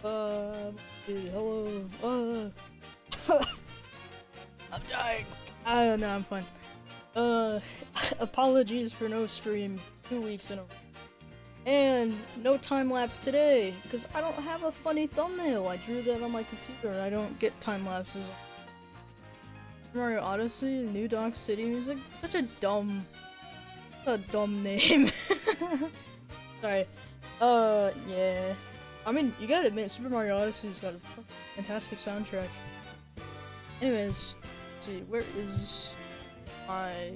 Hello. I'm dying. I don't know, I'm fine. Apologies for no stream 2 weeks in a row. And no time lapse today, because I don't have a funny thumbnail. I drew that on my computer. I don't get time lapses. Mario Odyssey, New Donk City Music. Such a dumb name. Sorry. Yeah. I mean, you gotta admit, Super Mario Odyssey's got a fantastic soundtrack. Anyways, let's see, where is my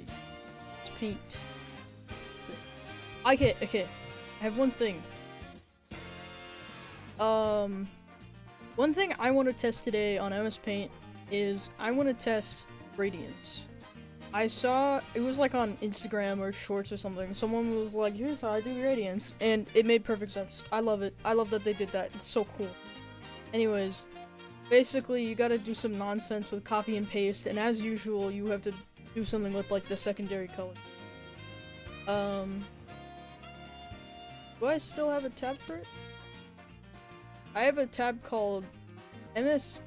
paint? Okay. I have one thing. One thing I want to test today on mspaint is I want to test radiance. I saw, it was like on Instagram or Shorts or something, someone was like, here's how I do radiance, and it made perfect sense. I love it. I love that they did that. It's so cool. Anyways, basically you gotta do some nonsense with copy and paste, and as usual, you have to do something with like the secondary color. Do I still have a tab for it? I have a tab called mspaint.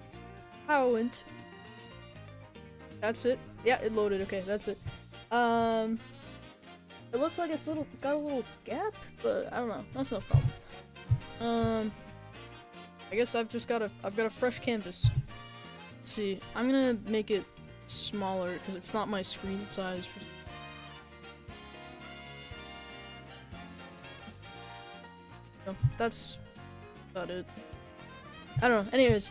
That's it. Yeah, it loaded. Okay, that's it. It looks like it's got a little gap, but I don't know. That's no problem. I guess I've got a fresh canvas. Let's see. I'm gonna make it smaller because it's not my screen size. No, that's about it. I don't know. Anyways,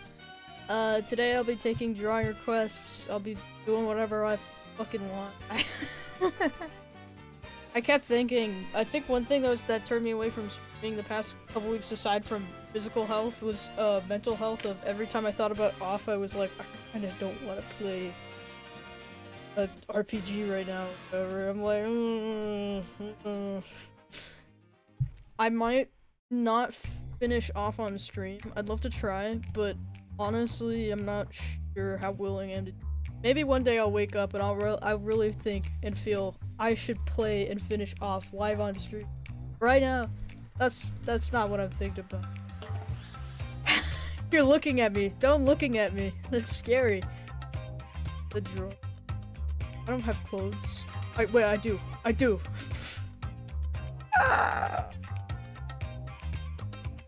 today I'll be taking drawing requests. I'll be doing whatever I fucking want. I kept thinking, I think one thing that turned me away from streaming the past couple weeks, aside from physical health, was mental health. Of every time I thought about off, I was like, I kinda don't want to play a RPG right now. Whatever. I'm like, I might not finish off on stream. I'd love to try, but honestly, I'm not sure how willing I am to. Maybe one day I'll wake up and I'll really think and feel I should play and finish off live on stream. Right now, that's not what I'm thinking about. You're looking at me. Don't looking at me. That's scary. The draw. I don't have clothes. Wait, I do. I do.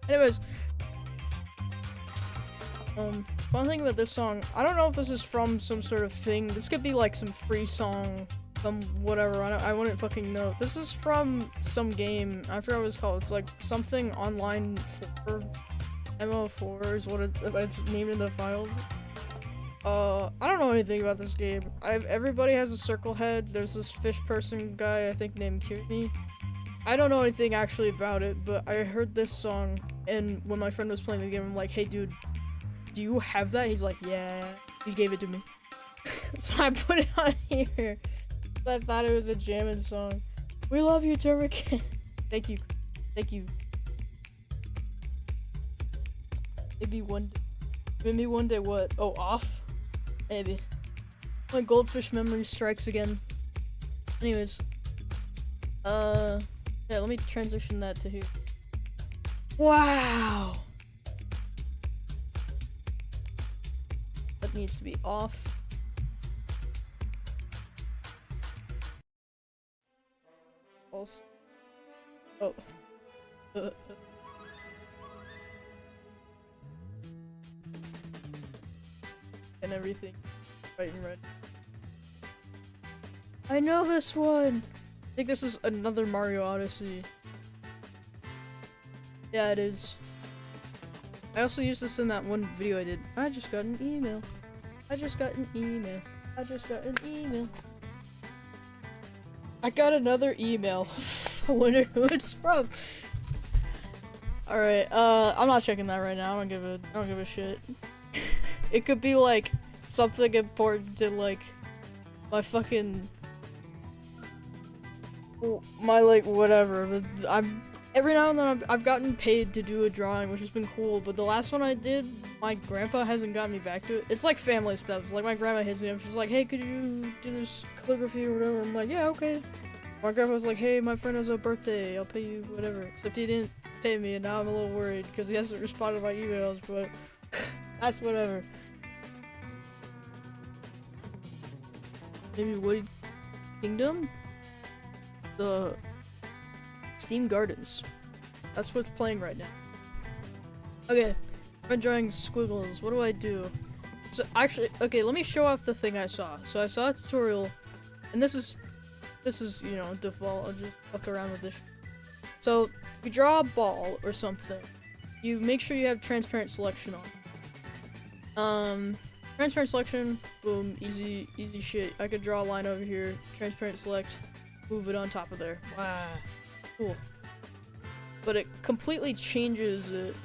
Anyways, fun thing about this song, I don't know if this is from some sort of thing. This could be like some free song, some whatever. I wouldn't fucking know. This is from some game. I forgot what it's called. It's like something online 4. MO4 is what it's named in the files. I don't know anything about this game. Everybody has a circle head. There's this fish person guy, I think, named Kirby. I don't know anything actually about it, but I heard this song, and when my friend was playing the game, I'm like, hey dude, do you have that? He's like, yeah, he gave it to me. So I put it on here. I thought it was a jamming song. We love you, Termiken. Thank you. Thank you. Maybe one day what? Oh, off? Maybe. My goldfish memory strikes again. Anyways. Yeah, let me transition that to here. Wow! That needs to be off. Also. Oh. And everything. Right and red. I know this one! I think this is another Mario Odyssey. Yeah, it is. I also used this in that one video I did. I just got an email. I just got an email. I just got an email. I got another email. I wonder who it's from. Alright, I'm not checking that right now. I don't give a shit. It could be like something important to like my fucking like whatever. Every now and then I've gotten paid to do a drawing, which has been cool, but the last one I did, my grandpa hasn't gotten me back to it. It's like family stuff. Like my grandma hits me up, she's like, hey, could you do this calligraphy or whatever? I'm like, yeah, okay. My grandpa was like, hey, my friend has a birthday, I'll pay you whatever. Except he didn't pay me, and now I'm a little worried because he hasn't responded to my emails, but that's whatever. Maybe Wood Kingdom? The Steam Gardens. That's what's playing right now. Okay, I'm drawing squiggles. What do I do? So actually, okay, let me show off the thing I saw. So I saw a tutorial, and this is, you know, default. I'll just fuck around with this. So you draw a ball or something. You make sure you have transparent selection on. Transparent selection, boom, easy shit. I could draw a line over here, transparent select, move it on top of there. Wow, cool. But it completely changes it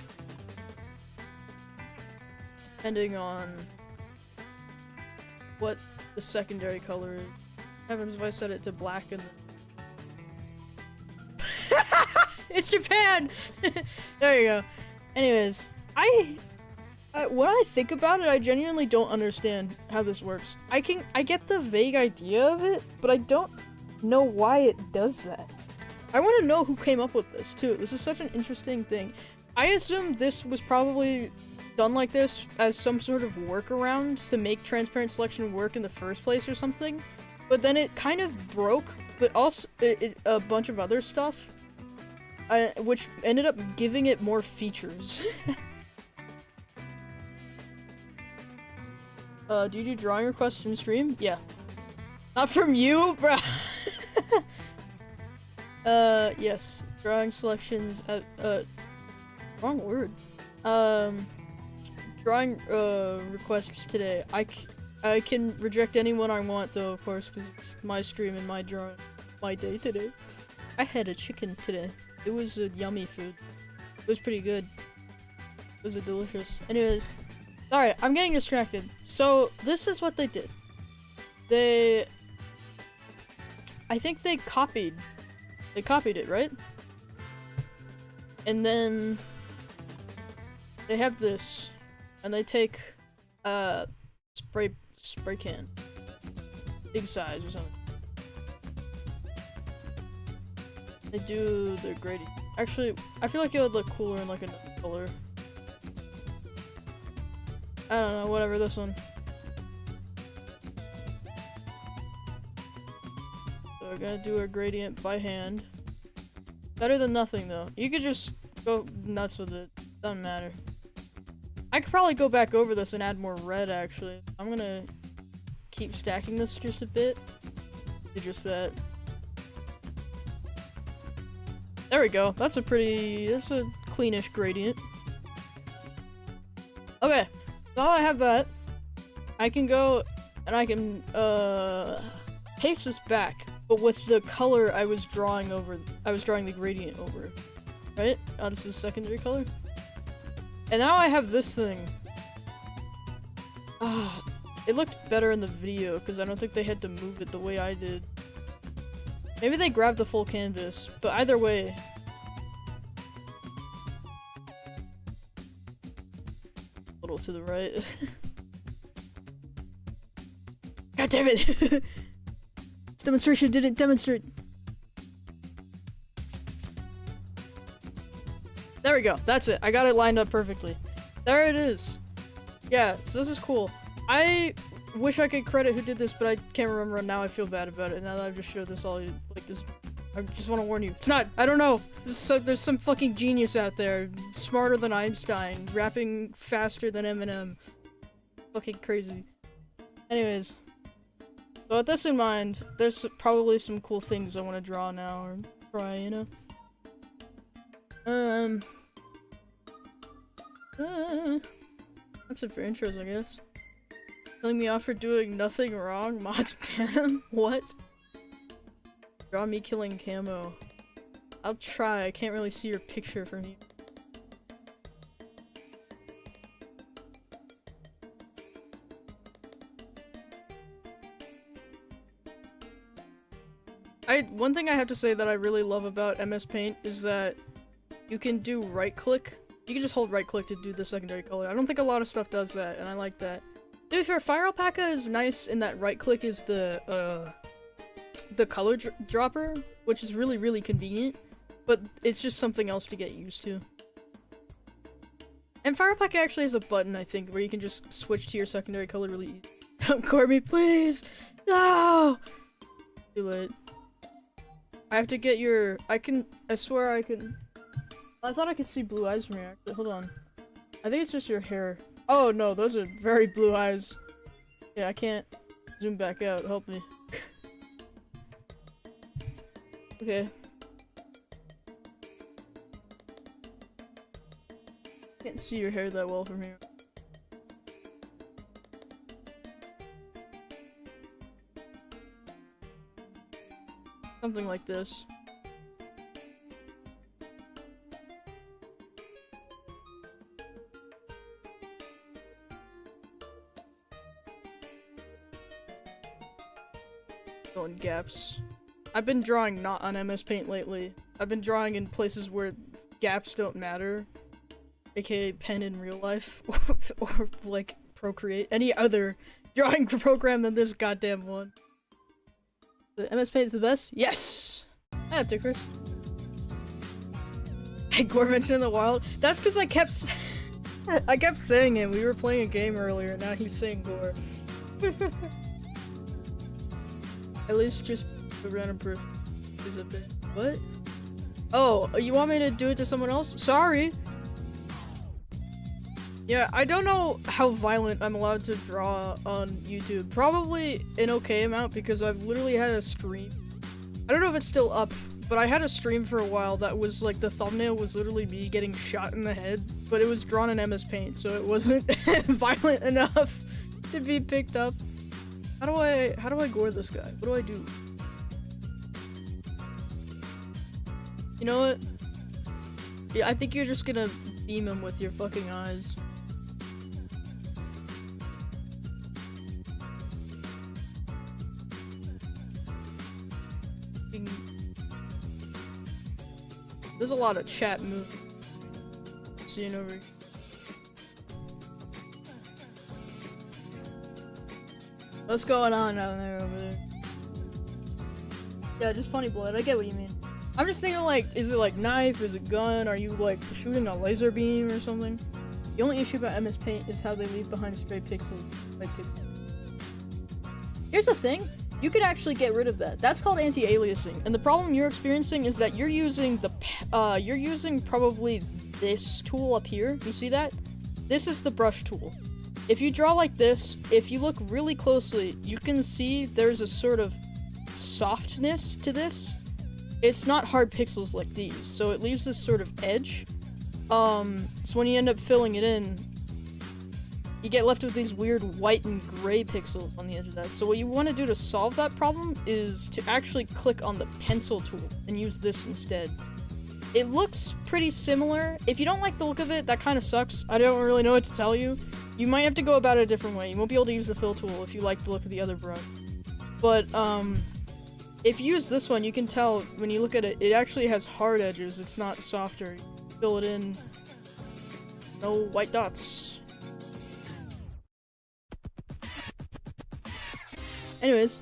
depending on what the secondary color is. What happens if I set it to black and then... It's Japan! There you go. Anyways, when I think about it, I genuinely don't understand how this works. I get the vague idea of it, but I don't know why it does that. I want to know who came up with this, too. This is such an interesting thing. I assume this was probably done like this as some sort of workaround to make transparent selection work in the first place or something, but then it kind of broke, but also a bunch of other stuff, which ended up giving it more features. Do you do drawing requests in stream? Yeah. Not from you, bruh! Yes. Drawing selections wrong word. Drawing, requests today. I can reject anyone I want, though, of course, because it's my stream and my drawing, my day today. I had a chicken today. It was a yummy food. It was pretty good. It was delicious. Anyways. Alright, I'm getting distracted. So, this is what they did. I think they copied it, right? And then they have this, and they take spray can, big size or something. They do their gradient. Actually, I feel like it would look cooler in like another color. I don't know, whatever, this one. So we're gonna do our gradient by hand. Better than nothing, though. You could just go nuts with it. Doesn't matter. I could probably go back over this and add more red, actually. I'm gonna keep stacking this just a bit. Do just that. There we go. That's a cleanish gradient. Okay. Now I have that, I can go and I can paste this back, but with the color I was drawing the gradient over, right? Oh, this is secondary color. And now I have this thing. It looked better in the video because I don't think they had to move it the way I did. Maybe they grabbed the full canvas, but either way. Little to the right. God damn it! This demonstration didn't demonstrate. There we go. That's it. I got it lined up perfectly. There it is. Yeah, so this is cool. I wish I could credit who did this, but I can't remember, and now I feel bad about it. Now that I've just showed this all, like this, I just want to warn you. It's not. I don't know. There's some fucking genius out there, smarter than Einstein, rapping faster than Eminem. Fucking crazy. Anyways, so with this in mind, there's probably some cool things I want to draw now or try, you know. That's it for intros, I guess. Telling me off for doing nothing wrong, mods ban. What? Draw me killing camo. I'll try. I can't really see your picture from here. One thing I have to say that I really love about MS Paint is that you can do right click. You can just hold right click to do the secondary color. I don't think a lot of stuff does that, and I like that. To be fair, Fire Alpaca is nice in that right click is the the color dropper, which is really, really convenient, but it's just something else to get used to. And Firepack actually has a button, I think, where you can just switch to your secondary color really easy. Don't court me, please! No! Too late. I have to get your- I swear I can- I thought I could see blue eyes from here, actually. Hold on. I think it's just your hair. Oh no, those are very blue eyes. Yeah, I can't zoom back out. Help me. Okay. Can't see your hair that well from here. Something like this. In gaps. I've been drawing not on mspaint lately. I've been drawing in places where gaps don't matter, aka pen in real life, or like Procreate, any other drawing program than this goddamn one. The mspaint is the best? Yes! I have tickers. Hey, Gore mentioned in the wild. That's because I kept saying it. We were playing a game earlier, now he's saying Gore. At least just a random person is up there. What? Oh, you want me to do it to someone else? Sorry! Yeah, I don't know how violent I'm allowed to draw on YouTube. Probably an okay amount because I've literally had a stream. I don't know if it's still up, but I had a stream for a while that was like the thumbnail was literally me getting shot in the head, but it was drawn in mspaint, so it wasn't violent enough to be picked up. How do I gore this guy? What do I do? You know what? Yeah, I think you're just gonna beam him with your fucking eyes. There's a lot of chat moving. Seeing over here. What's going on down there over there? Yeah, just funny blood. I get what you mean. I'm just thinking like, is it like knife? Is it gun? Are you like shooting a laser beam or something? The only issue about mspaint is how they leave behind stray pixels. White pixels. Here's the thing. You could actually get rid of that. That's called anti-aliasing. And the problem you're experiencing is that you're using you're using probably this tool up here. You see that? This is the brush tool. If you draw like this, if you look really closely, you can see there's a sort of softness to this. It's not hard pixels like these, so it leaves this sort of edge. So when you end up filling it in, you get left with these weird white and gray pixels on the edge of that. So what you want to do to solve that problem is to actually click on the pencil tool and use this instead. It looks pretty similar. If you don't like the look of it, that kind of sucks. I don't really know what to tell you. You might have to go about it a different way. You won't be able to use the fill tool if you like the look of the other brush. But, if you use this one, you can tell when you look at it, it actually has hard edges. It's not softer. You fill it in. No white dots. Anyways,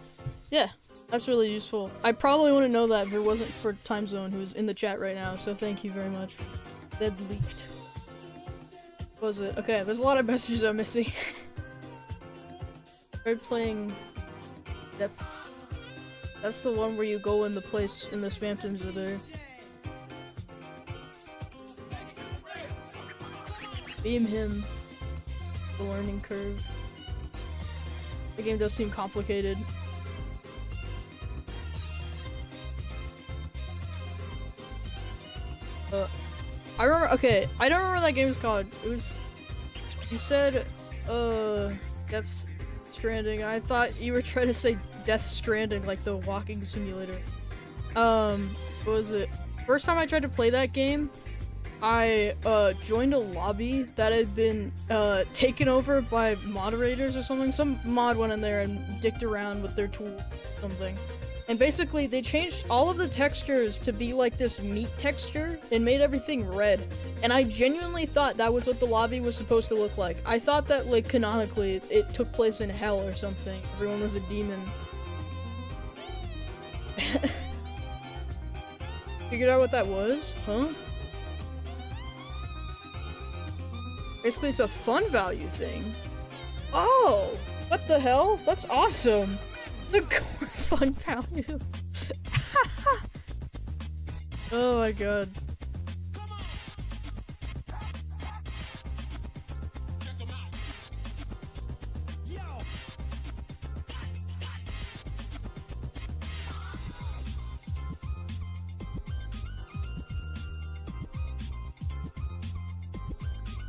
yeah, that's really useful. I probably wouldn't know that if it wasn't for Time Zone, who's in the chat right now, so thank you very much. Dead leaked. What was it? Okay, there's a lot of messages I'm missing. Started playing Depth. That's the one where you go in the place in the Swamptons over there. Beam him. The learning curve. The game does seem complicated. I remember, okay, I don't remember what that game was called. It was, you said, Death Stranding. I thought you were trying to say Death Stranding, like the walking simulator. What was it? First time I tried to play that game, I, joined a lobby that had been, taken over by moderators or something. Some mod went in there and dicked around with their tool or something. And basically, they changed all of the textures to be like this meat texture and made everything red. And I genuinely thought that was what the lobby was supposed to look like. I thought that, like, canonically, it took place in hell or something. Everyone was a demon. Figured out what that was? Huh? Basically, it's a fun value thing. Oh! What the hell? That's awesome! The core fun value. Oh my god.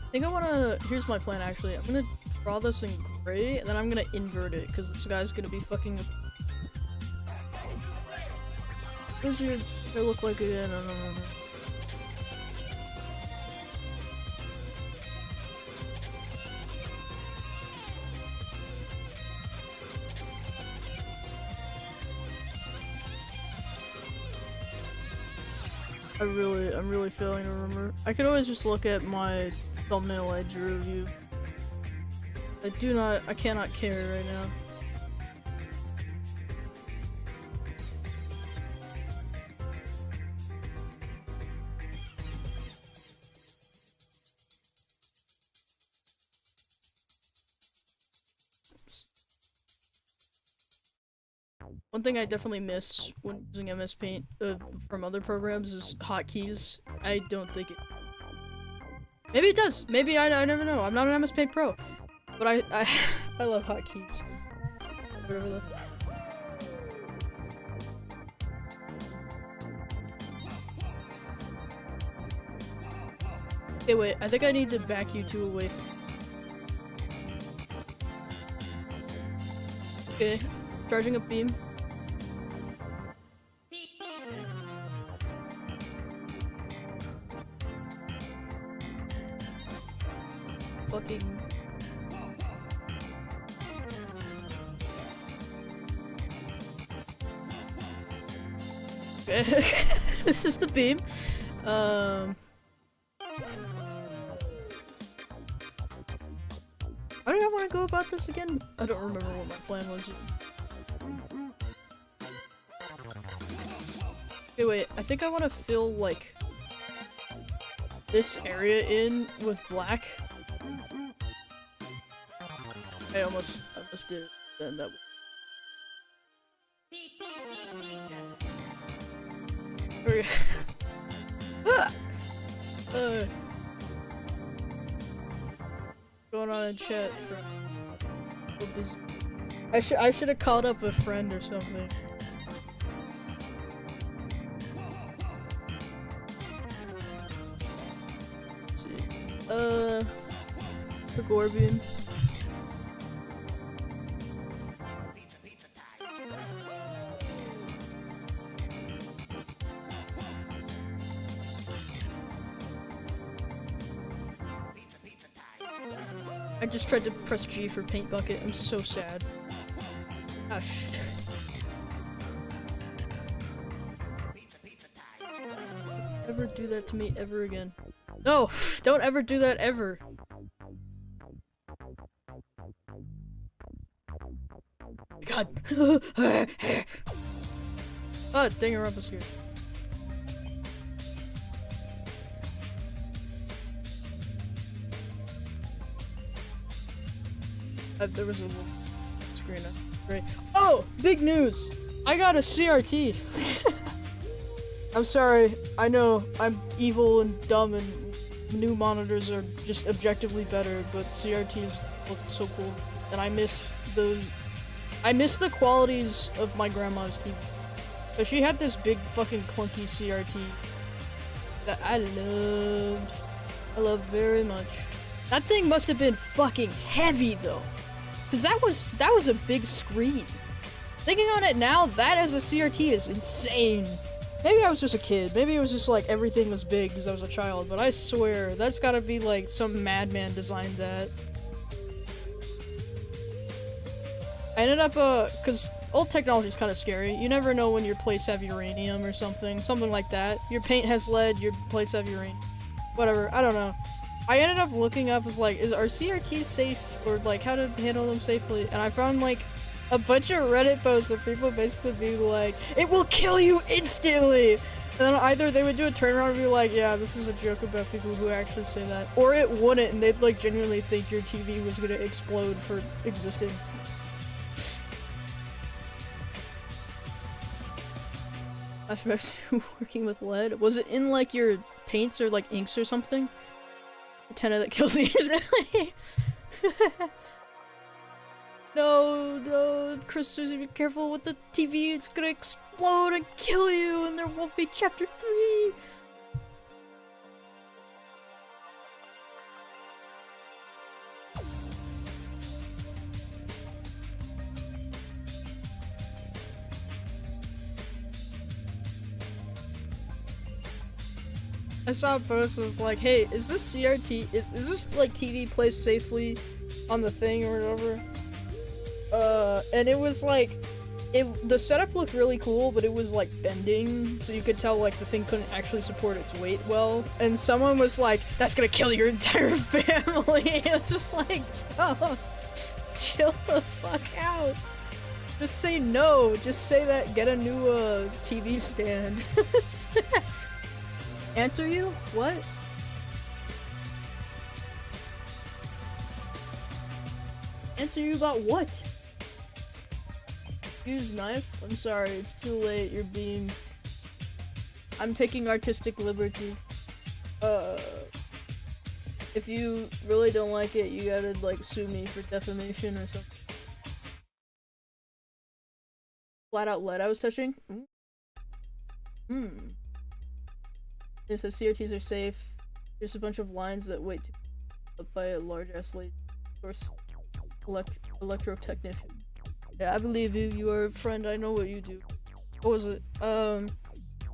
I think I wanna, here's my plan actually, I'm gonna draw this in gray, and then I'm gonna invert it, because this guy's gonna be fucking... What does your hair look like again? I don't know. I'm really failing to remember. I could always just look at my thumbnail I drew of you. I cannot care right now. One thing I definitely miss when using mspaint from other programs is hotkeys. I don't think it... Maybe it does! Maybe I never know. I'm not an mspaint pro. But I love hotkeys. Whatever the... Okay, wait. I think I need to back you two away. Okay. Charging up beam. Fucking... This is the beam. How did I want to go about this again? I don't remember what my plan was. Okay, wait. I think I want to fill, like, this area in with black. I almost did it. Then that. Okay. Going on in chat. I should have called up a friend or something. Let's see. The Gorbian. I just tried to press G for paint bucket. I'm so sad. Ah, shit. Never do that to me ever again. No! Don't ever do that ever! God! Ah, dang it, Rumpus here. There was a little screen. Great. Oh! Big news! I got a CRT! I'm sorry. I know I'm evil and dumb and new monitors are just objectively better, but CRTs look so cool. And I miss those... I miss the qualities of my grandma's TV. But she had this big fucking clunky CRT that I loved very much. That thing must have been fucking heavy though. Cause that was a big screen. Thinking on it now, that as a CRT is insane. Maybe I was just a kid. Maybe it was just like everything was big because I was a child, but I swear that's gotta be like some madman designed that. I ended up, cause old technology is kind of scary. You never know when your plates have uranium or something like that. Your paint has lead, your plates have uranium. Whatever, I don't know. I ended up looking up, was like, are CRTs safe, or like how to handle them safely? And I found like a bunch of Reddit posts of people basically being like, it will kill you instantly! And then either they would do a turnaround and be like, yeah, this is a joke about people who actually say that. Or it wouldn't, and they'd like genuinely think your TV was gonna explode for existing. Flashbacks to working with lead? Was it in like your paints or like inks or something? The tenant that kills me instantly. No, no, Chris, Susie, be careful with the TV, it's gonna explode and kill you, and there won't be chapter 3! I saw a post that was like, hey, is this CRT, is this like TV plays safely on the thing or whatever? And it was like, the setup looked really cool, but it was like bending, so you could tell like the thing couldn't actually support its weight well. And someone was like, that's gonna kill your entire family. It's just like, oh, chill the fuck out. Just say no, just say that, get a new TV stand. Answer you? What? Answer you about what? Use knife? I'm sorry, it's too late, you're being... I'm taking artistic liberty. If you really don't like it, you gotta, like, sue me for defamation or something. Flat out lead I was touching? It says CRTs are safe. There's a bunch of lines that wait to be up by a large-ass lead source electro-technician. Yeah, I believe you. You are a friend. I know what you do. What was it?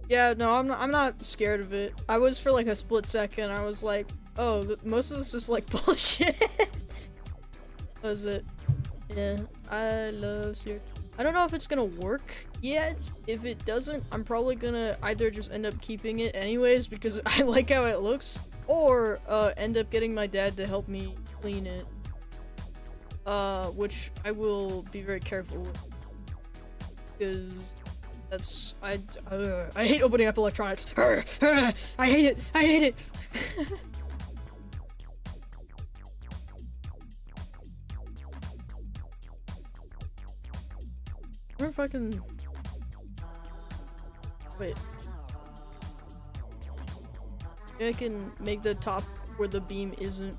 Yeah, no, I'm not scared of it. I was for like a split second. I was like, oh, most of this is like bullshit. Was it? Yeah, I love CRT. I don't know if it's gonna work yet. If it doesn't, I'm probably gonna either just end up keeping it anyways because I like how it looks, or end up getting my dad to help me clean it. Which I will be very careful with, because that's I hate opening up electronics. I hate it. I hate it. Where fucking wait. Maybe I can make the top where the beam isn't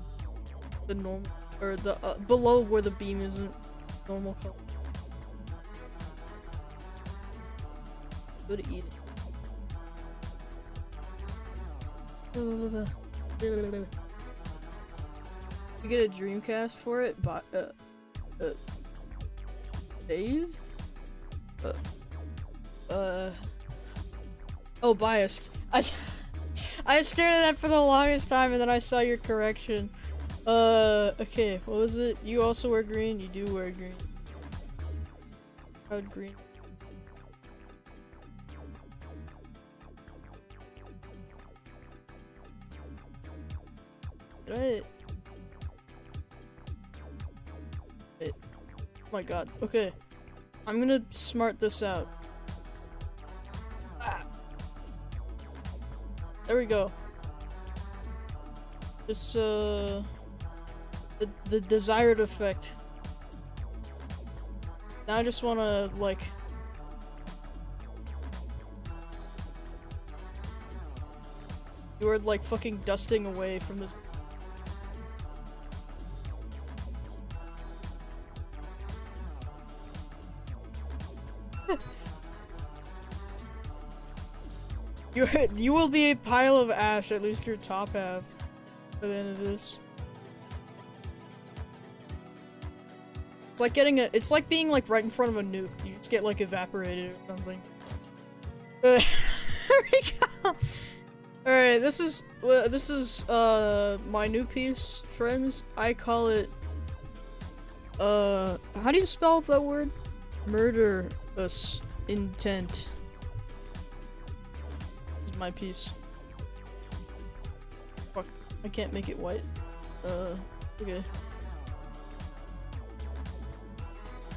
the normal, or the below where the beam isn't normal color. Go to eat it. You get a Dreamcast for it, but phased? Oh, biased. I stared at that for the longest time, and then I saw your correction. Okay, what was it? You also wear green? You do wear green. Proud green. Right. Wait. Oh my god. Okay. I'm gonna smart this out. Ah. There we go. This, the desired effect. Now I just wanna, like... You are, like, fucking dusting away from this. You will be a pile of ash, at least your top half, by the end of this. It's like getting a- it's like being like right in front of a nuke. You just get like evaporated or something. There we go! Alright, this is my new piece, friends. I call it, how do you spell that word? Murderous intent. My piece. Fuck, I can't make it white. Okay.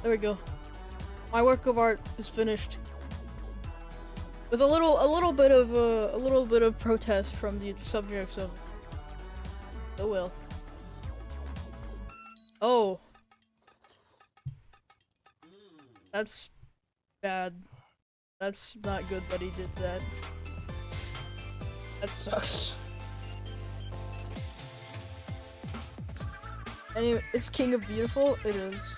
There we go. My work of art is finished. With a little bit of protest from the subjects of it. Oh well. Oh. That's bad. That's not good that he did that. That sucks. Anyway, it's King of Beautiful? It is.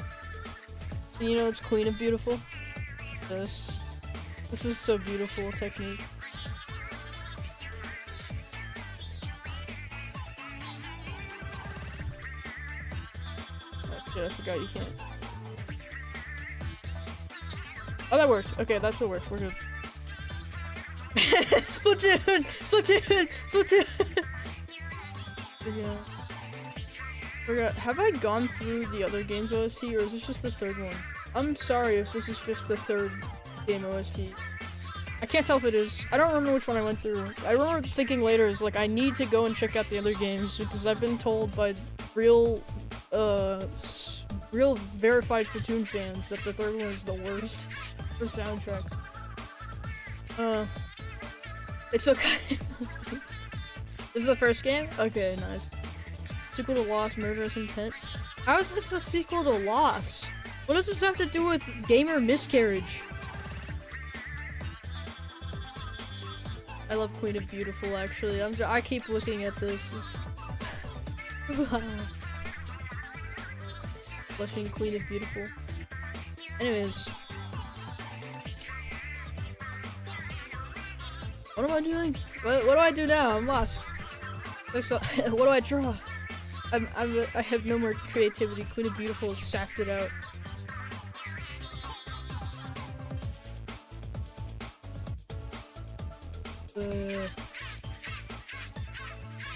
You know it's Queen of Beautiful? This is so beautiful technique. Oh shit, I forgot you can't. Oh, that worked. Okay, that still worked. We're good. Splatoon! Splatoon! Splatoon! Yeah. Forgot. Have I gone through the other game's OST, or is this just the third one? I'm sorry if this is just the third game OST. I can't tell if it is. I don't remember which one I went through. I remember thinking later, is like, I need to go and check out the other games, because I've been told by real verified Splatoon fans that the third one is the worst for soundtracks. It's okay. This is the first game? Okay, nice. Sequel to Lost, Murderous Intent. How is this the sequel to Lost? What does this have to do with gamer miscarriage? I love Queen of Beautiful, actually. I keep looking at this. Blushing Queen of Beautiful. Anyways. What am I doing? What do I do now? I'm lost. What do I draw? I have no more creativity. Queen of Beautiful has sapped it out.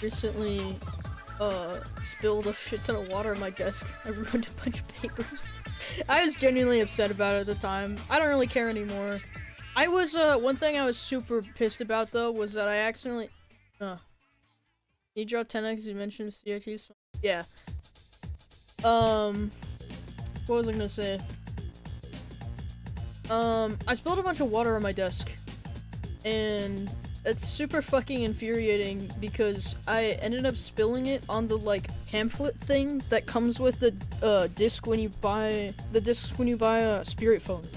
Recently, spilled a shit ton of water on my desk. I ruined a bunch of papers. I was genuinely upset about it at the time. I don't really care anymore. I was, one thing I was super pissed about, though, was that I accidentally... Can you draw 10x? You mentioned CRTs? Yeah. What was I gonna say? I spilled a bunch of water on my desk. And it's super fucking infuriating because I ended up spilling it on the, like, pamphlet thing that comes with the, disc when you buy... The discs when you buy a Spirit phone.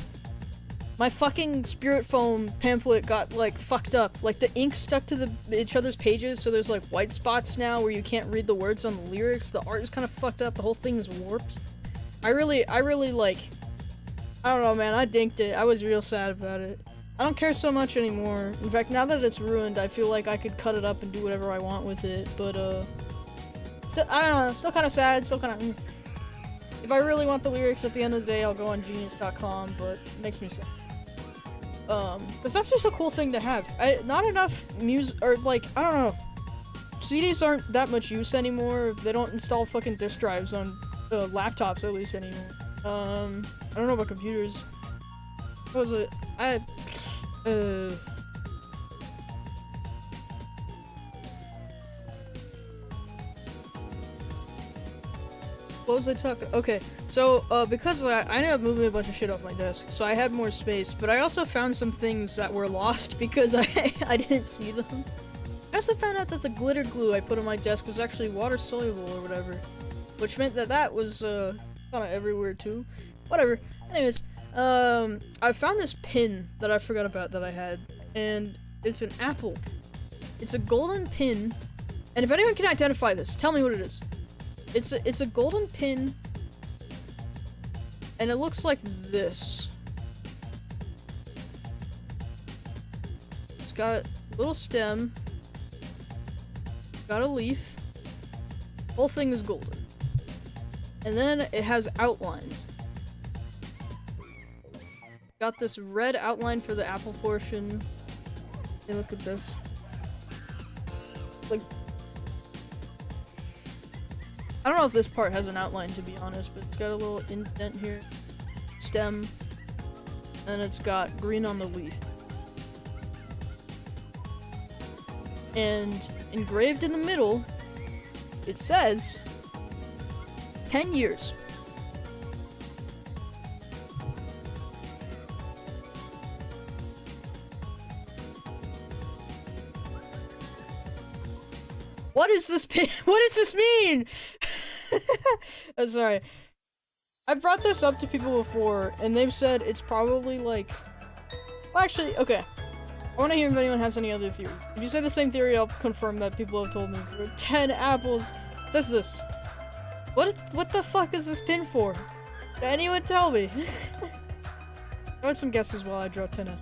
My fucking Spirit Phone pamphlet got, like, fucked up. Like, the ink stuck to each other's pages, so there's, like, white spots now where you can't read the words on the lyrics. The art is kind of fucked up. The whole thing is warped. I really, like... I don't know, man. I dinked it. I was real sad about it. I don't care so much anymore. In fact, now that it's ruined, I feel like I could cut it up and do whatever I want with it. But, still, I don't know. Still kind of sad. Still kind of... If I really want the lyrics at the end of the day, I'll go on genius.com, but it makes me sad. Because that's just a cool thing to have. Not enough music, or like, I don't know. CDs aren't that much use anymore. They don't install fucking disk drives on laptops, at least, anymore. I don't know about computers. What was it? What was I talking? Okay, so, because of that, I ended up moving a bunch of shit off my desk, so I had more space, but I also found some things that were lost because I didn't see them. I also found out that the glitter glue I put on my desk was actually water soluble or whatever, which meant that that was, kinda everywhere too. Whatever. Anyways, I found this pin that I forgot about that I had, and it's an apple. It's a golden pin, and if anyone can identify this, tell me what it is. It's a golden pin, and it looks like this. It's got a little stem, got a leaf, whole thing is golden. And then it has outlines. Got this red outline for the apple portion. Hey, look at this. Like, I don't know if this part has an outline, to be honest, but it's got a little indent here. Stem. And it's got green on the leaf. And engraved in the middle, it says 10 years. What is this pin? What does this mean? Oh, sorry. I brought this up to people before, and they've said it's probably like... Well, actually, okay. I want to hear if anyone has any other theory. If you say the same theory, I'll confirm that people have told me. For 10 apples. It says this. What the fuck is this pin for? Can anyone tell me? I want some guesses while I draw 10.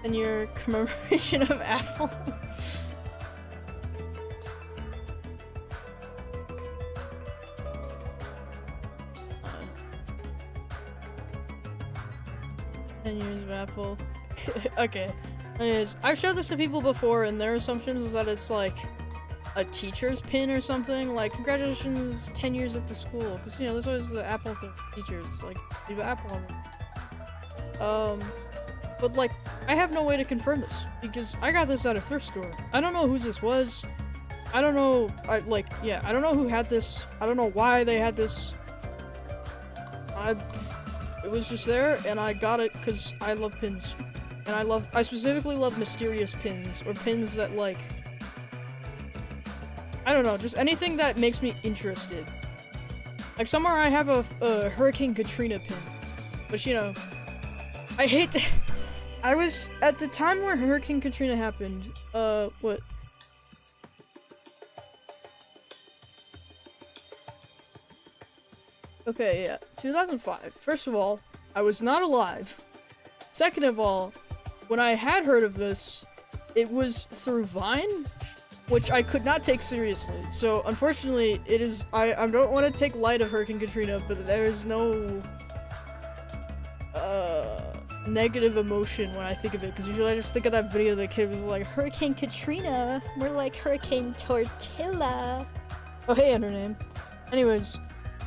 And your commemoration of Apple. Years of Apple. Okay. Anyways, I've showed this to people before, and their assumptions is that it's like a teacher's pin or something. Like, congratulations, 10 years at the school. Because, you know, there's always the Apple thing for teachers. Like, leave an Apple on them. But, like, I have no way to confirm this. Because I got this at a thrift store. I don't know whose this was. I don't know. I don't know who had this. I don't know why they had this. It was just there, and I got it because I love pins. And I specifically love mysterious pins, or pins that, like, I don't know, just anything that makes me interested. Like, somewhere I have a Hurricane Katrina pin. But, you know, I hate to... I was, at the time where Hurricane Katrina happened, what? Okay, yeah, 2005. First of all, I was not alive. Second of all, when I had heard of this, it was through Vine, which I could not take seriously. So, unfortunately, it is- I don't want to take light of Hurricane Katrina, but there is no, negative emotion when I think of it, because usually I just think of that video that kid was like, Hurricane Katrina, more like Hurricane Tortilla. Oh, hey, Undername. Anyways,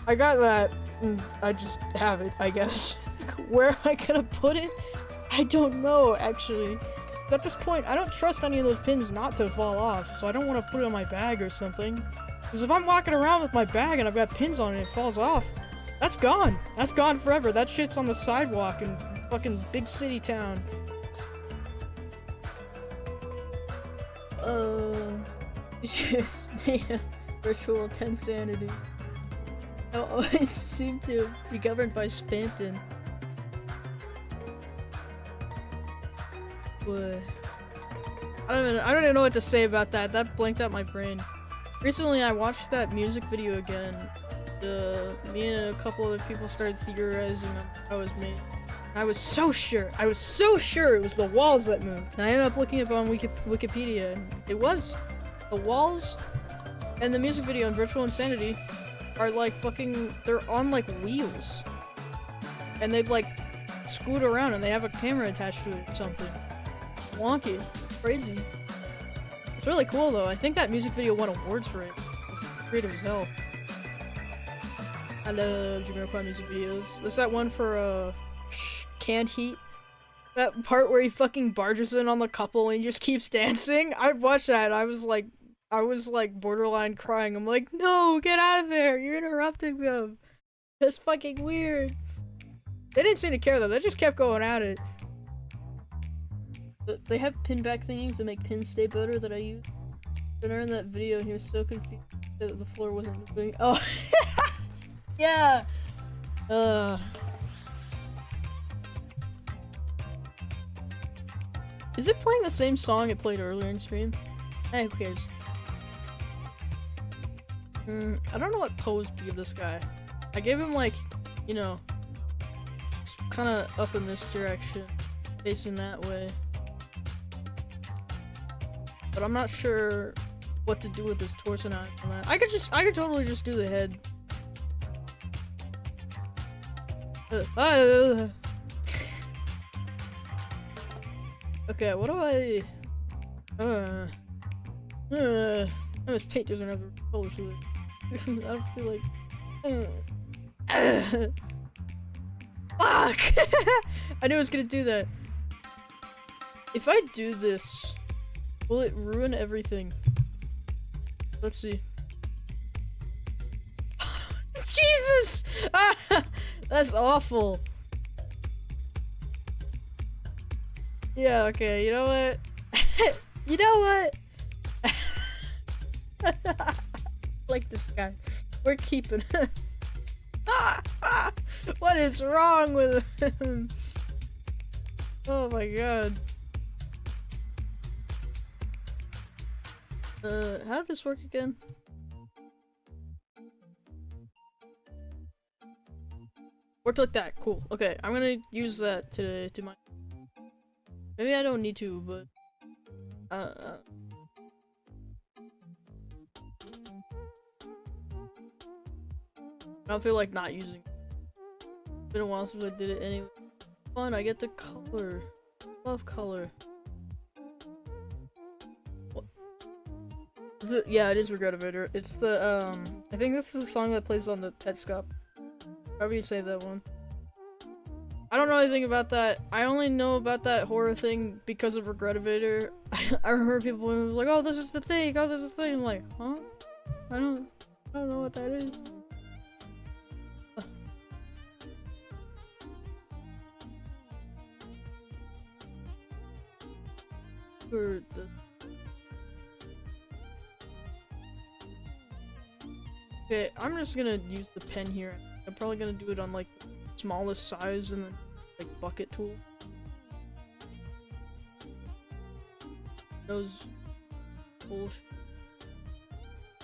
I got that, and I just have it, I guess. Where am I gonna put it? I don't know, actually. At this point, I don't trust any of those pins not to fall off, so I don't want to put it on my bag or something. Because if I'm walking around with my bag and I've got pins on it and it falls off, that's gone. That's gone forever. That shit's on the sidewalk in fucking big city town. It's just made a virtual 10 sanity. I always seem to be governed by Spanton. What? I don't even know what to say about that. That blanked out my brain. Recently, I watched that music video again. Me and a couple other people started theorizing on how it was made. I was so sure it was the walls that moved. And I ended up looking up on Wikipedia, and it was. The walls and the music video in Virtual Insanity are like fucking, they're on like wheels. And they'd like scoot around and they have a camera attached to it or something. It's wonky. It's crazy. It's really cool though. I think that music video won awards for it. It's creative as hell. I love Jamiroquai music videos. There's that one for Canned Heat. That part where he fucking barges in on the couple and he just keeps dancing. I watched that and I was like borderline crying. I'm like, no, get out of there. You're interrupting them. That's fucking weird. They didn't seem to care though. They just kept going at it. But they have pin back thingies that make pins stay better that I use. Dinner in that video and he was so confused that the floor wasn't moving. Oh. Yeah. Is it playing the same song it played earlier in stream? Who cares? I don't know what pose to give this guy. I gave him like, you know, it's kind of up in this direction, facing that way. But I'm not sure what to do with this torso now. I could totally just do the head. Okay, what do I... mspaint doesn't have a color to it. I don't feel like... Fuck! I knew I was gonna do that. If I do this... Will it ruin everything? Let's see. Jesus! Ah, that's awful. Yeah, okay, you know what? You know what? Like this guy. We're keeping him. What is wrong with him? Oh my god. How did this work again? Worked like that, cool. Okay, I'm gonna use that today to my— maybe I don't need to, but I don't feel like not using it. It's been a while since I did it anyway. Fun, I get the color. Love color. What? Is it? Yeah, it is Regretavator. It's the, I think this is a song that plays on the Petscop. However you say that one. I don't know anything about that. I only know about that horror thing because of Regretavator. I heard people like, oh, this is the thing, oh, this is the thing. I'm like, huh? I don't know what that is. For the— okay, I'm just gonna use the pen here. I'm probably gonna do it on like the smallest size and then like bucket tool. Those bullshit.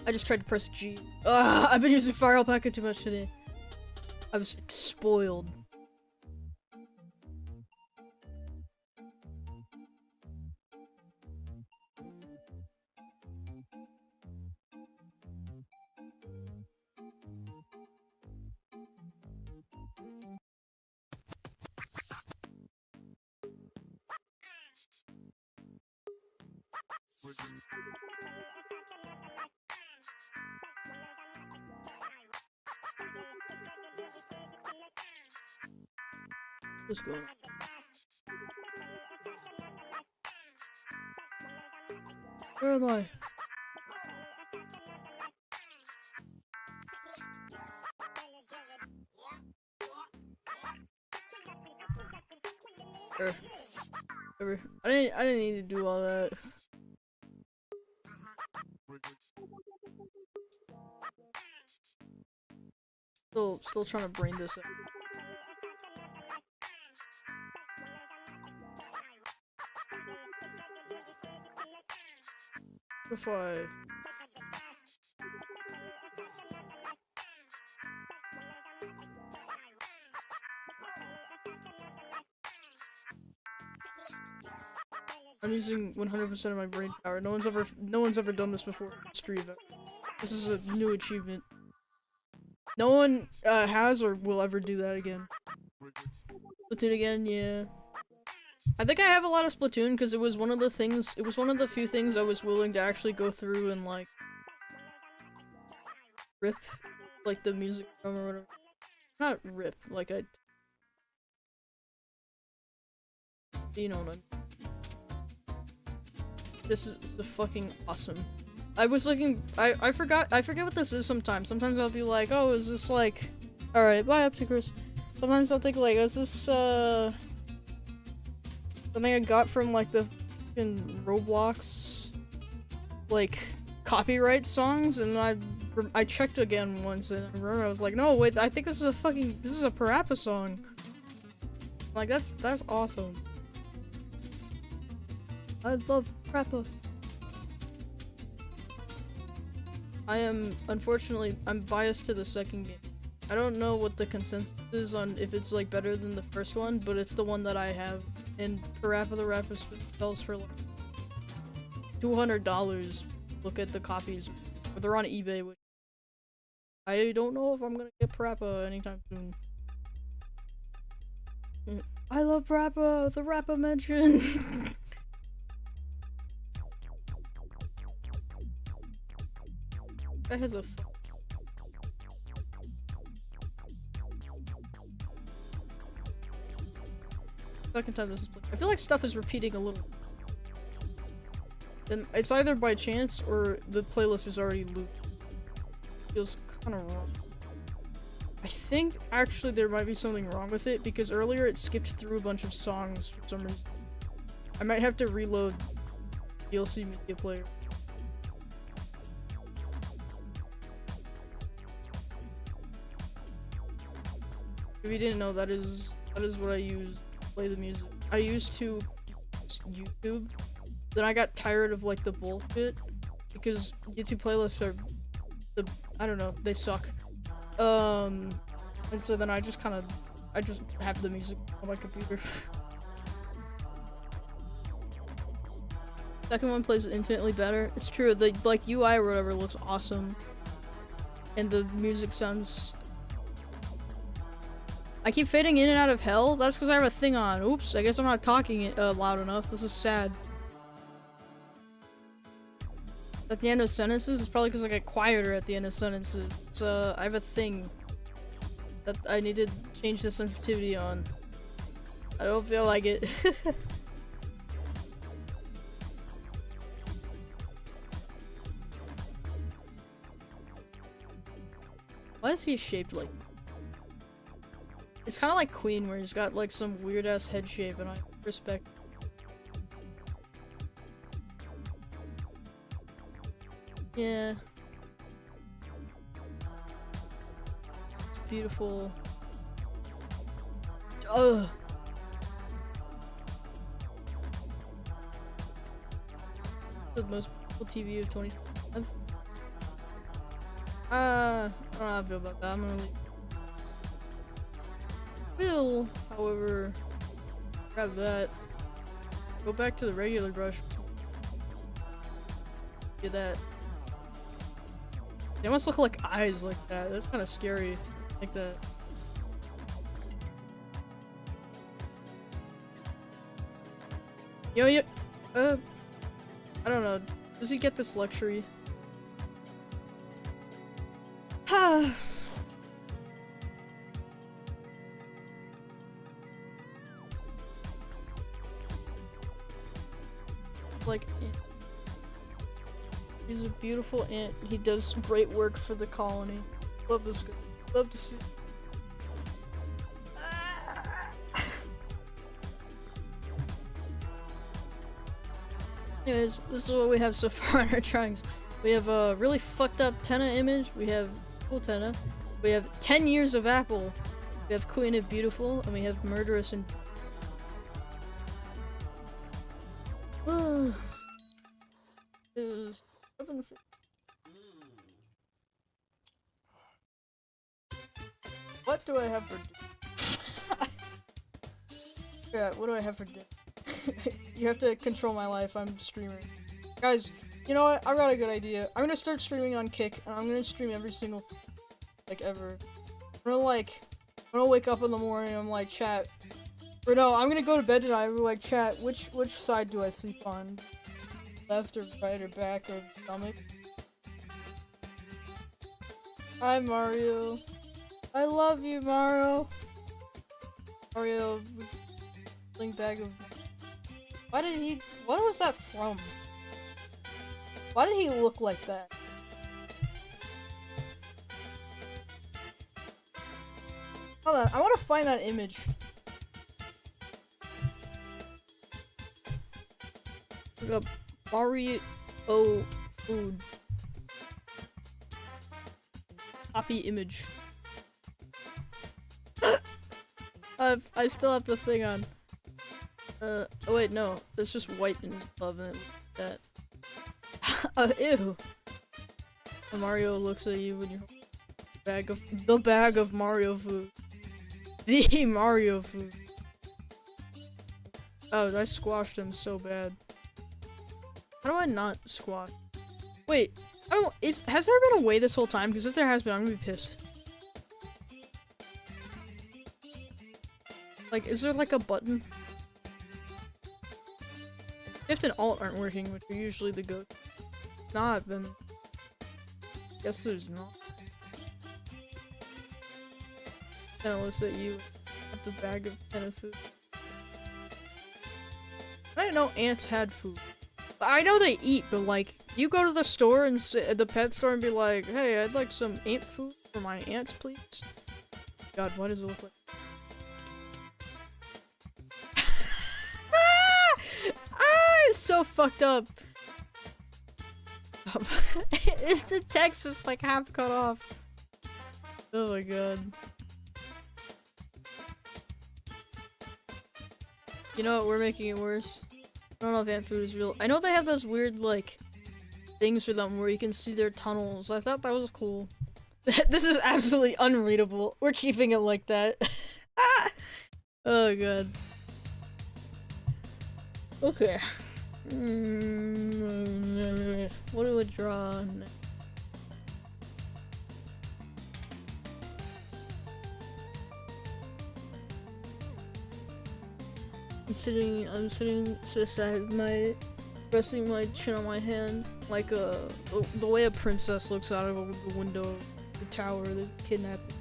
I just tried to press G. I've been using Fire Alpaca too much today. I was spoiled. What's going on? Where am I? I didn't need to do all that. Still trying to brain this out. If I'm using 100% of my brain power. No one's ever done this before in the history of it. This is a new achievement. No one has or will ever do that again. Splatoon again, yeah. I think I have a lot of Splatoon because it was one of the few things I was willing to actually go through and like rip like the music from or whatever. Not rip, like you know what I mean. This is fucking awesome. I was looking, I forget what this is sometimes. Sometimes I'll be like, oh, is this like, alright, bye up to Chris. Sometimes I'll think like, is this something I got from like the fucking Roblox like copyright songs, and I checked again once and I remember I was like, no wait, I think this is a Parappa song. Like that's awesome. I love Parappa. Unfortunately, I'm biased to the second game. I don't know what the consensus is on if it's like better than the first one, but it's the one that I have. And Parappa the Rapper sells for like $200. Look at the copies. Or they're on eBay, which I don't know if I'm gonna get Parappa anytime soon. I love Parappa, the Rappa mention. That has a second time this is. I feel like stuff is repeating a little. then it's either by chance or the playlist is already looped. Feels kind of wrong. I think actually there might be something wrong with it because earlier it skipped through a bunch of songs for some reason. I might have to reload DLC media player. If you didn't know, that is what I use to play the music. I used to use YouTube, then I got tired of like the bullshit because YouTube playlists are I don't know, they suck. And so then I just have the music on my computer. Second one plays infinitely better. It's true, the like UI or whatever looks awesome. And the music sounds... I keep fading in and out of hell? That's because I have a thing on. Oops, I guess I'm not talking loud enough. This is sad. At the end of sentences, it's probably because I get quieter at the end of sentences. It's, I have a thing that I need to change the sensitivity on. I don't feel like it. Why is he shaped like... It's kind of like Queen, where he's got like some weird ass head shape, and I respect. Yeah. It's beautiful. Ugh. The most beautiful TV of 2025. I don't know how I feel about that. I'm gonna leave. Will, however, grab that. Go back to the regular brush. Get that. They must look like eyes like that. That's kind of scary. Like that. Yo, I don't know. Does he get this luxury? Ha. Like, he's a beautiful ant. He does great work for the colony. Love this guy. Love to see. Anyways, this is what we have so far in our drawings. We have a really fucked up Tenna image. We have cool Tenna. We have 10 years of Apple. We have Queen of Beautiful, and we have Murderous and is 7:50. What do I have for dinner? Yeah, what do I have for dinner? You have to control my life. I'm streaming. Guys, you know what? I got a good idea. I'm gonna start streaming on Kick, and I'm gonna stream every single like ever. I'm gonna wake up in the morning. I'm like, chat. Or no, I'm gonna go to bed tonight. I'm like, chat. Which side do I sleep on? Left or right or back or stomach? Hi, Mario. I love you, Mario. Mario, bling bag of. Why did he? What was that from? Why did he look like that? Hold on, I want to find that image. Look up Mario food. Copy image. I still have the thing on. Oh wait, no. There's just white in his glove and it looks like that. Ew. And Mario looks at you when you're the bag of Mario food. The Mario food. Oh, I squashed him so bad. How do I not squash? Wait, I don't. Has there been a way this whole time? Because if there has been, I'm gonna be pissed. Like, is there like a button? Shift and Alt aren't working, which are usually the go. Not, then. Guess there's not. Kinda looks at you at the bag of food. I didn't know ants had food. I know they eat, but like, you go to the store and the pet store and be like, hey, I'd like some ant food for my ants, please. God, why does it look like? It's so fucked up. It's the text is like half cut off. Oh my god. You know what? We're making it worse. I don't know if ant food is real. I know they have those weird like things for them where you can see their tunnels. I thought that was cool. This is absolutely unreadable. We're keeping it like that. Oh god. Okay. What do I draw next? I'm sitting beside resting my chin on my hand, like the way a princess looks out of the window of the tower that kidnapped.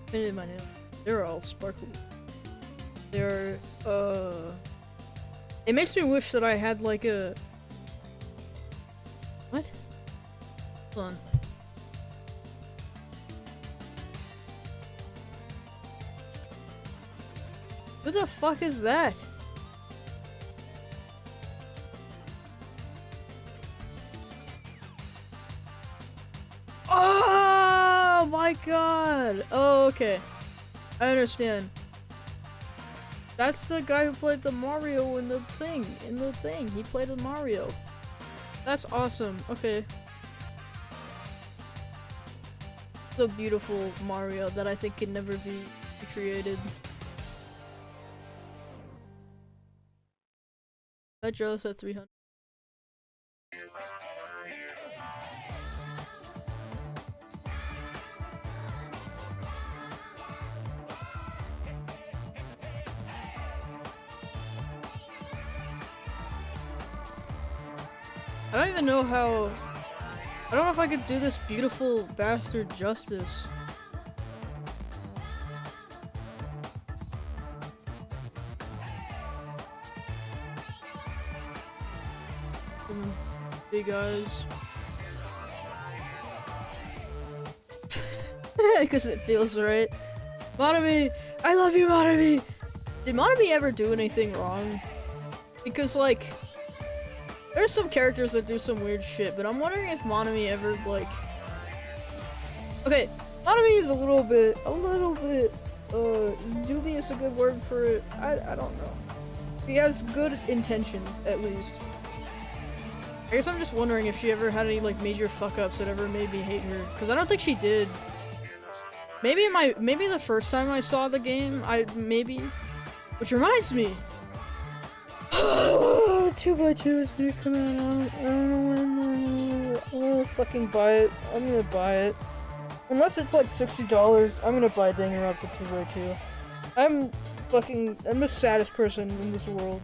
Painted my nails. They're all sparkly. They're, it makes me wish that I had like a... What? Hold on. Who the fuck is that? Oh my god! Oh, okay. I understand. That's the guy who played the Mario in the thing. He played the Mario. That's awesome. Okay. The beautiful Mario that I think can never be created. I drew this at 300. I don't even know how... I don't know if I could do this beautiful bastard justice. Big eyes. Because it feels right. Monami! I love you, Monami! Did Monami ever do anything wrong? Because, like... There's some characters that do some weird shit, but I'm wondering if Monami ever, like... Okay, Monami is a little bit, is dubious a good word for it? I don't know. He has good intentions, at least. I guess I'm just wondering if she ever had any, like, major fuck-ups that ever made me hate her. Because I don't think she did. Maybe the first time I saw the game, which reminds me! 2x2 is new coming out. I don't know when. I'm gonna fucking buy it. I'm gonna buy it. Unless it's like $60, I'm gonna buy Danganronpa 2x2. I'm the saddest person in this world.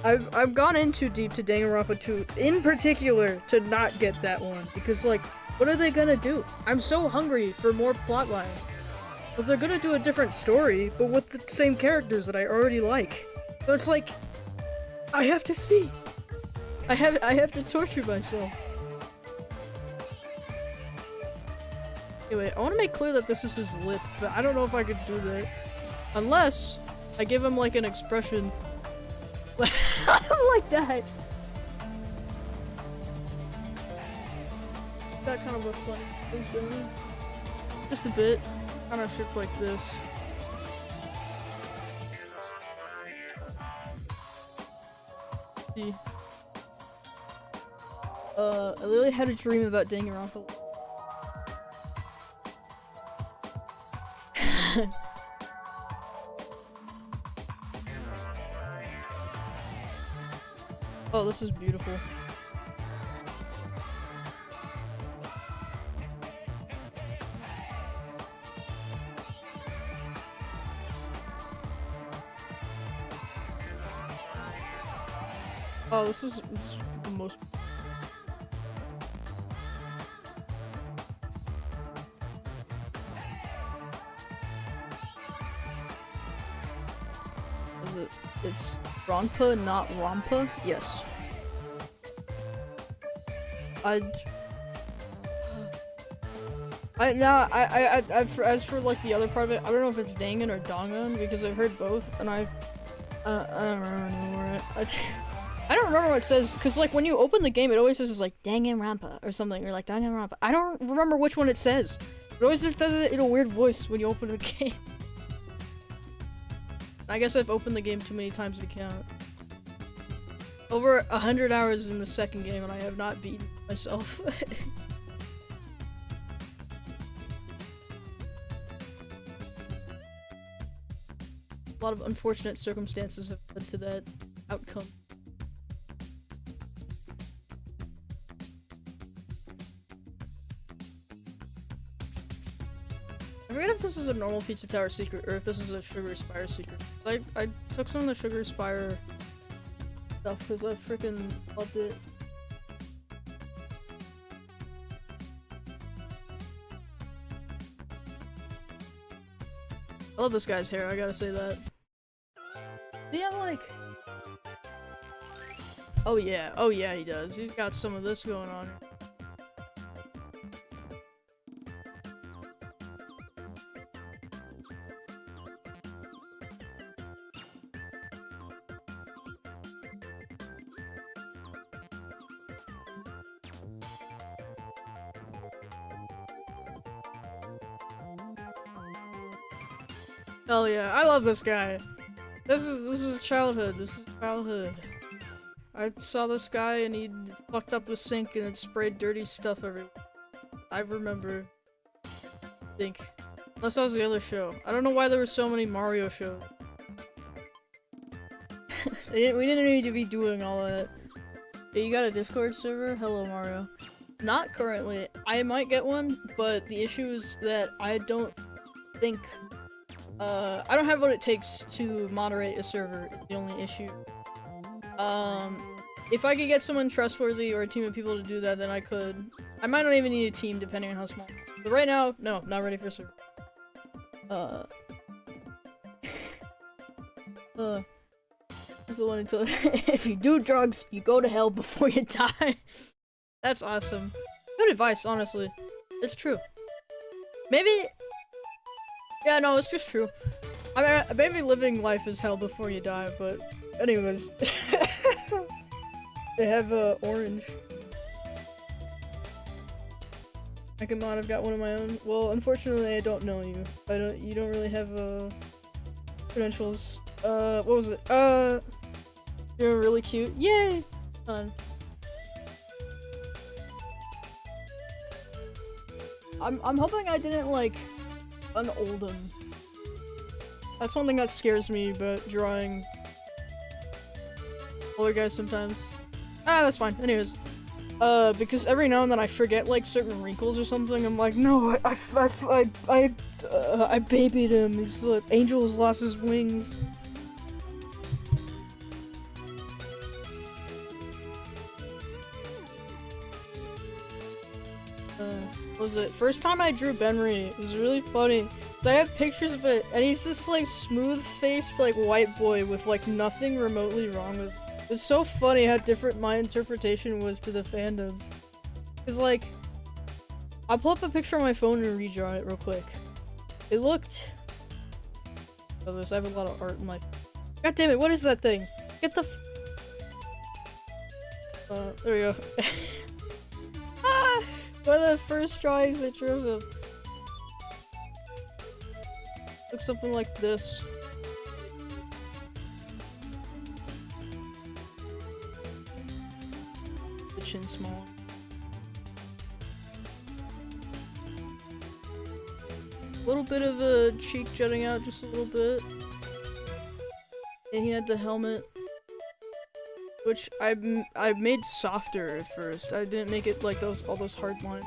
I've gone in too deep to Danganronpa 2, in particular, to not get that one. Because, like, what are they gonna do? I'm so hungry for more plotline. Because they're gonna do a different story, but with the same characters that I already like. So it's like, I have to see. I have to torture myself. Anyway, I want to make clear that this is his lip, but I don't know if I could do that. Unless I give him like an expression like that. That kind of looks like this, just a bit. Kind of shook like this. I literally had a dream about Danganronpa. Oh, this is beautiful. Oh, this is the most... It's Ronpa, not Rompa? Yes. As for like the other part of it, I don't know if it's Dangan or Dongan because I've heard both, and I don't remember anymore. I don't remember what it says because like when you open the game, it always says like Dangan Rampa or something, or like Dangan Rampa. I don't remember which one it says. It always just does it in a weird voice when you open the game. I guess I've opened the game too many times to count. Over 100 hours in the second game, and I have not beaten myself. A lot of unfortunate circumstances have led to that outcome. I forget if this is a normal Pizza Tower secret or if this is a Sugar Spire secret. I took some of the Sugar Spire stuff because I freaking loved it. I love this guy's hair, I gotta say that. Do you have like... oh yeah he does. He's got some of this going on. Hell yeah, I love this guy. This is childhood. This is childhood. I saw this guy and he fucked up the sink and it sprayed dirty stuff everywhere. I remember. I think. Unless that was the other show. I don't know why there were so many Mario shows. We didn't need to be doing all that. Hey, you got a Discord server? Hello, Mario. Not currently. I might get one, but the issue is that I don't think I don't have what it takes to moderate a server, is the only issue. If I could get someone trustworthy or a team of people to do that, then I could. I might not even need a team, depending on how small. But right now, no, not ready for server. This is the one who told if you do drugs, you go to hell before you die. That's awesome. Good advice, honestly. It's true. Maybe... yeah, no, it's just true. I mean, maybe living life is hell before you die, but anyways. They have orange. I could not have got one of my own. Well, unfortunately, I don't know you. You don't really have credentials. What was it? You're really cute. Yay! Fun. I'm hoping I didn't like unold him. That's one thing that scares me about drawing older guys sometimes. Ah, that's fine. Anyways, because every now and then I forget like certain wrinkles or something. I'm like, no, I babied him. He's Angel's lost his wings. What was it? First time I drew Benry, it was really funny. So I have pictures of it, and he's this like smooth-faced like white boy with like nothing remotely wrong with. It's so funny how different my interpretation was to the fandoms. Cause like, I'll pull up a picture on my phone and redraw it real quick. It looked. Oh, I have a lot of art in my. God damn it! What is that thing? Get the. There we go. Ah! One of the first drawings I drew of him. Looks something like this. The chin small. A little bit of a cheek jutting out, just a little bit. And he had the helmet, which I made softer at first. I didn't make it like all those hard lines.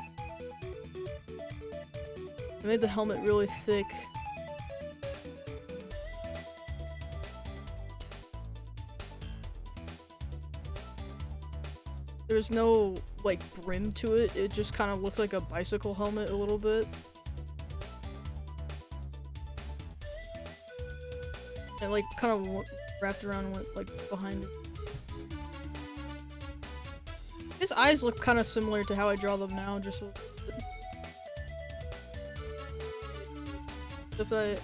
I made the helmet really thick. There's no like brim to it. It just kind of looked like a bicycle helmet a little bit. And like kind of wrapped around and went, like, behind it. His eyes look kind of similar to how I draw them now, just a little bit.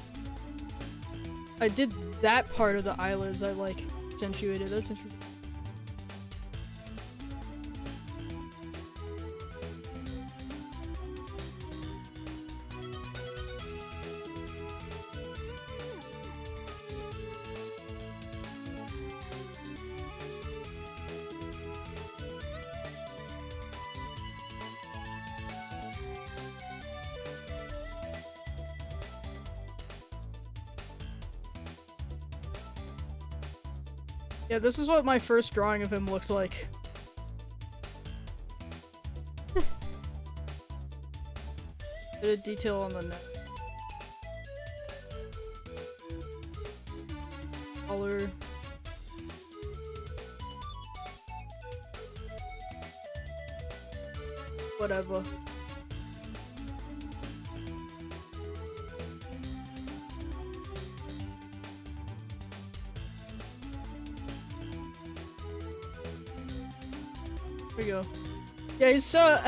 If I did that part of the eyelids, I, like, accentuated. That's interesting. Yeah, this is what my first drawing of him looked like. Bit of detail on the neck. Color. Whatever. There we go. Yeah, he's so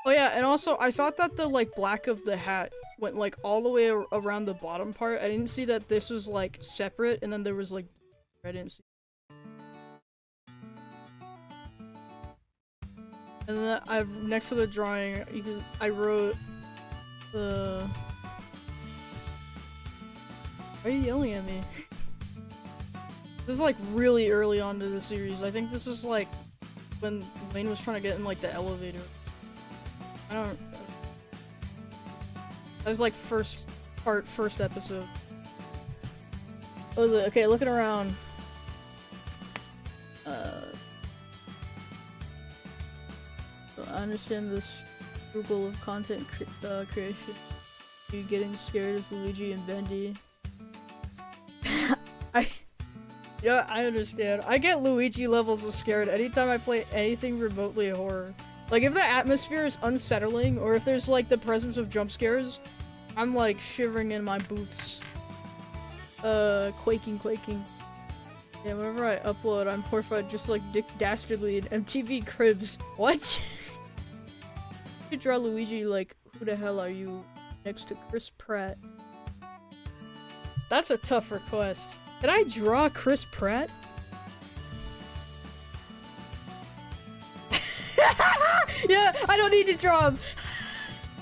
oh yeah, and also I thought that the like black of the hat went like all the way around the bottom part. I didn't see that this was like separate and then there was like I didn't see. And then next to the drawing I wrote the why are you yelling at me? This is like really early on to the series. I think this is like when Wayne was trying to get in like the elevator. That was like first episode. What was it? Okay, looking around. So I understand this scruple of content creation. You getting scared as Luigi and Bendy. Yeah, I understand. I get Luigi levels of scared anytime I play anything remotely horror. Like, if the atmosphere is unsettling, or if there's, like, the presence of jump scares, I'm, like, shivering in my boots. Quaking. Yeah, whenever I upload, I'm horrified just like Dick Dastardly in MTV Cribs. What? You draw Luigi like, who the hell are you? Next to Chris Pratt. That's a tough request. Did I draw Chris Pratt? Yeah, I don't need to draw him.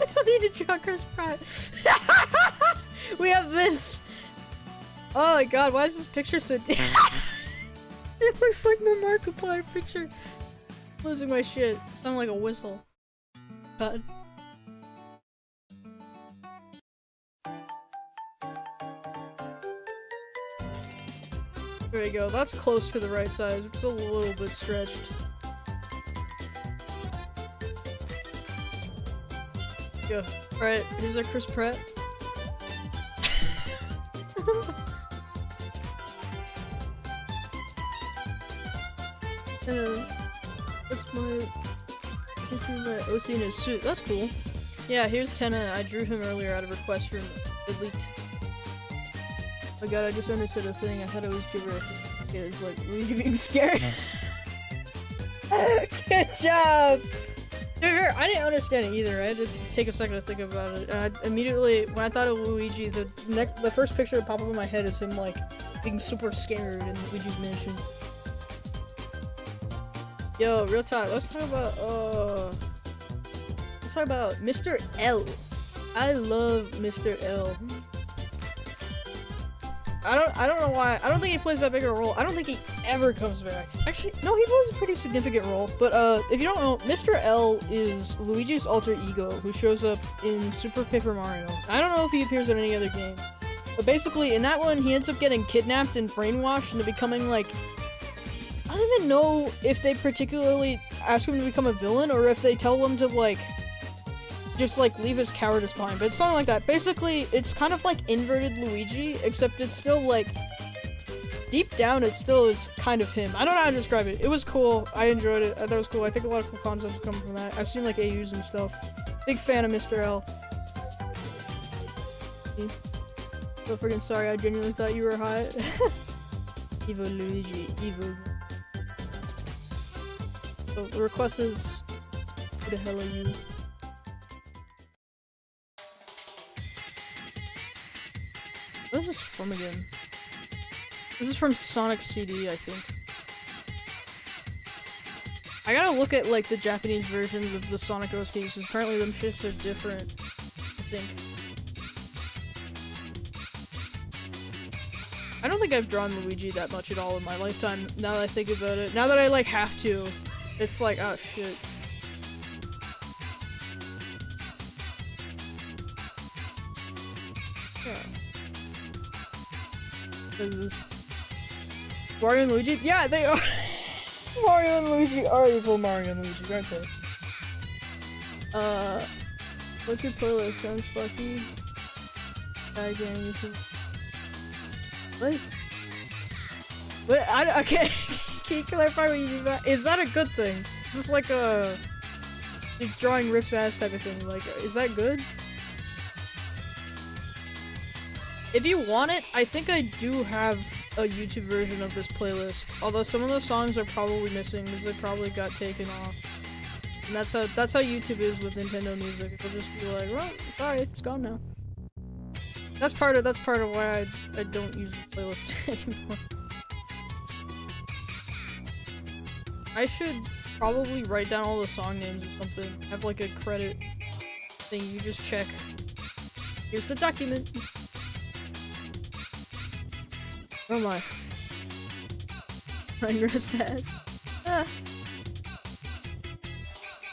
I don't need to draw Chris Pratt. We have this. Oh my god, why is this picture so It looks like the Markiplier picture. I'm losing my shit. It sounded like a whistle. God. There we go. That's close to the right size. It's a little bit stretched. Go. Alright, here's our Chris Pratt. What's my OC in his suit? That's cool. Yeah, here's Tenna. I drew him earlier out of request from it leaked. Oh god, I just understood a thing. I thought it was gibberish. Okay, it's like, Luigi being scared. Good job! I didn't understand it either. I had to take a second to think about it. And I immediately, when I thought of Luigi, the first picture that popped up in my head is him like being super scared in Luigi's Mansion. Yo, real talk. Let's talk about Mr. L. I love Mr. L. I don't know why. I don't think he plays that big a role. I don't think he ever comes back. Actually, no, he plays a pretty significant role. But if you don't know, Mr. L is Luigi's alter ego who shows up in Super Paper Mario. I don't know if he appears in any other game. But basically, in that one, he ends up getting kidnapped and brainwashed into becoming like... I don't even know if they particularly ask him to become a villain or if they tell him to like... just like leave his cowardice behind, but it's something like that. Basically, it's kind of like inverted Luigi, except it's still like deep down it still is kind of him. I don't know how to describe it. It was cool. I enjoyed it. I thought it was cool. I think a lot of cool concepts come from that. I've seen like AUs and stuff. Big fan of Mr. L. So freaking sorry, I genuinely thought you were hot. Evo Luigi, Evo. So the request is, who the hell are you? What is this from again? This is from Sonic CD, I think. I gotta look at like the Japanese versions of the Sonic OSTs, because apparently them shits are different, I think. I don't think I've drawn Luigi that much at all in my lifetime, now that I think about it. Now that I like have to, it's like, oh shit. Yeah. What is this? Mario and Luigi? Yeah, they are! Mario and Luigi are evil Mario and Luigi, aren't they? What's your playlist? Sounds fucky. What? What? Okay. Can you clarify what you mean by that? Is that a good thing? Is this like a like drawing rips ass type of thing? Like, is that good? If you want it, I think I do have a YouTube version of this playlist. Although some of the songs are probably missing because they probably got taken off. And that's how YouTube is with Nintendo music. It'll just be like, well, sorry, it's gone now. That's part of why I don't use the playlist anymore. I should probably write down all the song names or something. Have like a credit thing you just check. Here's the document. Oh my. Ryan Griff's ass. Ah.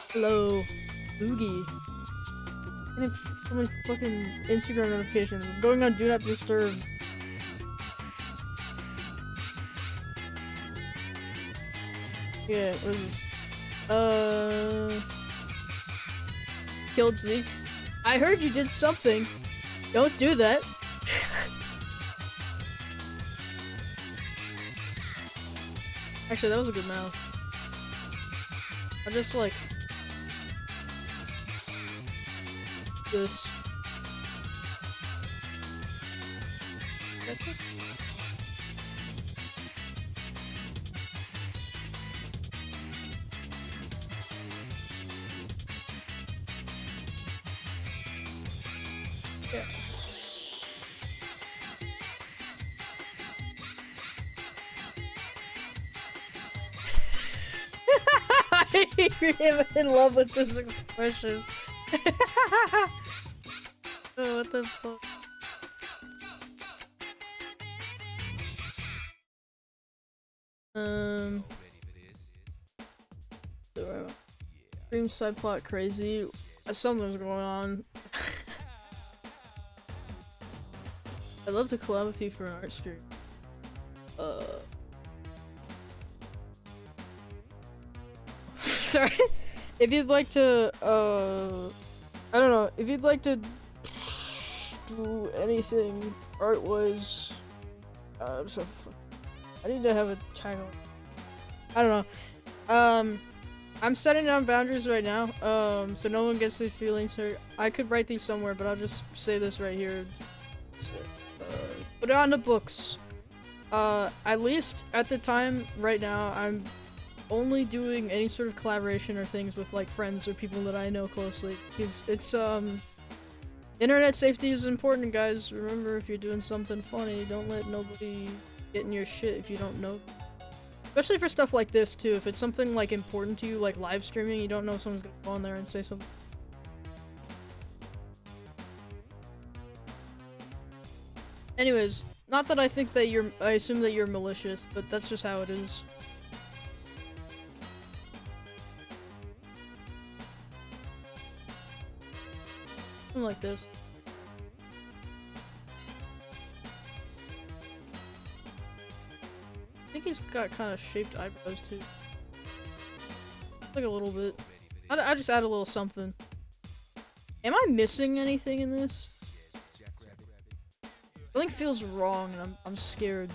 Hello. Oogie. I have so many fucking Instagram notifications. I'm going on Do Not Disturb. Yeah, what is this? Killed Zeke. I heard you did something. Don't do that. Actually, that was a good mouth. I just like this. That's it. Yeah. I'm in love with this expression. Oh, what the fuck? Stream side plot crazy. Something's going on. I'd love to collab with you for an art stream. Sorry. If you'd like to, I don't know, if you'd like to do anything art-wise, I need to have a title. I don't know. I'm setting down boundaries right now, so no one gets their feelings hurt. I could write these somewhere, but I'll just say this right here. Put it on the books. At least at the time, right now, I'm only doing any sort of collaboration or things with like friends or people that I know closely. Because it's, internet safety is important, guys. Remember, if you're doing something funny, don't let nobody get in your shit if you don't know. Especially for stuff like this, too. If it's something, like, important to you, like live streaming, you don't know if someone's gonna go on there and say something. Anyways, not that I think that I assume that you're malicious, but that's just how it is. Something like this. I think he's got kind of shaped eyebrows too. Like a little bit. I just add a little something. Am I missing anything in this? Something feels wrong and I'm scared.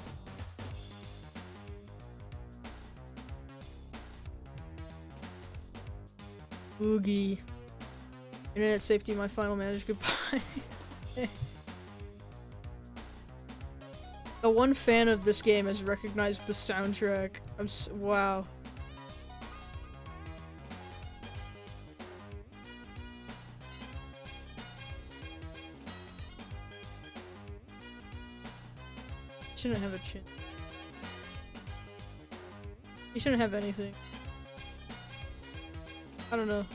Oogie. Internet safety, my final manager, goodbye. The one fan of this game has recognized the soundtrack. Wow. Shouldn't have a chin. You shouldn't have anything. I don't know.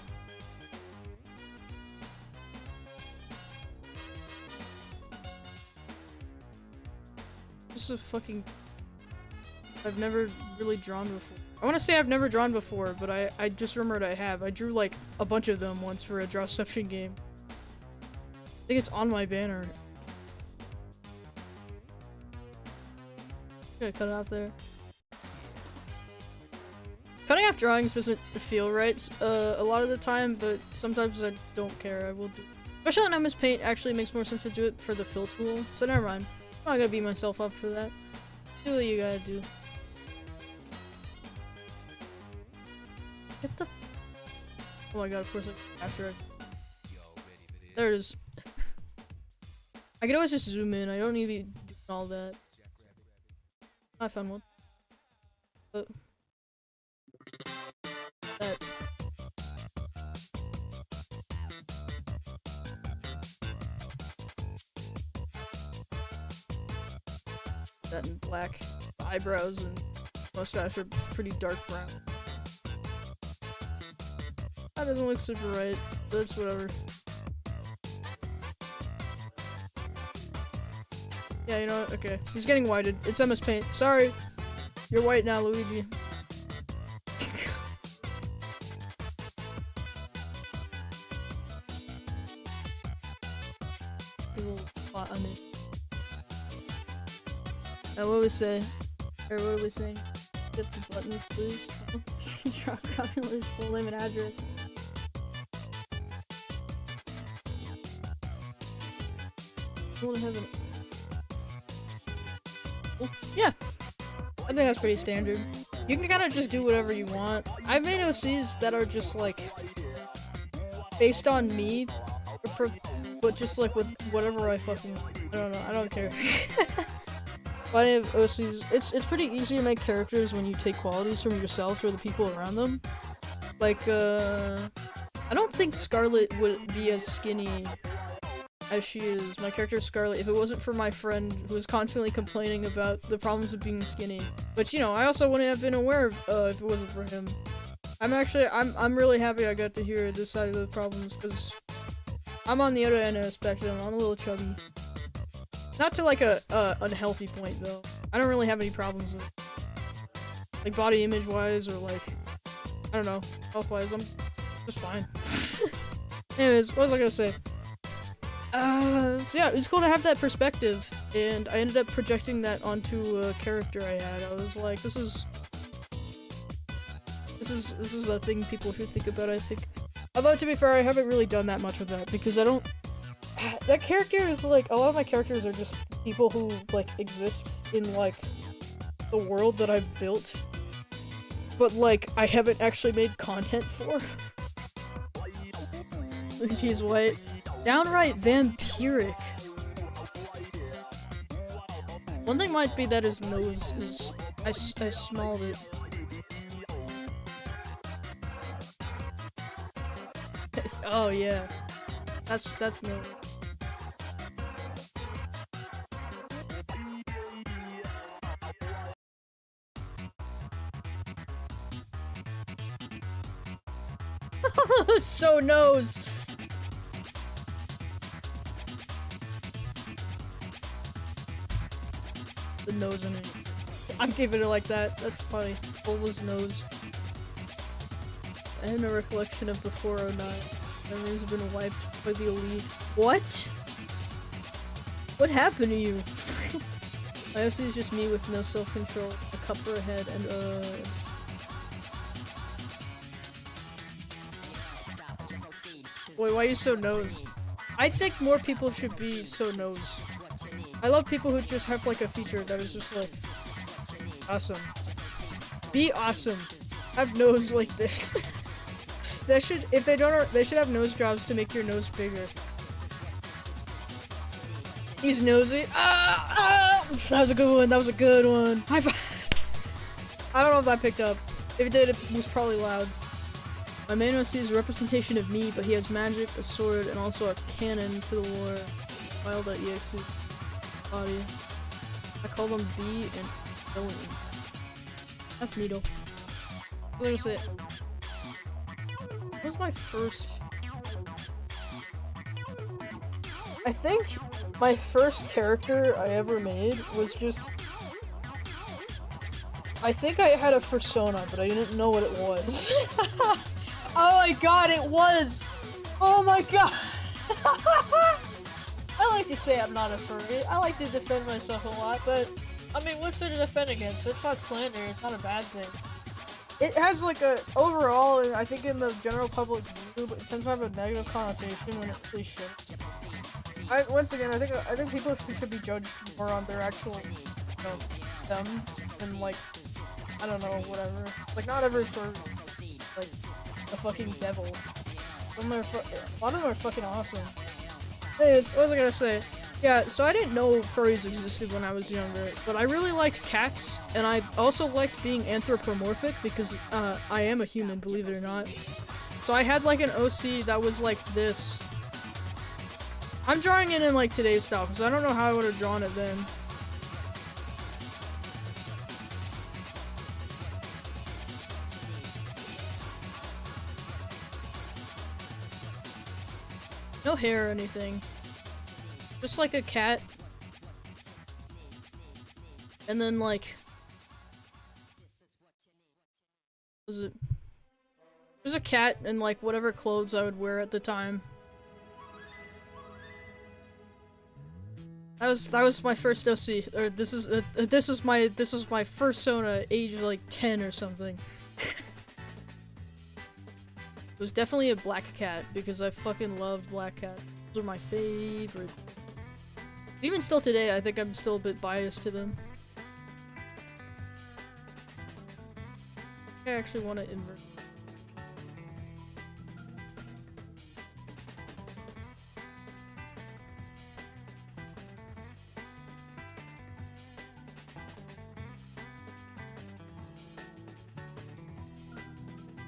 Just a fucking... I've never really drawn before. I want to say I've never drawn before, but I just remembered I have. I drew like a bunch of them once for a Drawception game. I think it's on my banner. Gonna cut it off there. Cutting off drawings doesn't feel right a lot of the time, but sometimes I don't care. I will do. Especially on mspaint, actually makes more sense to do it for the fill tool. So never mind. I'm not gonna beat myself up for that. Do what you gotta do. Get the. Oh my god! Of course, after there it is. I can always just zoom in. I don't need to be doing all that. I found one. But that. That in black. The eyebrows and mustache are pretty dark brown. That doesn't look super right, but it's whatever. Yeah, you know what? Okay. He's getting whited. It's mspaint. Sorry. You're white now, Luigi. A little spot on it. What do we say? Or what are we saying? Get the buttons, please. Draw his full name and address. Yeah, I think that's pretty standard. You can kind of just do whatever you want. I've made OCs that are just like based on me, but just like with whatever I fucking I don't know. I don't care. I have OCs. It's pretty easy to make characters when you take qualities from yourself or the people around them. Like I don't think Scarlet would be as skinny as she is. My character is Scarlet if it wasn't for my friend who was constantly complaining about the problems of being skinny. But you know, I also wouldn't have been aware of if it wasn't for him. I'm really happy I got to hear this side of the problems because I'm on the other end of the spectrum. I'm a little chubby. Not to like a unhealthy point though. I don't really have any problems with like body image wise or like I don't know, health wise. I'm just fine. Anyways, what was I gonna say? So yeah, it's cool to have that perspective, and I ended up projecting that onto a character I had. I was like, this is a thing people should think about, I think. Although, to be fair, I haven't really done that much with that, because I don't... That character is, like, a lot of my characters are just people who, like, exist in, like, the world that I've built, but, like, I haven't actually made content for. She's white. Downright vampiric. One thing might be that his nose is... I smelled it. Oh yeah. That's no. So nose. The nose in it. I'm keeping it like that. That's funny. Ola's nose. I have no recollection of the 409. Memories have been wiped by the elite. What? What happened to you? IOC is just me with no self-control, a cup for a head, and Boy, why are you so nose? I think more people should be so nose. I love people who just have like a feature that is just like awesome. Be awesome. Have nose like this. They should, if they don't, they should have nose jobs to make your nose bigger. He's nosy. Ah! That was a good one. That was a good one. High five. I don't know if that picked up. If it did, it was probably loud. My main OC is a representation of me, but he has magic, a sword, and also a cannon to the war. Wild.exe body. I call them B and Billy. That's neato. What was it? What was my first? I think my first character I ever made was just... I think I had a persona, but I didn't know what it was. Oh my god, it was! Oh my god! I like to say I'm not a furry. I like to defend myself a lot, but I mean, what's there to defend against? It's not slander, it's not a bad thing. It has like a, overall, I think in the general public view, but it tends to have a negative connotation when it really should. Once again, I think people should be judged more on their actual, them, and like, I don't know, whatever. Like, not every furry is like a fucking devil. A lot of them are fucking awesome. Anyways, what was I gonna say? Yeah, so I didn't know furries existed when I was younger, but I really liked cats, and I also liked being anthropomorphic because I am a human, believe it or not. So I had like an OC that was like this. I'm drawing it in like today's style because I don't know how I would have drawn it then. No hair or anything. Just like a cat. And then like... what was it? There's a cat and like whatever clothes I would wear at the time. That was my first OC, or this is my first Sona, age like 10 or something. It was definitely a black cat because I fucking loved black cats. Those are my favorite. Even still today, I think I'm still a bit biased to them. I actually want to invert.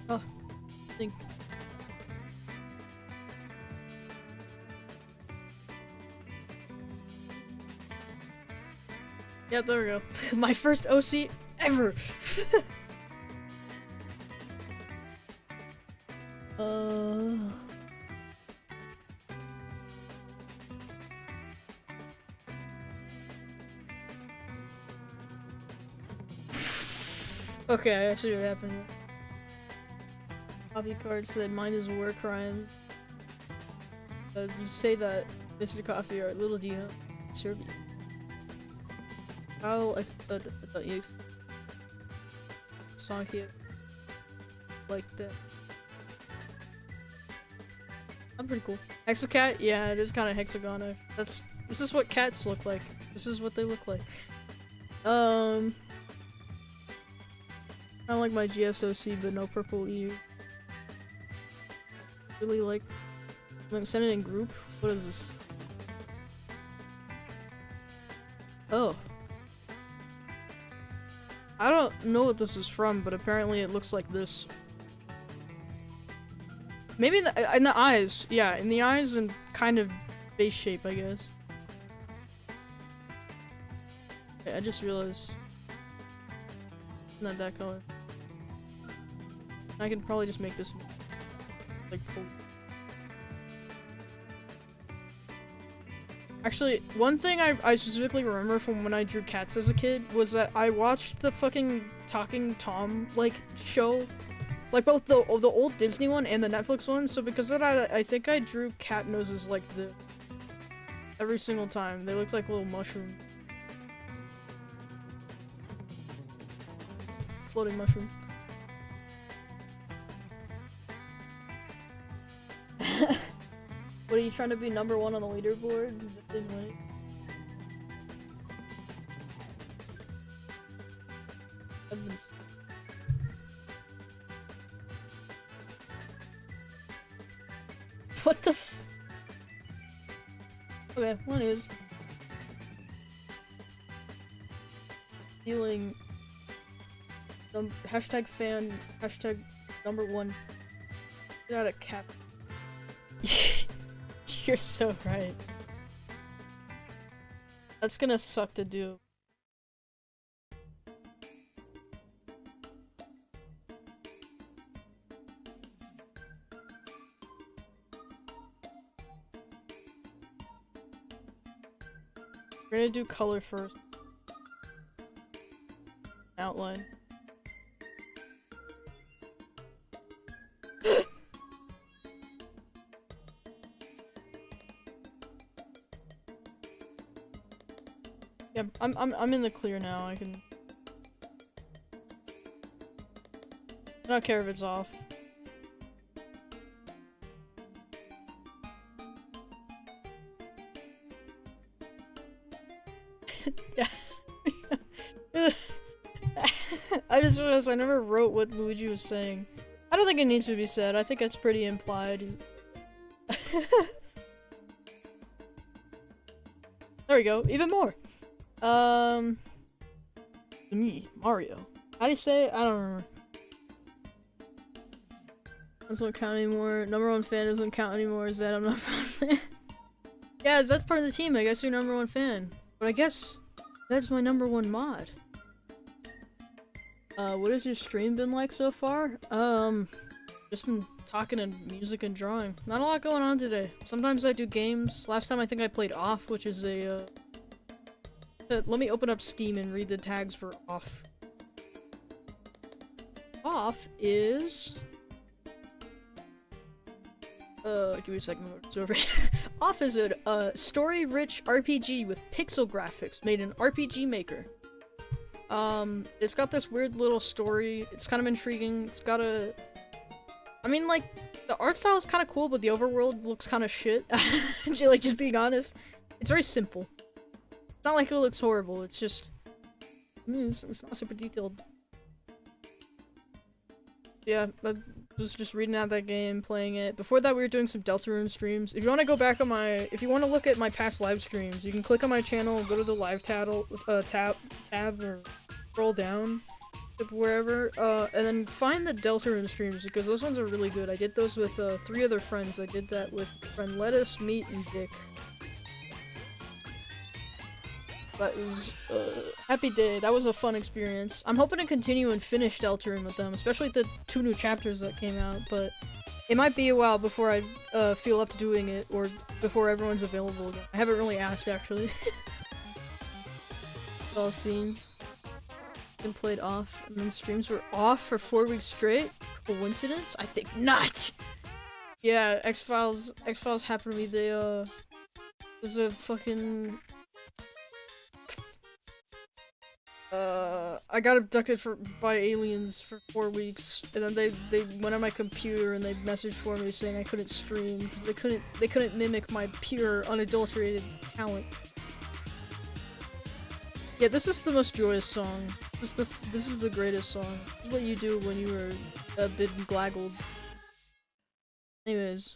Oh, I think. Yep, there we go. My first OC ever! Okay, I see what happened. Coffee card said mine is war crimes. You say that, Mr. Coffee, or little Dino, Serbia. How exe Sonic like that. I'm pretty cool. Hexacat? Yeah, it is kind of hexagon. This is what cats look like. This is what they look like. I don't like my GFOC, but no purple EU. Really like. I'm sending it in group. What is this? Oh. I don't know what this is from, but apparently it looks like this. Maybe in the eyes. Yeah, in the eyes and kind of face shape, I guess. Okay, I just realized. It's not that color. I can probably just make this like full. Actually, one thing I specifically remember from when I drew cats as a kid was that I watched the fucking Talking Tom, like, show. Like, both the old Disney one and the Netflix one, so because of that, I think I drew cat noses like this. Every single time. They look like little mushrooms. Floating mushroom. What, are you trying to be #1 on the leaderboard? Is it winning? Evans. What the f- Okay, one is. Feeling hashtag fan hashtag #1. Get out of cap. You're so right. That's gonna suck to do. We're gonna do color first. Outline. Yeah, I'm in the clear now. I can. I don't care if it's off. Yeah. I just realized I never wrote what Luigi was saying. I don't think it needs to be said. I think it's pretty implied. There we go. Even more. Me, Mario. How do you say it? I don't remember. Doesn't count anymore. #1 fan doesn't count anymore. Is that I'm not a fan? Yeah, that's part of the team. I guess you're #1 fan. But I guess that's my #1 mod. What has your stream been like so far? Just been talking and music and drawing. Not a lot going on today. Sometimes I do games. Last time I think I played Off, which is a, let me open up Steam and read the tags for Off. Off is... give me a second. It's over here. Off is a story-rich RPG with pixel graphics made in RPG Maker. It's got this weird little story. It's kind of intriguing. It's got a... I mean, like, the art style is kind of cool, but the overworld looks kind of shit. Like, just being honest. It's very simple. It's not like it looks horrible. It's just... it's not super detailed. Yeah, I was just reading out that game, playing it. Before that, we were doing some Deltarune streams. If you want to go back on my... If you want to look at my past live streams, you can click on my channel, go to the live tab, or scroll down, wherever, and then find the Deltarune streams, because those ones are really good. I did those with, 3 other friends. I did that with friend Lettuce, Meat, and Dick. That was happy day. That was a fun experience. I'm hoping to continue and finish Deltarune with them, especially the 2 new chapters that came out, but it might be a while before I feel up to doing it, or before everyone's available again. I haven't really asked, actually. Palestine. And played Off, and then streams were off for 4 weeks straight? Coincidence? I think not! Yeah, X-Files happened to me. They, was a fucking... I got abducted by aliens for 4 weeks, and then they went on my computer and they messaged for me saying I couldn't stream because they couldn't mimic my pure, unadulterated talent. Yeah, this is the most joyous song. This is the greatest song. This is what you do when you were a bit glaggled. Anyways,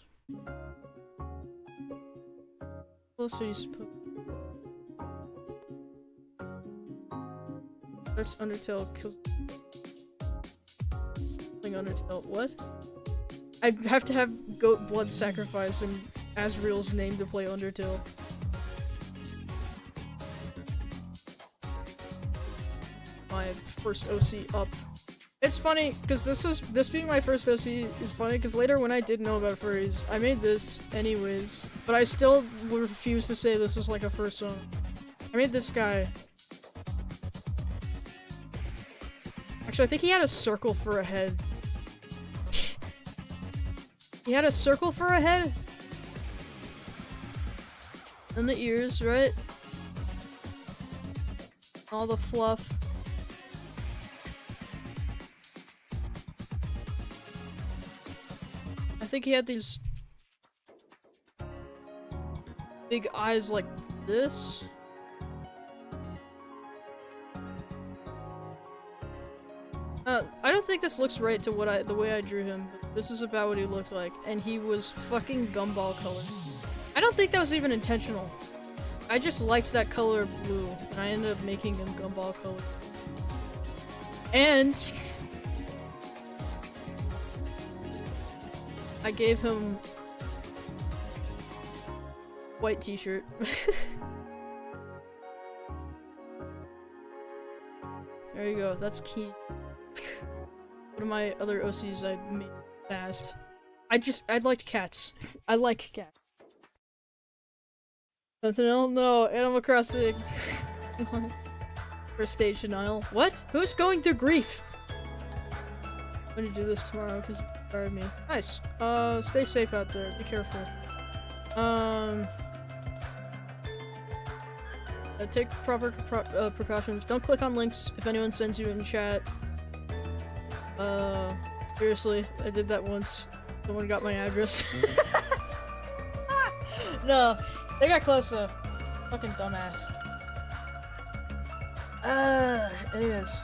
what else are you supposed? That's Undertale kills. Undertale. What? I have to have goat blood sacrifice and Asriel's name to play Undertale. My first OC up. It's funny because this being my first OC is funny because later when I did know about furries, I made this anyways, but I still refuse to say this was like a first song. I made this guy. Actually, I think he had a circle for a head. He had a circle for a head? And the ears, right? All the fluff. I think he had these big eyes like this. I don't think this looks right to the way I drew him, but this is about what he looked like, and he was fucking gumball color. I don't think that was even intentional. I just liked that color of blue, and I ended up making him gumball color. And I gave him white t-shirt. There you go, that's key. One of my other OCs I made fast. I liked cats. I like cats. Something else? No, Animal Crossing. First stage denial. What? Who's going through grief? I'm gonna do this tomorrow because it inspired me. Nice. Stay safe out there. Be careful. Take proper precautions. Don't click on links if anyone sends you in chat. Seriously, I did that once. Someone got my address. No, they got close though. Fucking dumbass. Anyways.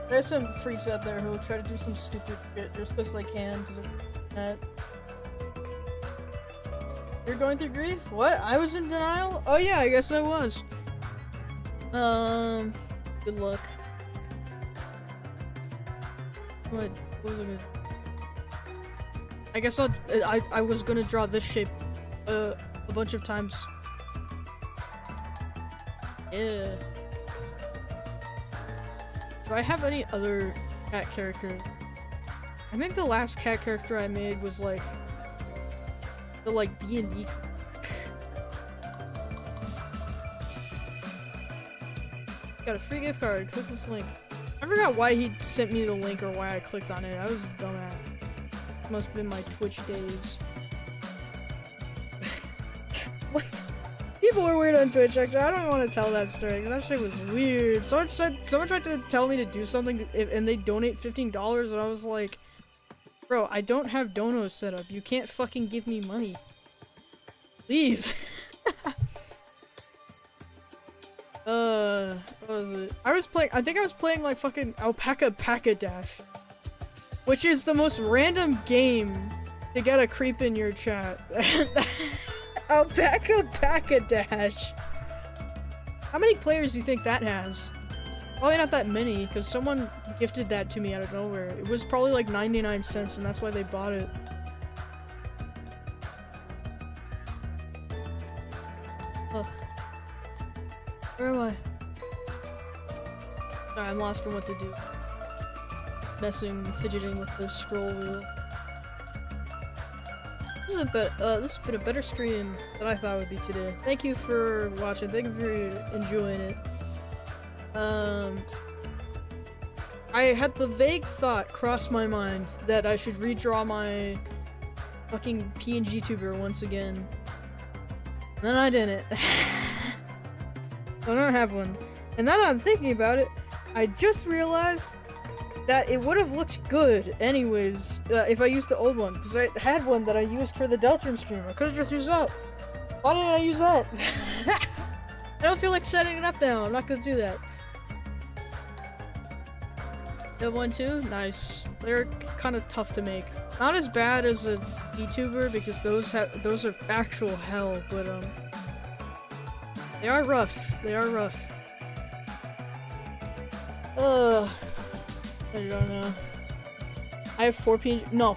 There's some freaks out there who will try to do some stupid shit just because they can, because of that. You're going through grief? What? I was in denial? Oh yeah, I guess I was. Good luck. What was I gonna... I guess I was gonna draw this shape a bunch of times. Yeah. Do I have any other cat characters? I think the last cat character I made was like the D&D. Got a free gift card. Click this link. I forgot why he sent me the link or why I clicked on it. I was a dumbass. Must have been my Twitch days. What? People were weird on Twitch, actually. I don't want to tell that story, because that shit was weird. Someone tried to tell me to do something, and they donate $15, and I was like, bro, I don't have donos set up. You can't fucking give me money. Leave. What was it? I think I was playing like fucking Alpaca Dash, which is the most random game to get a creep in your chat. Alpaca Dash. How many players do you think that has? Probably not that many, because someone gifted that to me out of nowhere. It was probably like 99 cents, and that's why they bought it. Oh. Where am I? Sorry, I'm lost in what to do. Fidgeting with the scroll wheel. This has been a better stream than I thought it would be today. Thank you for watching. Thank you for enjoying it. I had the vague thought cross my mind that I should redraw my fucking PNG tuber once again. And then I didn't. I don't have one. And now that I'm thinking about it, I just realized that it would have looked good anyways if I used the old one, because I had one that I used for the Deltron stream. I could have just used that. Why didn't I use that? I don't feel like setting it up now. I'm not gonna do that. You have one too? Nice. They're kind of tough to make. Not as bad as a VTuber, because those are actual hell, but they are rough. They are rough. I don't know. I have 4 PNG. No.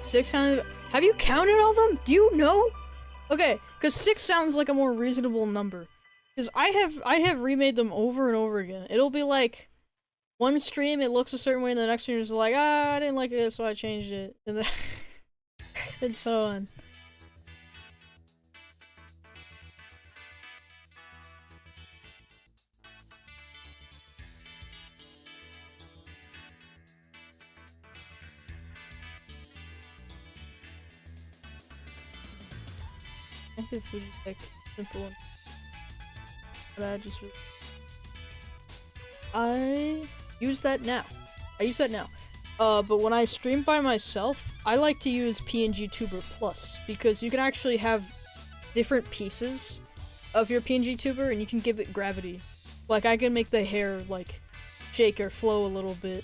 600. Have you counted all them? Do you know? Okay, because 6 sounds like a more reasonable number. Because I have remade them over and over again. It'll be like one stream it looks a certain way, and the next stream is like, I didn't like it, so I changed it, and then and so on. Active food like simple one. But I use that now. But when I stream by myself, I like to use PNG Tuber Plus, because you can actually have different pieces of your PNG Tuber and you can give it gravity. Like, I can make the hair like shake or flow a little bit.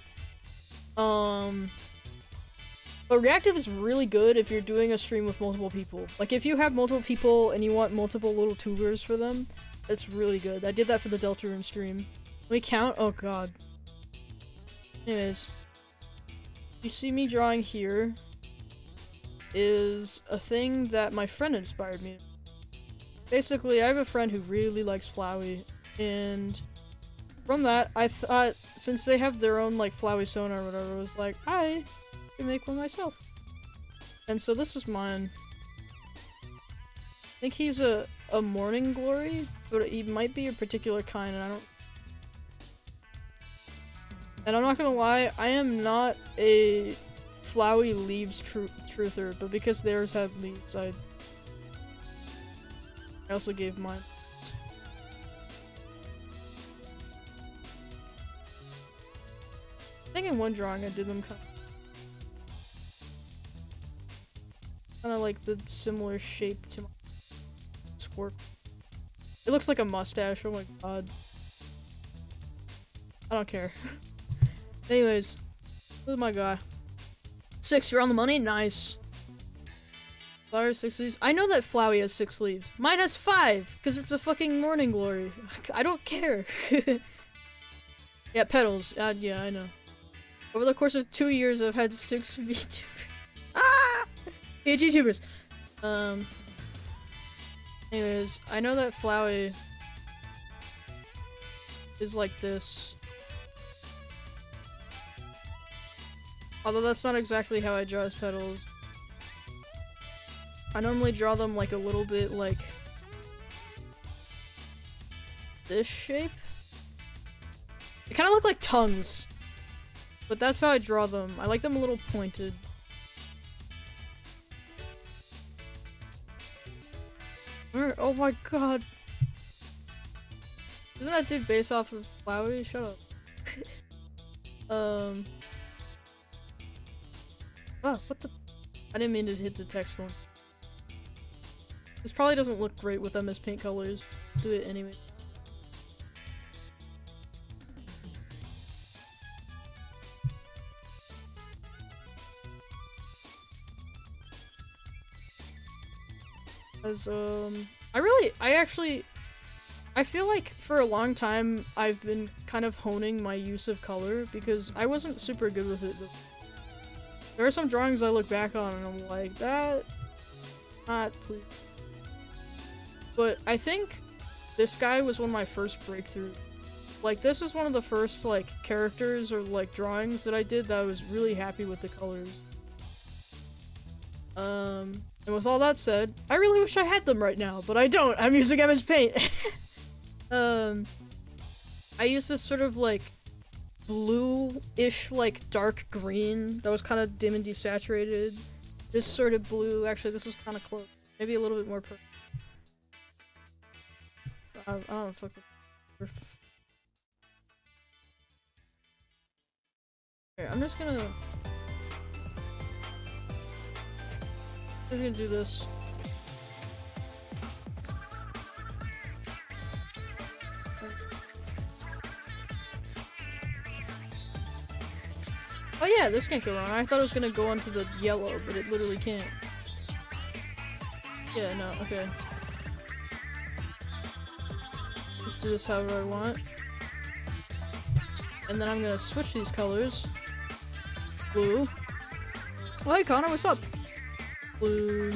But reactive is really good if you're doing a stream with multiple people. Like, if you have multiple people and you want multiple little tubers for them, it's really good. I did that for the Deltarune stream. Let me count? Oh god. Anyways. You see me drawing here is a thing that my friend inspired me. Basically, I have a friend who really likes Flowey, and from that, I thought, since they have their own, like, Flowey sonar or whatever, I was like, I can make one myself. And so this is mine. I think he's a morning glory, but he might be a particular kind, and I don't... And I'm not gonna lie, I am not a Flowey leaves truther, but because theirs had leaves, I also gave mine. I think in one drawing I did them kind of like the similar shape to my squirt. It looks like a mustache, oh my god. I don't care. Anyways, this is my guy. 6, you're on the money? Nice. Flower 6 leaves. I know that Flowey has 6 leaves. Mine has 5, because it's a fucking morning glory. I don't care. Yeah, petals. Yeah, I know. Over the course of 2 years, I've had 6 VTubers. Ah! VTubers. Anyways, I know that Flowey is like this. Although that's not exactly how I draw his petals. I normally draw them like a little bit like this shape. They kind of look like tongues. But that's how I draw them. I like them a little pointed. Oh my god. Isn't that dude based off of Flowey? Shut up. Oh, what the? I didn't mean to hit the text one. This probably doesn't look great with mspaint colors. Do it anyway. As, I feel like for a long time I've been kind of honing my use of color because I wasn't super good with it. There are some drawings I look back on and I'm like, that, not please. But I think this guy was one of my first breakthroughs. Like, this is one of the first, like, characters or, like, drawings that I did that I was really happy with the colors. And with all that said, I really wish I had them right now, but I don't. I'm using mspaint. I use this sort of, like, blue-ish, like, dark green that was kind of dim and desaturated. This sort of blue, actually, this was kind of close. Maybe a little bit more purple. I don't know, fucking... Here, I'm just gonna do this. Oh yeah, this can't go wrong. I thought it was gonna go onto the yellow, but it literally can't. Yeah, no, okay. Just do this however I want. And then I'm gonna switch these colors. Blue. Oh, hey Connor, what's up? Blue.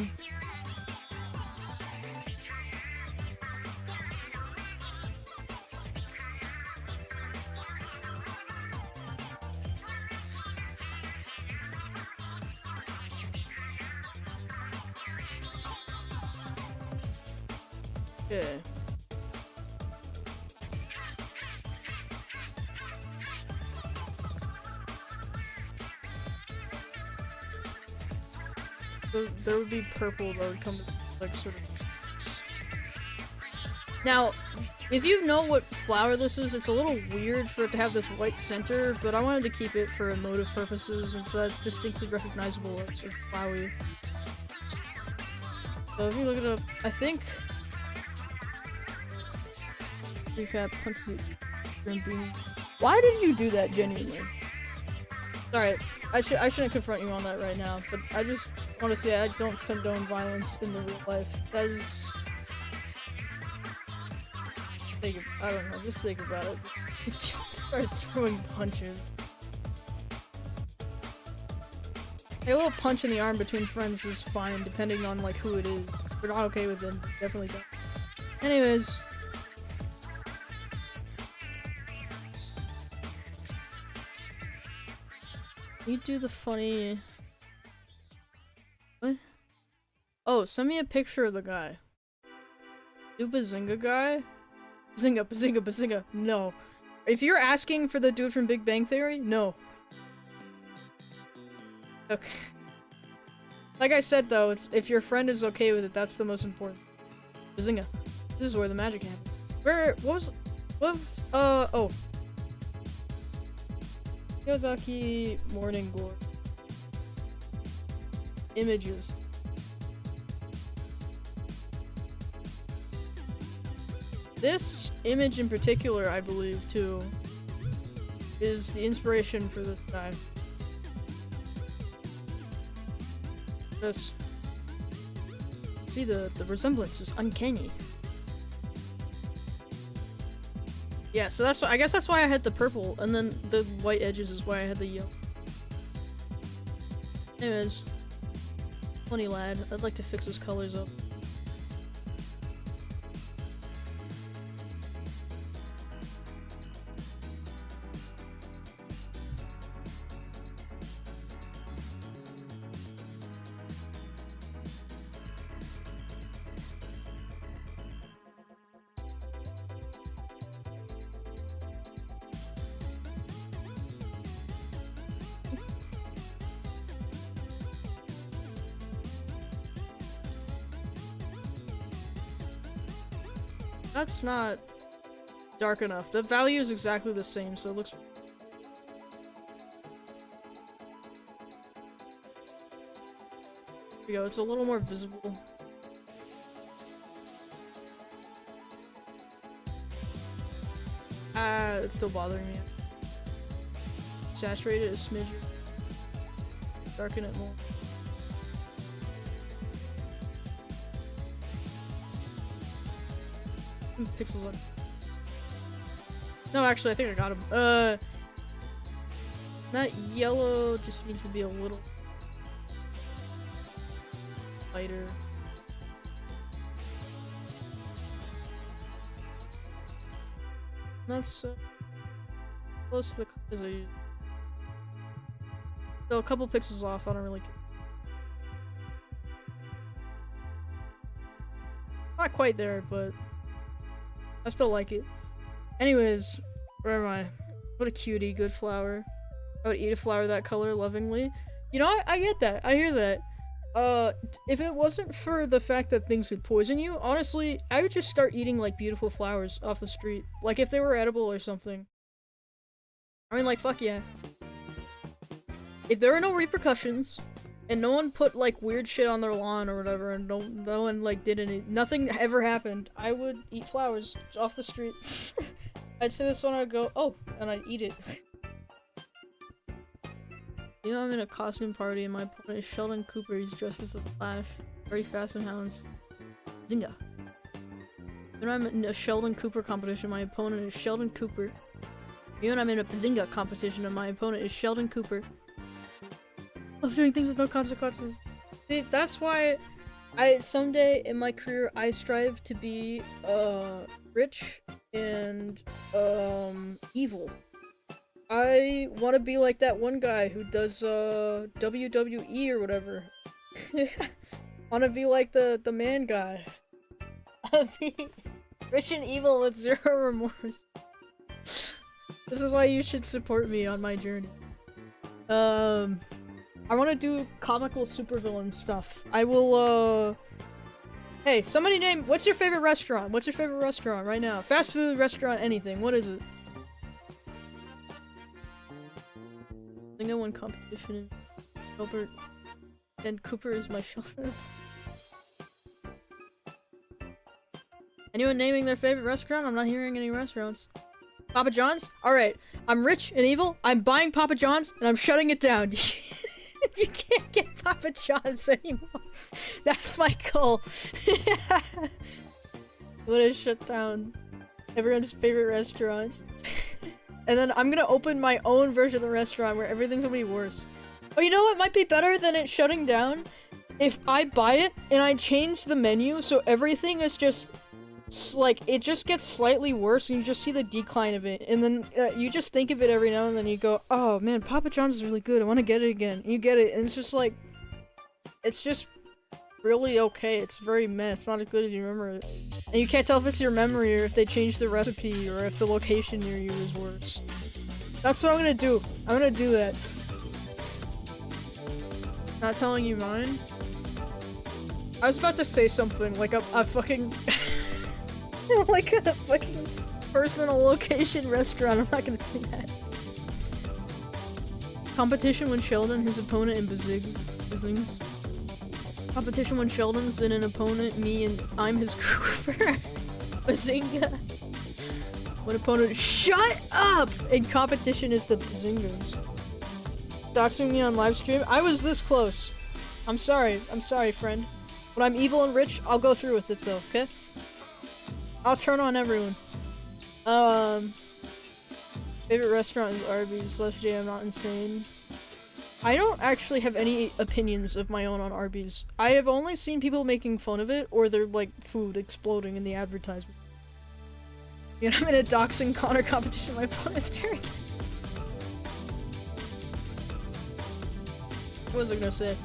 Okay. There would be purple that would come like sort of. Now, if you know what flower this is, it's a little weird for it to have this white center, but I wanted to keep it for emotive purposes, and so that's distinctly recognizable as sort of flowery. So if you look it up, I think. Recap. Why did you do that genuinely? Sorry, I shouldn't confront you on that right now, but I just want to say I don't condone violence in the real life. That is... I don't know, just think about it. Start throwing punches. Hey, a little punch in the arm between friends is fine, depending on like who it is. If we're not okay with it, definitely don't. Anyways. You do the funny... What? Oh, send me a picture of the guy. Do Bazinga guy? Bazinga, Bazinga, Bazinga. No. If you're asking for the dude from Big Bang Theory, no. Okay. Like I said though, it's if your friend is okay with it, that's the most important. Bazinga. This is where the magic happens. What was, oh. Yozaki Morning Glory. Images. This image in particular, I believe, too, is the inspiration for this guy. This. See, the resemblance is uncanny. Yeah, so that's why, I guess that's why I had the purple, and then the white edges is why I had the yellow. Anyways. Funny lad. I'd like to fix his colors up. That's not dark enough. The value is exactly the same, so it looks... There we go, it's a little more visible. Ah, it's still bothering me. Saturate it a smidge. Darken it more. Pixels on. No, actually, I think I got him. That yellow just needs to be a little lighter. Not so close to the colors I use. So a couple pixels off, I don't really care. Not quite there, but I still like it. Anyways, where am I? What a cutie, good flower. I would eat a flower that color lovingly. You know, I get that. I hear that. If it wasn't for the fact that things could poison you, honestly, I would just start eating, like, beautiful flowers off the street. Like, if they were edible or something. I mean, like, fuck yeah. If there were no repercussions, and no one put, like, weird shit on their lawn or whatever, and no one, like, did any- nothing ever happened, I would eat flowers off the street. I'd see this one, I'd go, oh, and I'd eat it. You know, I'm in a costume party, and my opponent is Sheldon Cooper. He's dressed as the Flash. Very fast and hounds. Zynga. When I'm in a Sheldon Cooper competition, my opponent is Sheldon Cooper. When I'm in a Bazinga competition, and my opponent is Sheldon Cooper. Love doing things with no consequences. See, that's why someday in my career, I strive to be, rich and, evil. I want to be like that one guy who does, WWE or whatever. Want to be like the man guy. Be rich and evil with zero remorse. This is why you should support me on my journey. I want to do comical supervillain stuff. I will, Hey, somebody name- what's your favorite restaurant? What's your favorite restaurant right now? Fast food, restaurant, anything. What is it? I think I won competition in Albert, and Cooper is my Sheldon. Anyone naming their favorite restaurant? I'm not hearing any restaurants. Papa John's? Alright, I'm rich and evil, I'm buying Papa John's, and I'm shutting it down. You can't get Papa John's anymore. That's my goal. I'm gonna shut down everyone's favorite restaurants. And then I'm gonna open my own version of the restaurant where everything's gonna be worse. Oh, you know what might be better than it shutting down? If I buy it and I change the menu so everything is just like, it just gets slightly worse and you just see the decline of it. And then you just think of it every now and then, you go, oh man, Papa John's is really good, I want to get it again. And you get it and it's just like, it's just really okay. It's very meh. It's not as good as you remember it. And you can't tell if it's your memory or if they changed the recipe or if the location near you is worse. That's what I'm gonna do. I'm gonna do that. Not telling you mine. I was about to say something like a fucking like a fucking personal location restaurant. I'm not gonna do that. Competition when Sheldon, his opponent, and Bazings. Competition when Sheldon's in an opponent, me and I'm his grouper. Bazinga. When opponent, shut up! And competition is the Bazingos. Doxing me on live stream? I was this close. I'm sorry, friend. When I'm evil and rich, I'll go through with it though, okay? I'll turn on everyone. Favorite restaurant is Arby's. Let's I'm not insane. I don't actually have any opinions of my own on Arby's. I have only seen people making fun of it, or their, like, food exploding in the advertisement. You know, I'm in a doxing Connor competition, my opponent is Termiken. What was I gonna say?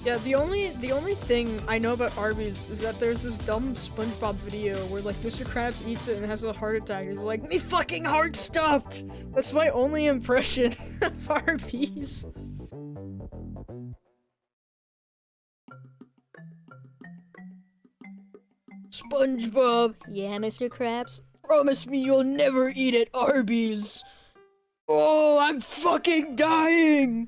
Yeah, the only thing I know about Arby's is that there's this dumb SpongeBob video where like Mr. Krabs eats it and has a heart attack. He's like, "Me fucking heart stopped!" That's my only impression of Arby's. SpongeBob! Yeah, Mr. Krabs? Promise me you'll never eat at Arby's! Oh, I'm fucking dying!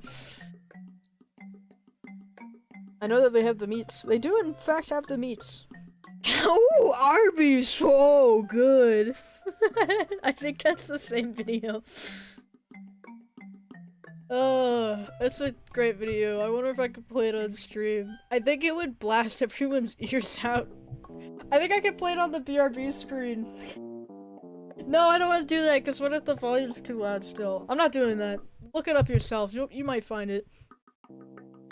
I know that they have the meats. They do in fact have the meats. Oh, Arby's so good. I think that's the same video. That's a great video. I wonder if I could play it on stream. I think it would blast everyone's ears out. I think I could play it on the BRB screen. No, I don't want to do that, because what if the volume's too loud still? I'm not doing that. Look it up yourself. You might find it.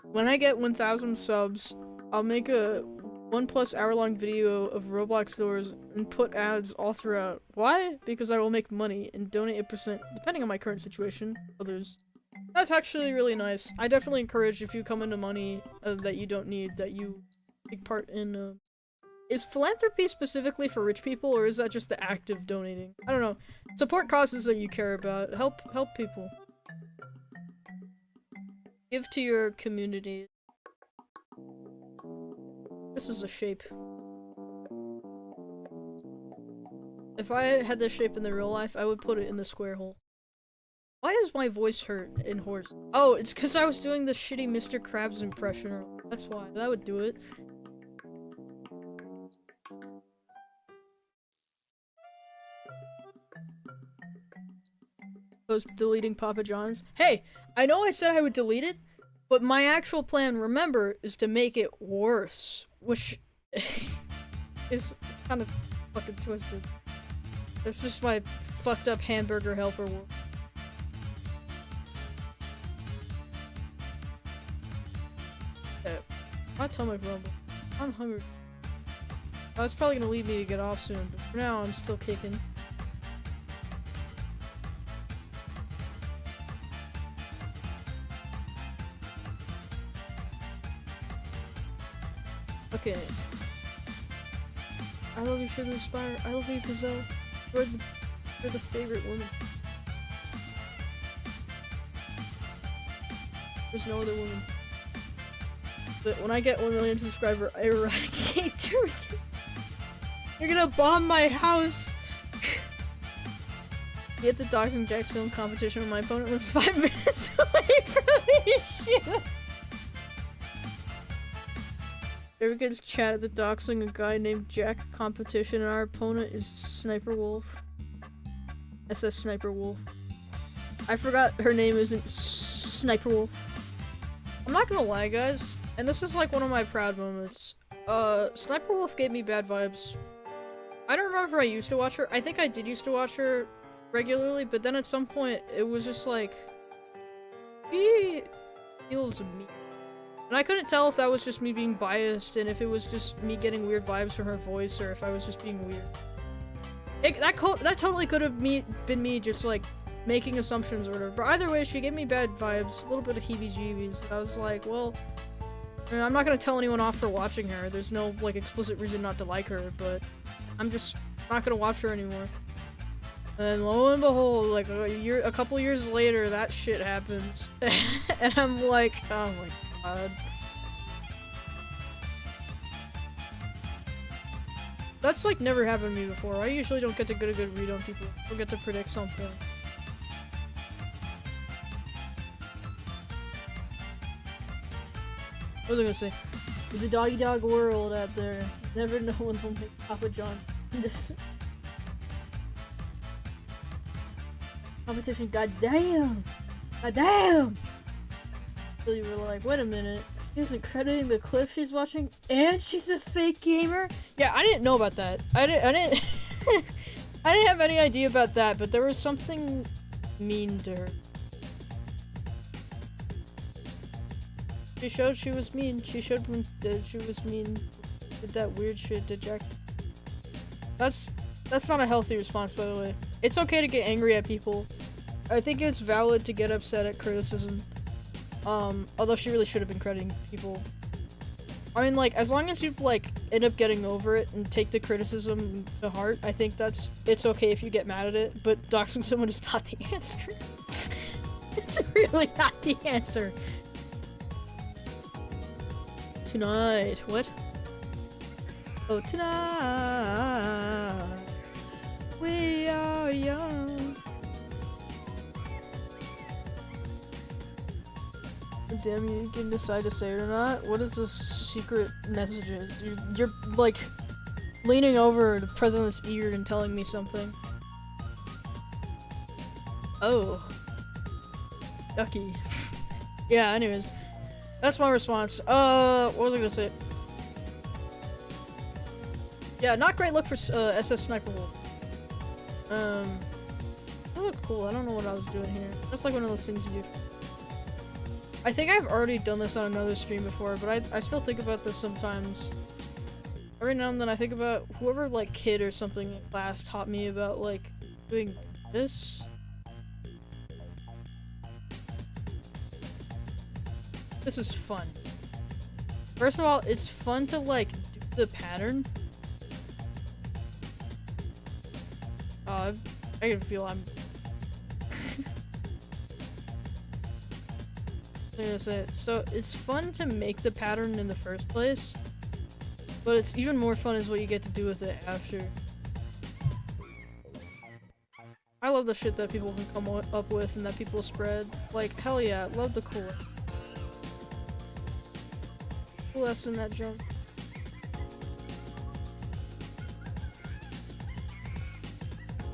When I get 1,000 subs, I'll make a 1+ hour-long video of Roblox doors and put ads all throughout. Why? Because I will make money and donate a percent, depending on my current situation, others. That's actually really nice. I definitely encourage, if you come into money that you don't need, that you take part in, Is philanthropy specifically for rich people, or is that just the act of donating? I don't know. Support causes that you care about. Help people. Give to your community. This is a shape. If I had this shape in the real life, I would put it in the square hole. Why does my voice hurt in hoarse? Oh, it's because I was doing the shitty Mr. Krabs impression. That's why. That would do it. Opposed to deleting Papa John's. Hey, I know I said I would delete it, but my actual plan, remember, is to make it worse, which is kind of fucking twisted. It's just my fucked up hamburger helper world. Okay. My stomach rumble. I'm hungry. Oh, it's probably gonna lead me to get off soon, but for now I'm still kicking. Okay. I love you, Sugar Spire. I love you, Gazelle. You're the favorite woman. There's no other woman. But when I get 1 million subscribers, I eradicate Termiken. You're gonna bomb my house! Get the Doxing Jacks film competition when my opponent was 5 minutes away from the issue. Termiken's chat at the doxing a guy named Jack competition, and our opponent is Sniper Wolf. SS Sniper Wolf. I forgot her name isn't Sniper Wolf. I'm not gonna lie, guys, and this is like one of my proud moments. Sniper Wolf gave me bad vibes. I don't remember if I used to watch her. I think I did used to watch her regularly, but then at some point it was just like, she feels me. And I couldn't tell if that was just me being biased and if it was just me getting weird vibes from her voice or if I was just being weird. That totally could have been me just like making assumptions or whatever. But either way, she gave me bad vibes, a little bit of heebie-jeebies. I was like, well, I'm not gonna tell anyone off for watching her. There's no like explicit reason not to like her, but I'm just not gonna watch her anymore. And lo and behold, like a couple years later, that shit happens, and I'm like, oh my god. That's like never happened to me before. I usually don't get to get a good read on people or get to predict something. What was I gonna say? It's a doggy-dog world out there. You never know when they'll make Papa John. This competition, goddamn! Goddamn! So you were like, wait a minute. She isn't crediting the clip she's watching, and she's a fake gamer? Yeah, I didn't know about that. I didn't I didn't have any idea about that, but there was something mean to her. She showed she was mean. She showed that she was mean. Did that weird shit to Jack. That's not a healthy response, by the way. It's okay to get angry at people. I think it's valid to get upset at criticism. Although she really should have been crediting people. I mean, like, as long as you, like, end up getting over it and take the criticism to heart, I think it's okay if you get mad at it, but doxing someone is not the answer. It's really not the answer. Tonight. What? Oh, tonight. We are young. Damn, you can decide to say it or not. What is this secret message? You're like leaning over the president's ear and telling me something. Oh. Yucky. Yeah, anyways. That's my response. What was I gonna say? Yeah, not great look for SS Sniper Wolf. That looked cool. I don't know what I was doing here. That's like one of those things you do. I think I've already done this on another stream before, but I still think about this sometimes. Every now and then I think about whoever, like, kid or something in class taught me about, like, doing this. This is fun. First of all, it's fun to, like, do the pattern. I can feel I'm... So it's fun to make the pattern in the first place, but it's even more fun is what you get to do with it after. I love the shit that people can come up with and that people spread. Like, hell yeah, love the cool. Cool ass in that jump.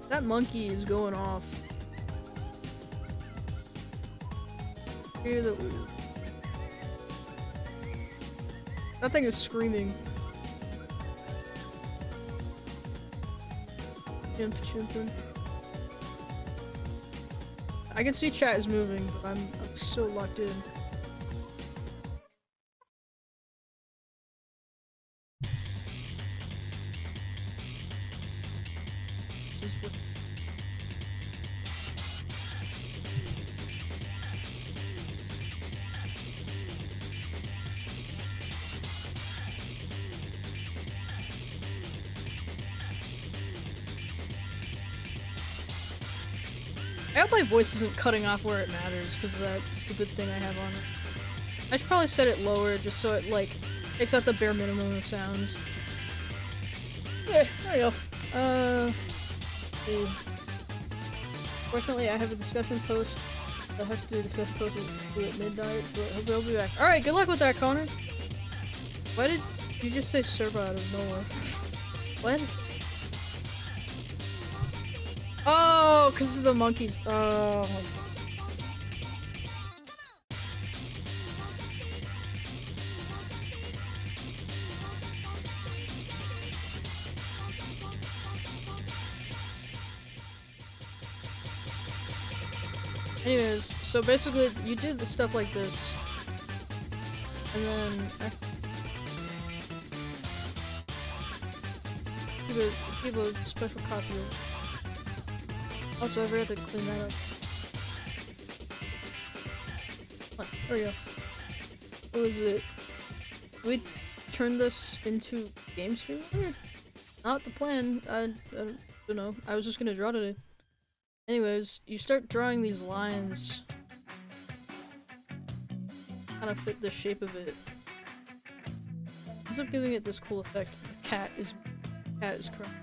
That monkey is going off. Hear that. That thing is screaming. Chimp chimping. I can see chat is moving, but I'm so locked in. This is what. I hope my voice isn't cutting off where it matters because of that stupid thing I have on it. I should probably set it lower just so it, like, takes out the bare minimum of sounds. Yeah, there we go. Dude. Fortunately, I have a discussion post that has to do a discussion post at midnight, but hopefully I'll be back. Alright, good luck with that, Connor! Why did you just say Serba out of nowhere? What? Oh, Oh, because of the monkeys. Oh. Anyways, so basically you did the stuff like this. And then keep a special copy of it. Also, I forgot to clean that up. Oh, there we go. What was it? Did we turn this into game stream? Not the plan. I don't know. I was just gonna draw today. Anyways, you start drawing these lines. Kind of fit the shape of it. Ends up giving it this cool effect. The cat is crying.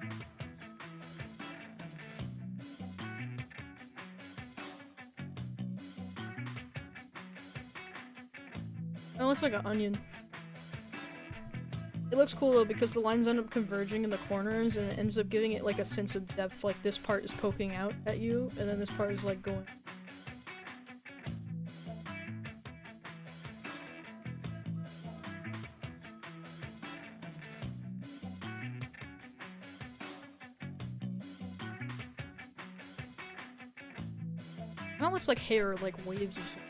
It looks like an onion. It looks cool though because the lines end up converging in the corners and it ends up giving it like a sense of depth. Like this part is poking out at you and then this part is like going. That looks like hair, like waves or something.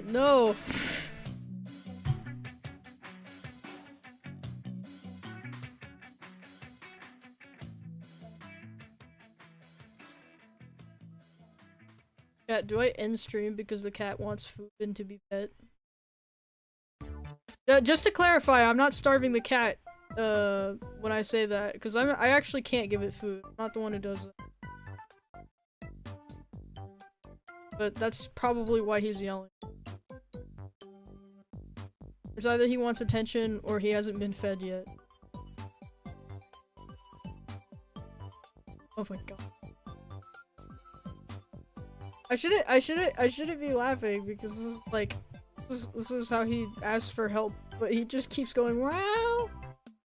No! Cat, do I end stream because the cat wants food and to be pet? Just to clarify, I'm not starving the cat, when I say that, because I actually can't give it food. I'm not the one who does it. But that's probably why he's yelling. It's either he wants attention or he hasn't been fed yet. Oh my god. I shouldn't be laughing because this is like this is how he asks for help, but he just keeps going wow,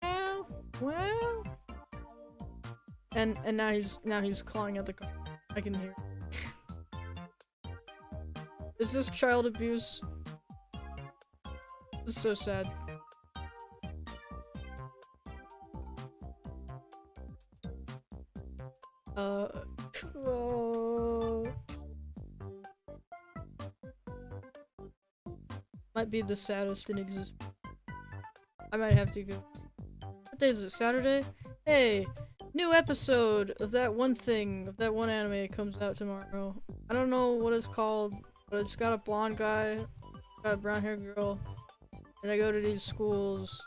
wow, wow. And now he's clawing at the car. I can hear. Is this child abuse? This is so sad. Might be the saddest in existence. I might have to go. What day is it? Saturday? Hey! New episode of that one thing, of that one anime comes out tomorrow. I don't know what it's called, but it's got a blonde guy, got a brown haired girl, and they go to these schools,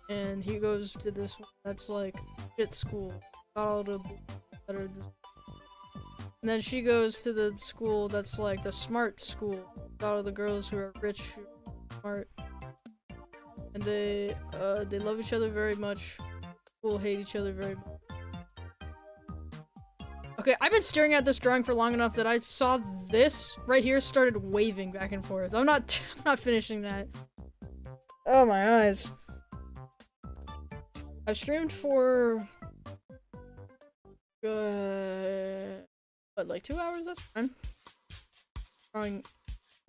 and he goes to this one that's like shit school. Got all the that are and then she goes to the school that's like the smart school. Got all the girls who are rich, who are smart, and they love each other very much. Will hate each other very much. Okay, I've been staring at this drawing for long enough that I saw this right here started waving back and forth. I'm not finishing that. Oh my eyes. I've streamed for what, like 2 hours? That's fine. Drawing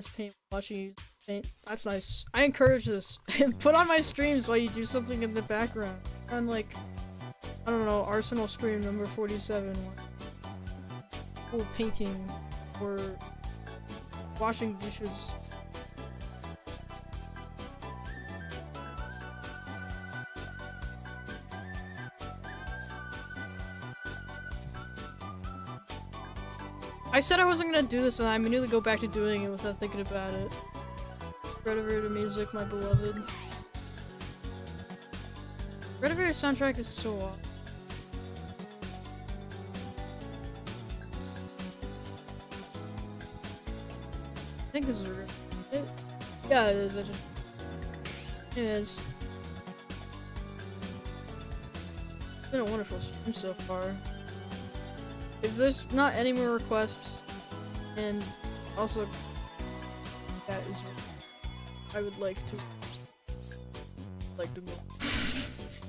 mspaint, watching you paint. That's nice. I encourage this. Put on my streams while you do something in the background. On like, I don't know, Arsenal Scream number 47. Cool painting or washing dishes. I said I wasn't gonna do this and I immediately go back to doing it without thinking about it. Renovator music, my beloved. Renovator soundtrack is so awesome. I think this is it. Yeah, it is. It is. It's been a wonderful stream so far. If there's not any more requests, and also that is, I would like to go.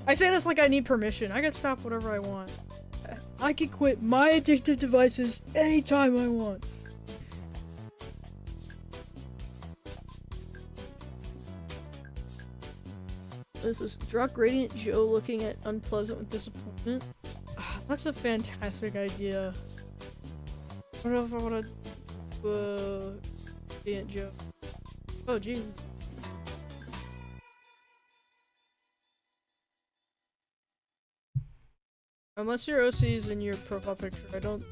I say this like I need permission. I can stop whatever I want. I can quit my addictive devices anytime I want. This is Drunk Radiant Joe looking at unpleasant with disappointment. That's a fantastic idea. I don't know if I want to Radiant Joe. Oh Jesus. Unless your OC is in your profile picture, I don't.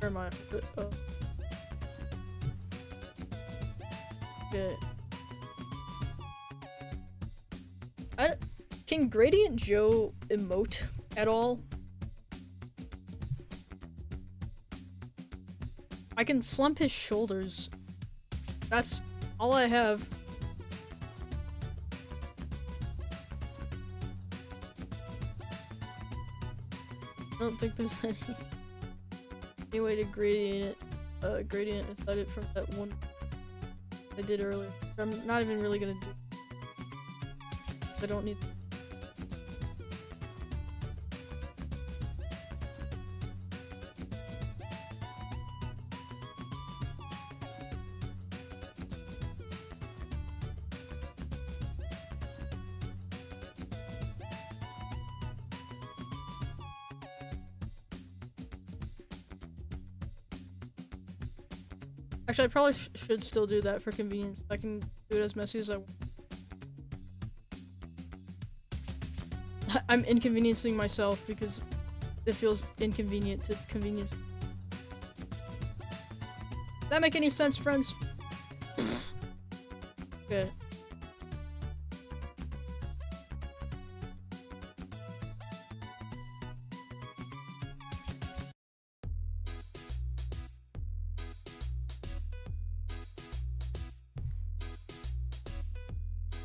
Never mind. Oh. Okay. Can Gradient Joe emote at all? I can slump his shoulders. That's all I have. I don't think there's any way to gradient aside it from that one I did earlier. I'm not even really gonna do. I don't need. Actually, I probably should still do that for convenience. I can do it as messy as I want. I'm inconveniencing myself because it feels inconvenient to convenience. Does that make any sense, friends? Okay.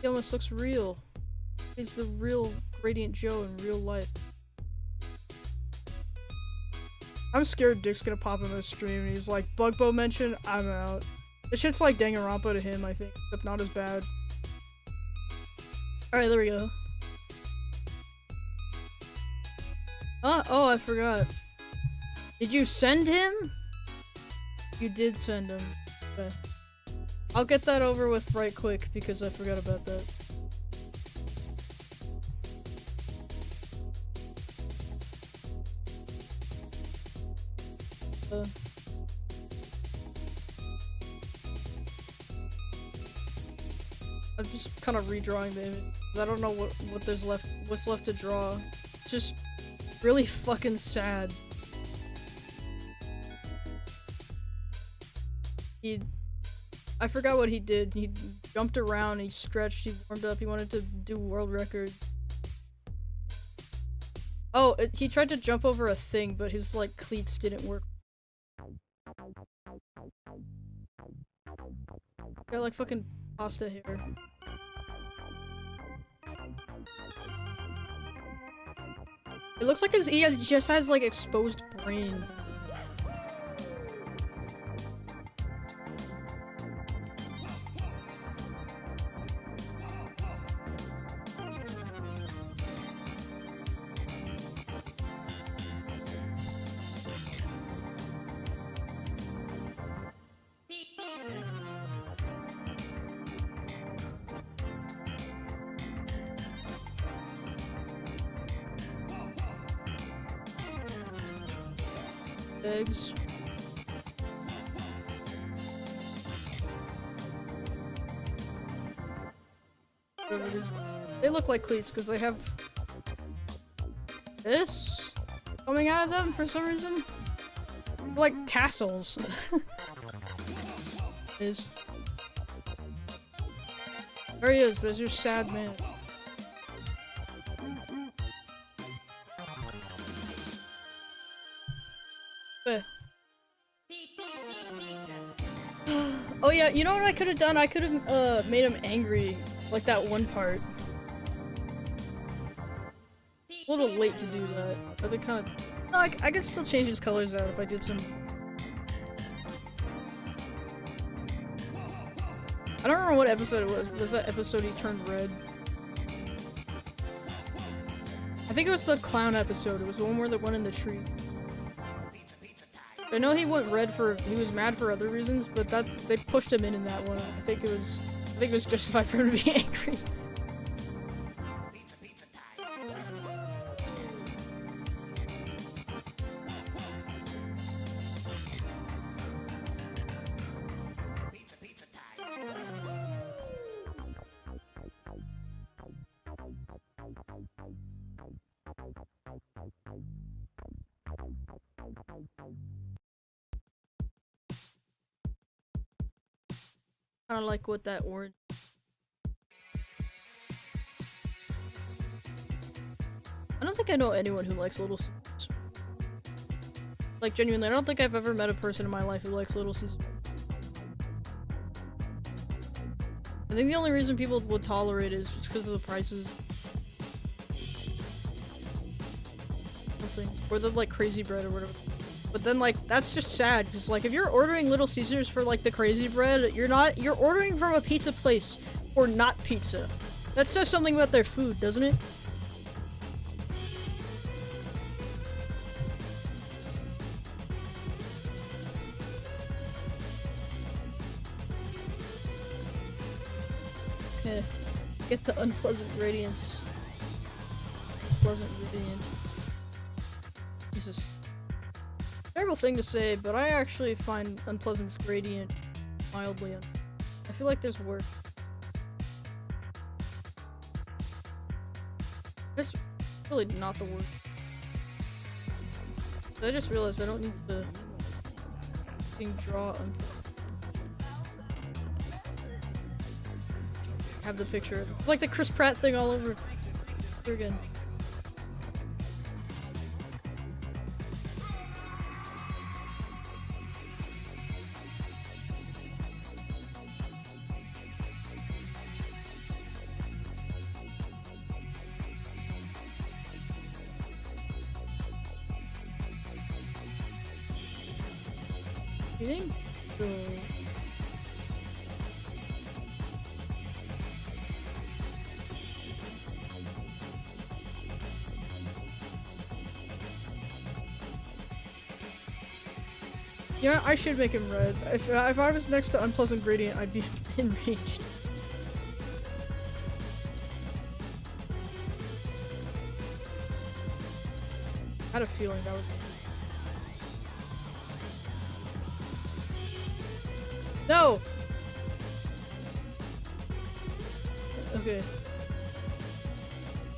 He almost looks real. He's the real Radiant Joe in real life. I'm scared Dick's gonna pop in this stream and he's like, Bugbo mention, I'm out. This shit's like Danganronpa to him, I think, except not as bad. Alright, there we go. Oh, I forgot. Did you send him? You did send him. Okay. I'll get that over with right quick because I forgot about that. I'm just kind of redrawing the image because I don't know what's left to draw. It's just really fucking sad. I forgot what he did. He jumped around, he stretched, he warmed up, he wanted to do world record. Oh, he tried to jump over a thing, but his, like, cleats didn't work. Got, like, fucking pasta hair. It looks like he just has, like, exposed brain. Eggs. They look like cleats because they have this coming out of them for some reason. Like tassels. Is there he is, there's your sad man. Oh yeah, you know what I could have done? I could have made him angry, like that one part. A little late to do that, but it kind of. No, I could still change his colors out if I did some. I don't remember what episode it was. Was that episode he turned red? I think it was the clown episode. It was the one where they went in the tree. I know he went red he was mad for other reasons, but they pushed him in that one. I think it was justified for him to be angry. I don't like what that orange. I don't think I know anyone who likes Little Caesars. Like, genuinely, I don't think I've ever met a person in my life who likes Little Caesars. I think the only reason people would tolerate it is just because of the prices. Something. Or the, like, crazy bread or whatever. But then, like, that's just sad, because, like, if you're ordering Little Caesars for, like, the crazy bread, you're ordering from a pizza place, or not pizza. That says something about their food, doesn't it? Okay. Get the unpleasant gradients. Pleasant gradient. Jesus. Terrible thing to say, but I actually find Unpleasant's gradient mildly I feel like there's work. It's really not the worst. So I just realized I don't need to draw have the picture. It's like the Chris Pratt thing all over again. You think? Yeah, I should make him red. If I was next to Unpleasant Gradient, I'd be enraged. I had a feeling that was... No! Okay.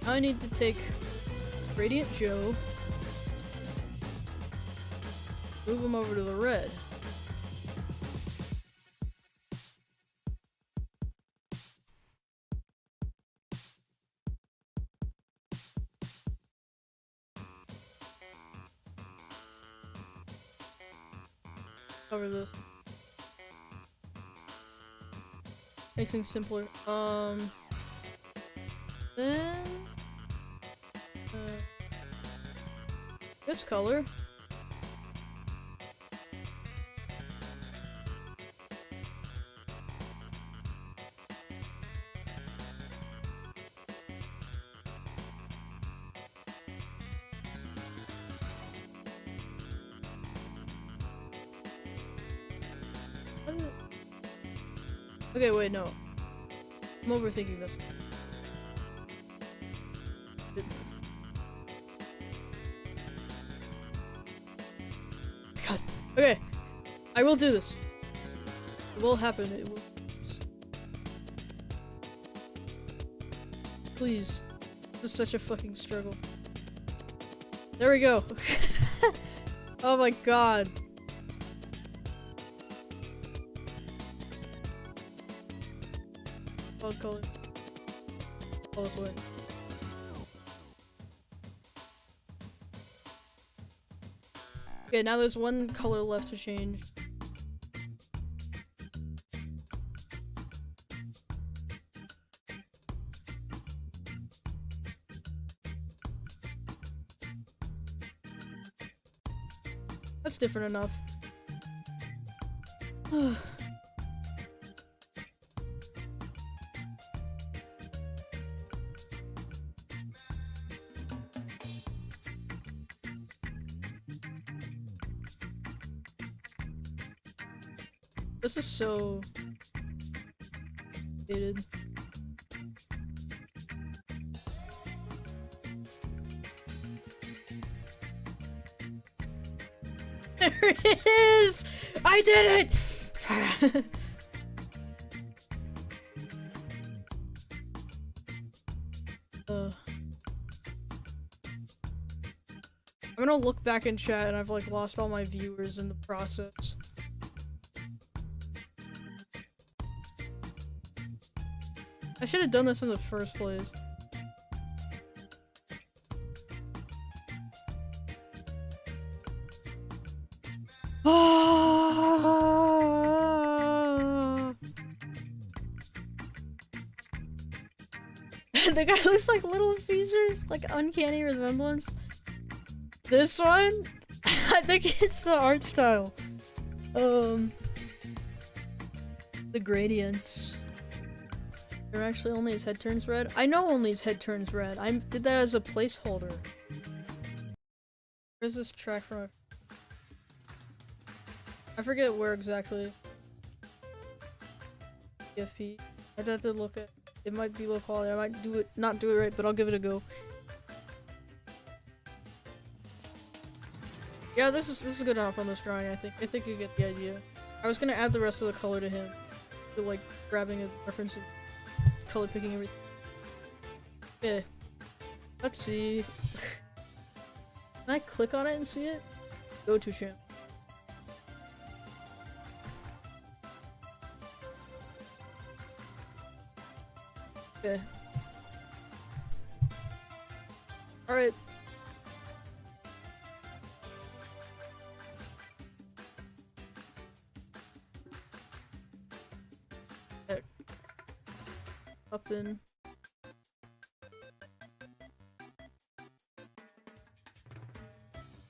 I need to take Radiant Joe, move him over to the red. Cover this. Makes things simpler. Then this color. Okay, wait, no. I'm overthinking this. God. Okay. I will do this. It will happen. It will. Please. This is such a fucking struggle. There we go. Oh my god. Color. Oh, this way. Okay, now there's one color left to change. That's different enough. This is so dated. There it is! I did it! I'm gonna look back in chat and I've like lost all my viewers in the process. I should have done this in the first place. The guy looks like Little Caesars, like uncanny resemblance. This one? I think it's the art style. The gradients. They're actually only his head turns red? I know only his head turns red. I did that as a placeholder. Where's this track from? I forget where exactly. PFP. I'd have to look at. It might be low quality. I might not do it right, but I'll give it a go. Yeah, this is good enough on this drawing. I think you get the idea. I was gonna add the rest of the color to him, to like grabbing a reference of color picking everything. Okay, let's see. Can I click on it and see it? Go to channel. Okay. Alright. Up in.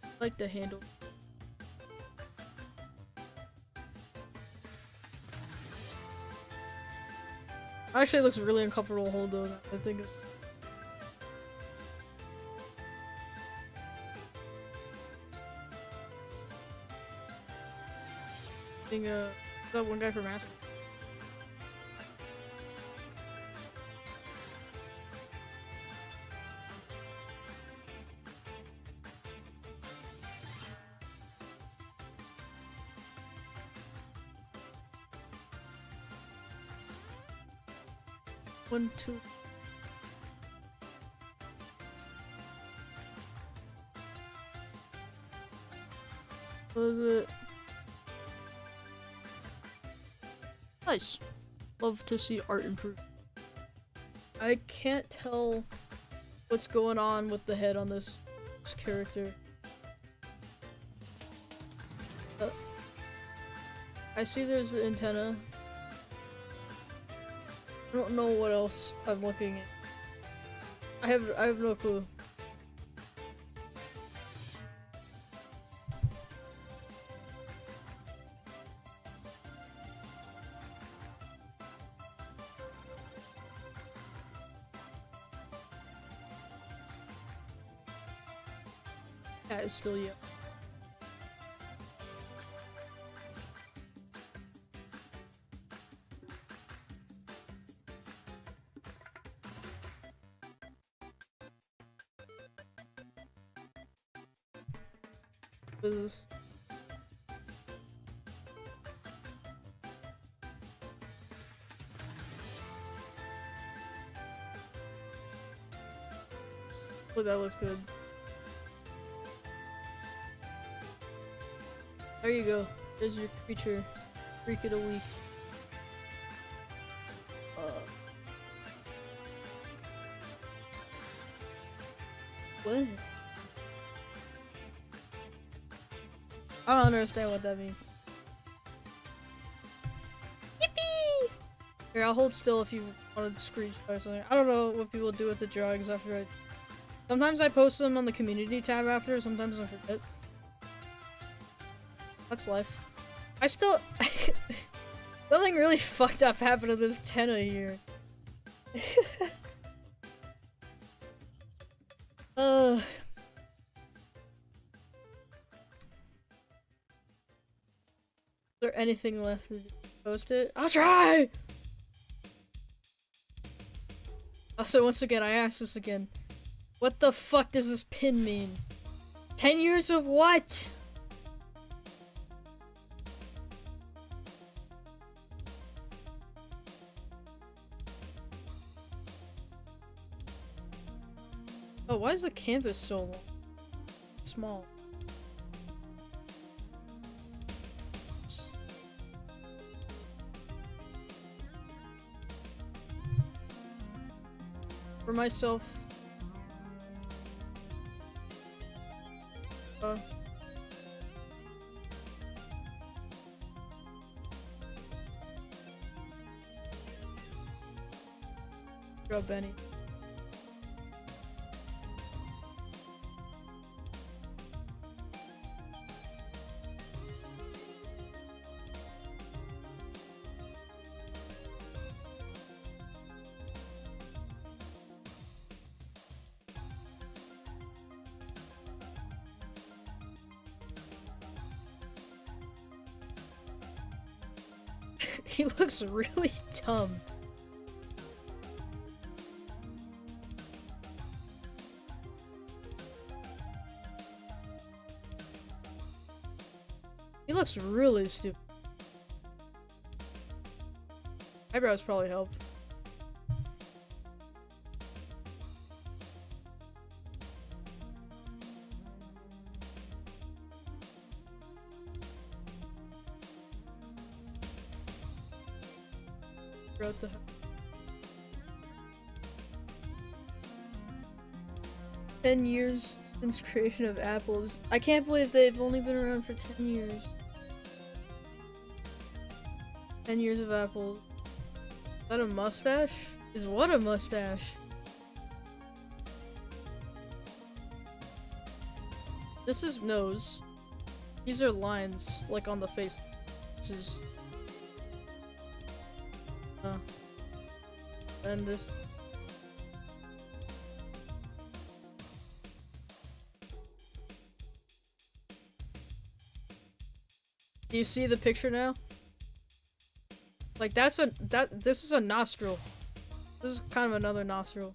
I like the handle. Actually, it looks really uncomfortable to hold though. I think. That one guy from Ash. One, two. What is it? Nice. Love to see art improve. I can't tell what's going on with the head on this character. I see there's the antenna. I don't know what else I'm looking at. I have no clue. That is still yet. What is this? Oh, that looks good. There you go. There's your creature. Freak of the week. What? I don't understand what that means. Yippee! Here, I'll hold still if you wanted to screenshot or something. I don't know what people do with the drawings after I... Sometimes I post them on the community tab after, sometimes I forget. That's life. I still... Nothing really fucked up happened to this tenna here. Is there anything left to do? Post it. I'll try! Also, once again, I ask this again. What the fuck does this pin mean? 10 years of what? Oh, why is the canvas so long? Small. For myself. Draw Benny. He looks really dumb. He looks really stupid. Eyebrows probably help. What the heck? "10 years since creation of apples." I can't believe they've only been around for 10 years. 10 years of apples. Is that a mustache? Is what a mustache? This is nose. These are lines, like on the face. This is... and this. Do you see the picture now? Like this is a nostril. This is kind of another nostril.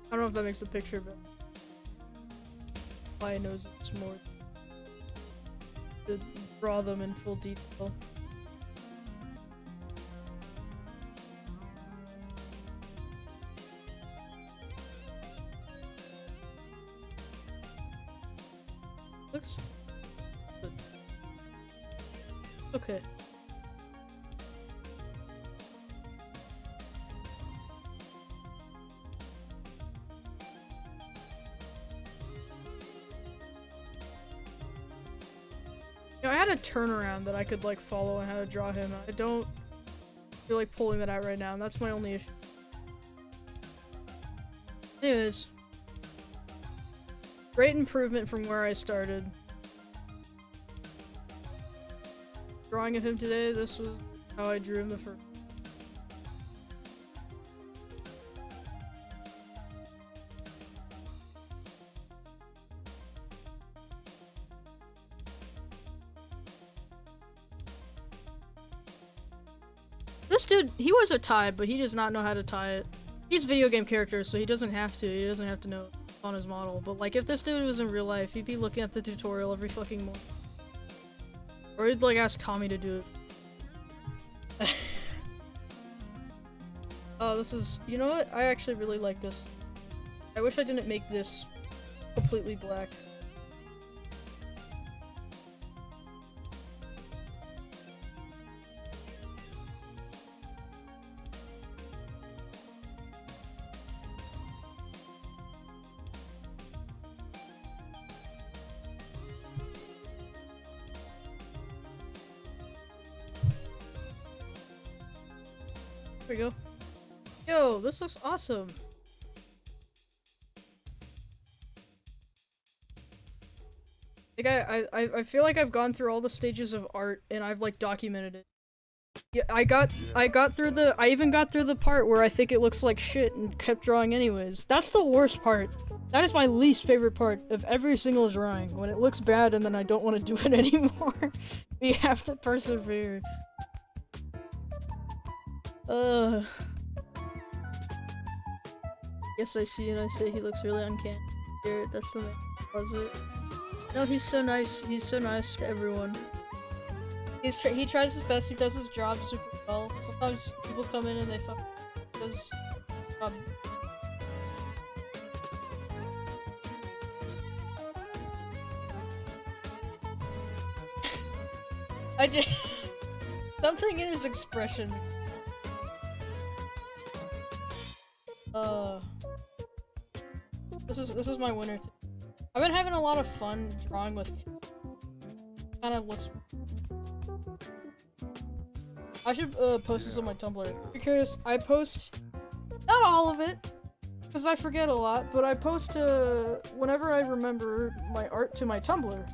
I don't know if that makes the picture, but my nose is more to draw them in full detail. Looks good. Okay. You know, I had a turnaround that I could like follow on how to draw him. I don't feel like pulling that out right now, and that's my only issue. Anyways. Great improvement from where I started. Drawing of him today, this was how I drew him the first. This dude, he was a tie, but he does not know how to tie it. He's a video game character, so he doesn't have to. He doesn't have to know on his model. But like, if this dude was in real life, he'd be looking at the tutorial every fucking morning. Or he'd like ask Tommy to do it. Oh, this is... You know what? I actually really like this. I wish I didn't make this completely black. There we go. Yo, this looks awesome. Like I feel like I've gone through all the stages of art and I've like documented it. Yeah, I even got through the part where I think it looks like shit and kept drawing anyways. That's the worst part. That is my least favorite part of every single drawing, when it looks bad and then I don't want to do it anymore. We have to persevere. Yes, I see and I say he looks really uncanny. Here, that's the man who does it. No, he's so nice. He's so nice to everyone. He tries his best. He does his job super well. Sometimes people come in and they fuck because I just something in his expression. This is my winner. I've been having a lot of fun drawing with. Kind of looks. I should post this on my Tumblr. If you're curious, I post not all of it because I forget a lot, but I post whenever I remember my art to my Tumblr,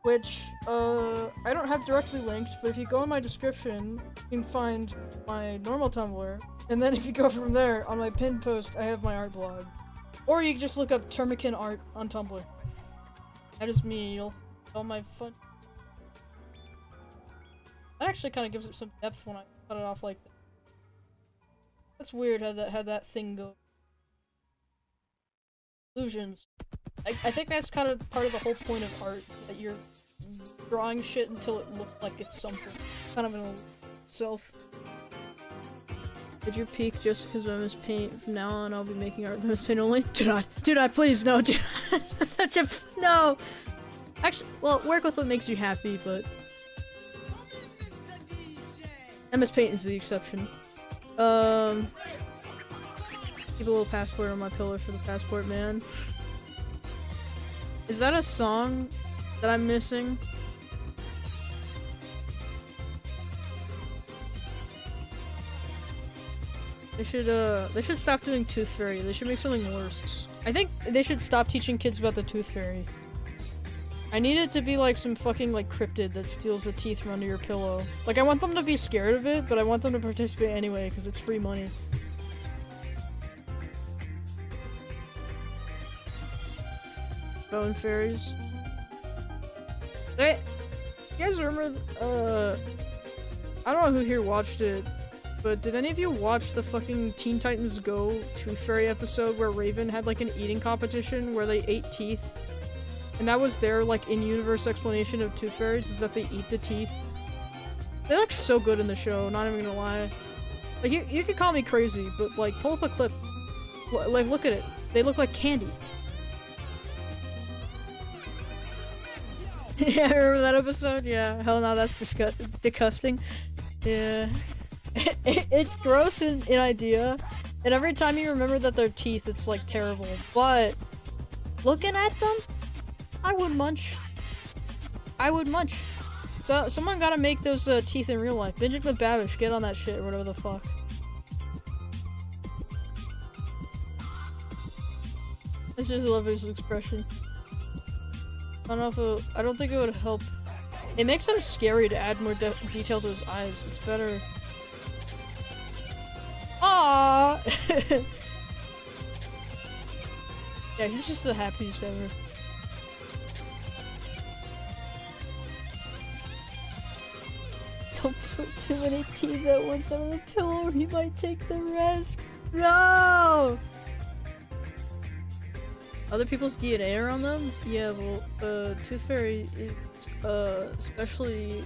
which I don't have directly linked, but if you go in my description, you can find my normal Tumblr, and then if you go from there, on my pinned post, I have my art blog. Or you can just look up Termiken art on Tumblr. That is me, you'll all my fun. That actually kind of gives it some depth when I cut it off like that. That's weird how that thing goes. Illusions. I think that's kind of part of the whole point of art, that you're drawing shit until it looks like it's something. Kind of in itself. Did you peak just because of mspaint? From now on, I'll be making art with mspaint only? Do not, please, no, do not. Such a no. Actually, well, work with what makes you happy, but mspaint is the exception. Keep a little passport on my pillow for the passport man. Is that a song that I'm missing? They should stop doing Tooth Fairy. They should make something worse. I think they should stop teaching kids about the Tooth Fairy. I need it to be like some fucking like cryptid that steals the teeth from under your pillow. Like I want them to be scared of it, but I want them to participate anyway because it's free money. Bone fairies. Hey, you guys remember? I don't know who here watched it, but did any of you watch the fucking Teen Titans Go Tooth Fairy episode where Raven had like an eating competition where they ate teeth? And that was their like in-universe explanation of tooth fairies, is that they eat the teeth. They look so good in the show, not even gonna lie. Like you could call me crazy, but like pull up a clip. Like look at it. They look like candy. Yeah, remember that episode? Yeah, hell no, that's disgusting. Yeah. It's gross in idea, and every time you remember that they're teeth, it's like terrible. But looking at them, I would munch. I would munch. So someone gotta make those teeth in real life. Benjamin Babish, get on that shit or whatever the fuck. I just love his expression. I don't know if I don't think it would help. It makes him scary to add more detail to his eyes. It's better. Ah. Yeah, he's just the happiest ever. Don't put too many teeth at once on the pillow or he might take the rest. No! Other people's DNA are on them? Yeah, well, Tooth Fairy is especially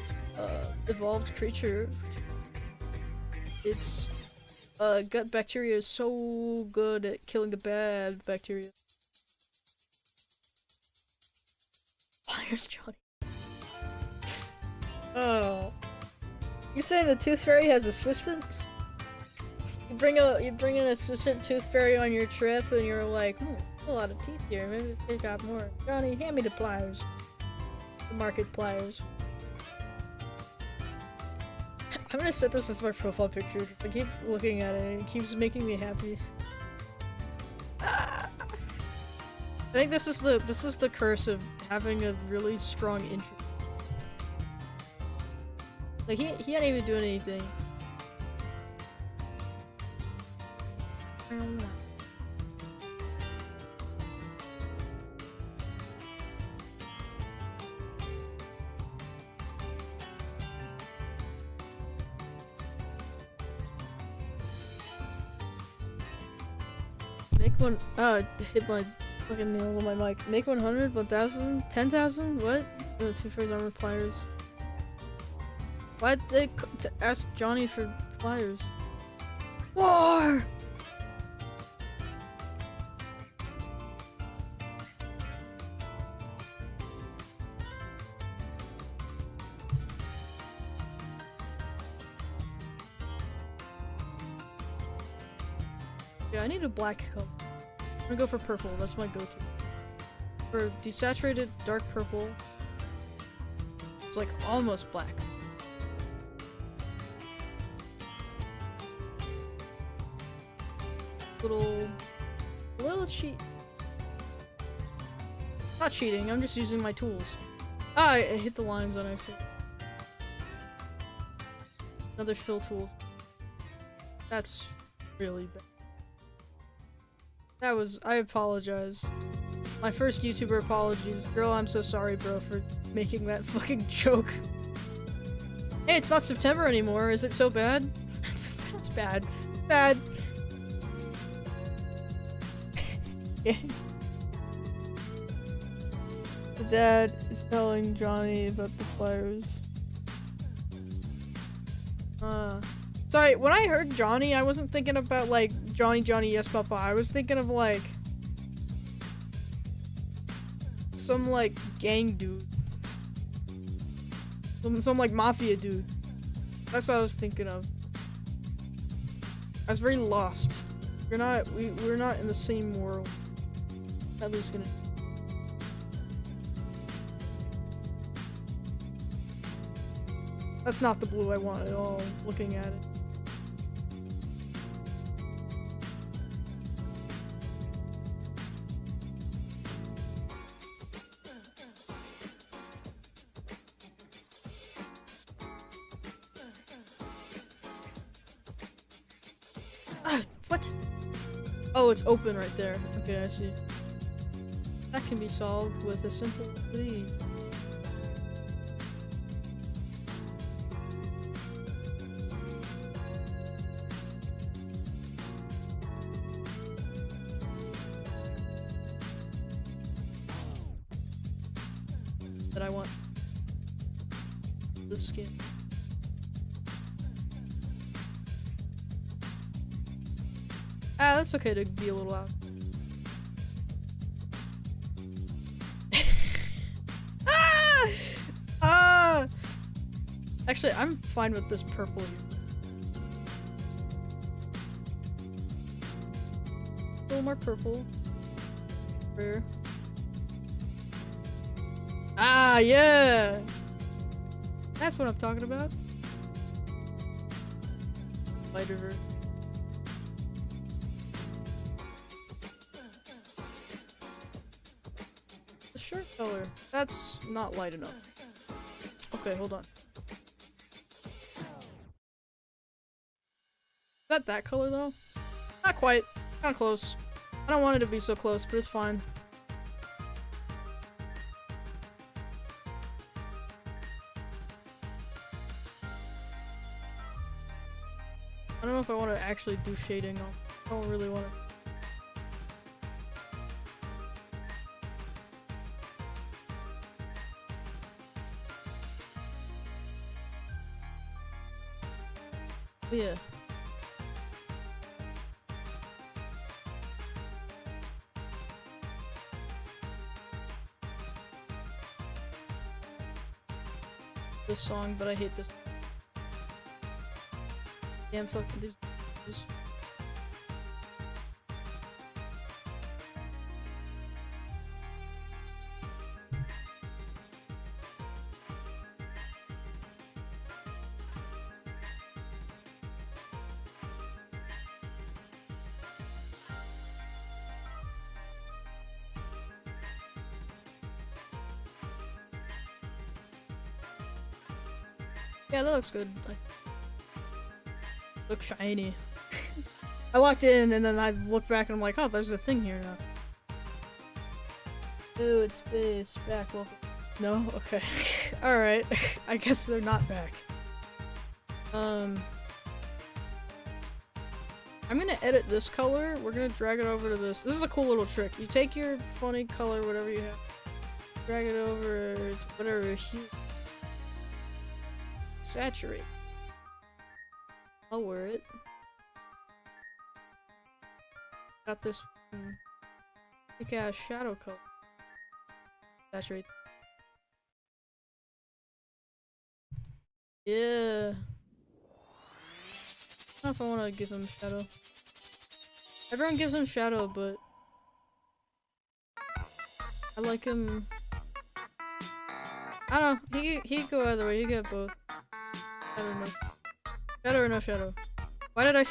evolved creature. Its gut bacteria is so good at killing the bad bacteria. Pliers, Johnny. Oh. You saying the Tooth Fairy has assistants? You bring an assistant Tooth Fairy on your trip and you're like, a lot of teeth here, maybe they got more. Johnny, hand me the pliers. The market pliers. I'm gonna set this as my profile picture. I keep looking at it and it keeps making me happy. I think this is the curse of having a really strong interest. Like he ain't even doing anything. Make one. Hit my fucking nail on my mic. Make 100, 1,000, 10,000. What? The two phrase armor pliers. Why'd they ask Johnny for pliers? War! Yeah, I need a black color. I'm gonna go for purple. That's my go-to. For desaturated dark purple, it's like almost black. Little cheat. Not cheating, I'm just using my tools. Ah, I hit the lines on accident. Another fill tools. That's really bad. That was- I apologize. My first YouTuber apologies. Girl, I'm so sorry, bro, for making that fucking joke. Hey, it's not September anymore. Is it so bad? That's bad. Bad. The dad is telling Johnny about the pliers. Sorry, when I heard Johnny, I wasn't thinking about like Johnny, yes papa. I was thinking of like some like gang dude. Some like mafia dude. That's what I was thinking of. I was very lost. We're not in the same world. At least gonna. That's not the blue I want at all, looking at it. Ah, what? Oh, it's open right there. Okay, I see. That can be solved with a simple lead. That I want the skin. Ah, that's okay to be a little out. Actually, I'm fine with this purple here. A little more purple. Rare. Ah, yeah! That's what I'm talking about. Lighter version. The shirt color. That's not light enough. Okay, hold on. Is that color though? Not quite. Kinda close. I don't want it to be so close, but it's fine. I don't know if I want to actually do shading. I don't really want to. But yeah. This song, but I hate this. Damn fucking these. Yeah, that looks good. Looks shiny. I locked in and then I looked back and I'm like, oh, there's a thing here now. Ooh, it's space. Back, welcome. No? Okay. Alright. I guess they're not back. I'm gonna edit this color. We're gonna drag it over to this. This is a cool little trick. You take your funny color, whatever you have, drag it over to whatever hue. Saturate. Lower it. Got this thick ass shadow color. Saturate. Yeah. I don't know if I want to give him shadow. Everyone gives him shadow, but I like him. I don't know. He could go either way. You get both. I don't know. Shadow or no shadow? Why did I?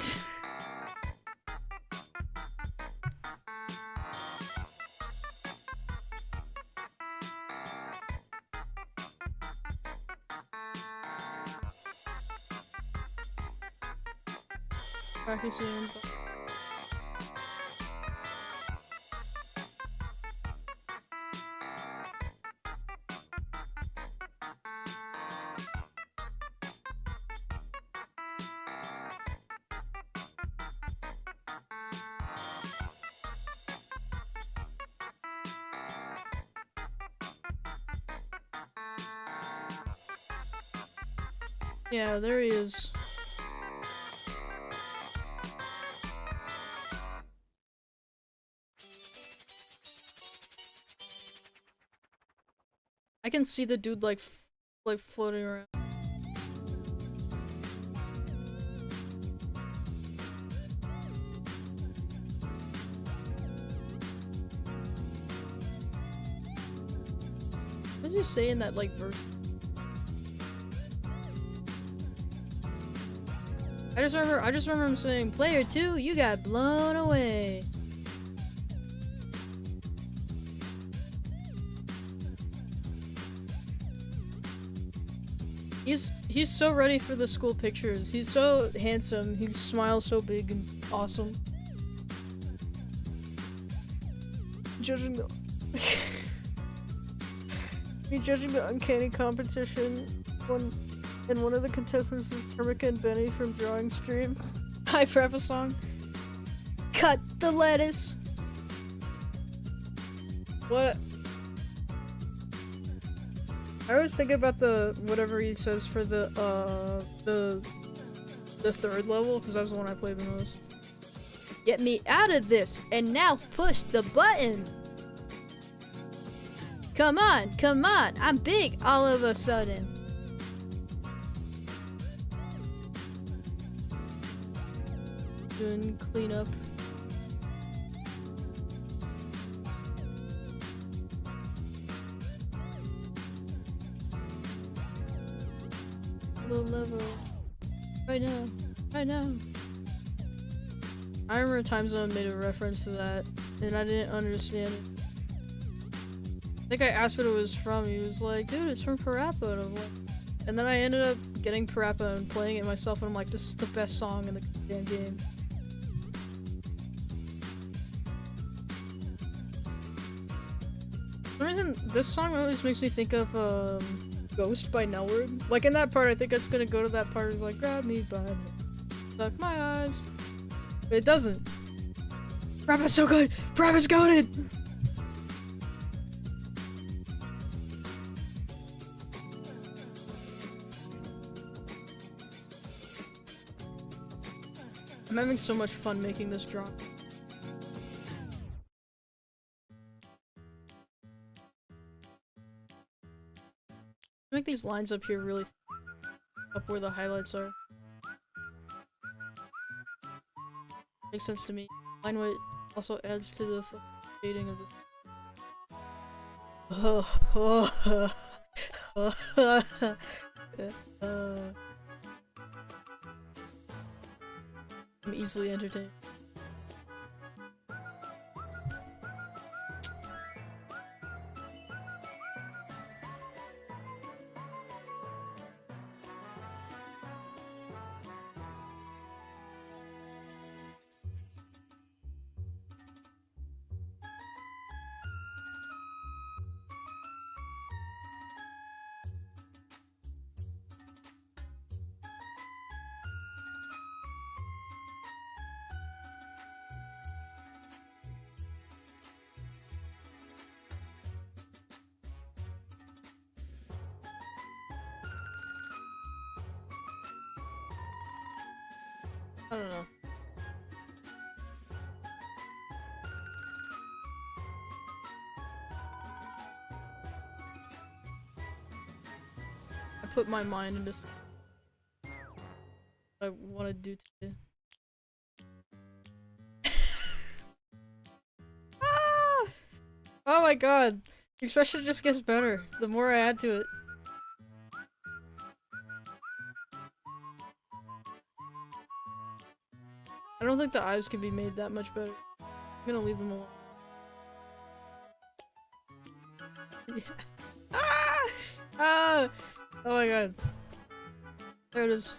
Practicing. Yeah, there he is. I can see the dude like floating around. What does he say in that like verse? I just remember him saying, "Player 2, you got blown away." He's so ready for the school pictures. He's so handsome. He smiles so big and awesome. Judging the judging the uncanny competition and one of the contestants is Termiken and Benny from Drawing Stream. Hi, Preppa song. Cut the lettuce. What? I always think about the whatever he says for the third level, because that's the one I play the most. Get me out of this, and now push the button. Come on, I'm big all of a sudden. Doing cleanup. Low level. Right now. I remember times when I made a reference to that, and I didn't understand it. I think I asked what it was from. He was like, dude, it's from Parappa. And I'm like, and then I ended up getting Parappa and playing it myself, and I'm like, this is the best song in the damn game. For some reason, this song always makes me think of Ghost by Nelward. Like in that part, I think it's gonna go to that part of like, grab me by the suck my eyes. But it doesn't. Parappa's so good! Parappa's goated! I'm having so much fun making this drawing. Make these lines up here really up where the highlights are. Makes sense to me. Line weight also adds to the fading of the. I'm easily entertained. I don't know. I put my mind into what I want to do today. Ah! Oh my god. The expression just gets better the more I add to it. I don't think the eyes can be made that much better. I'm gonna leave them alone. Yeah. Ah! Ah! Oh my god. There it is.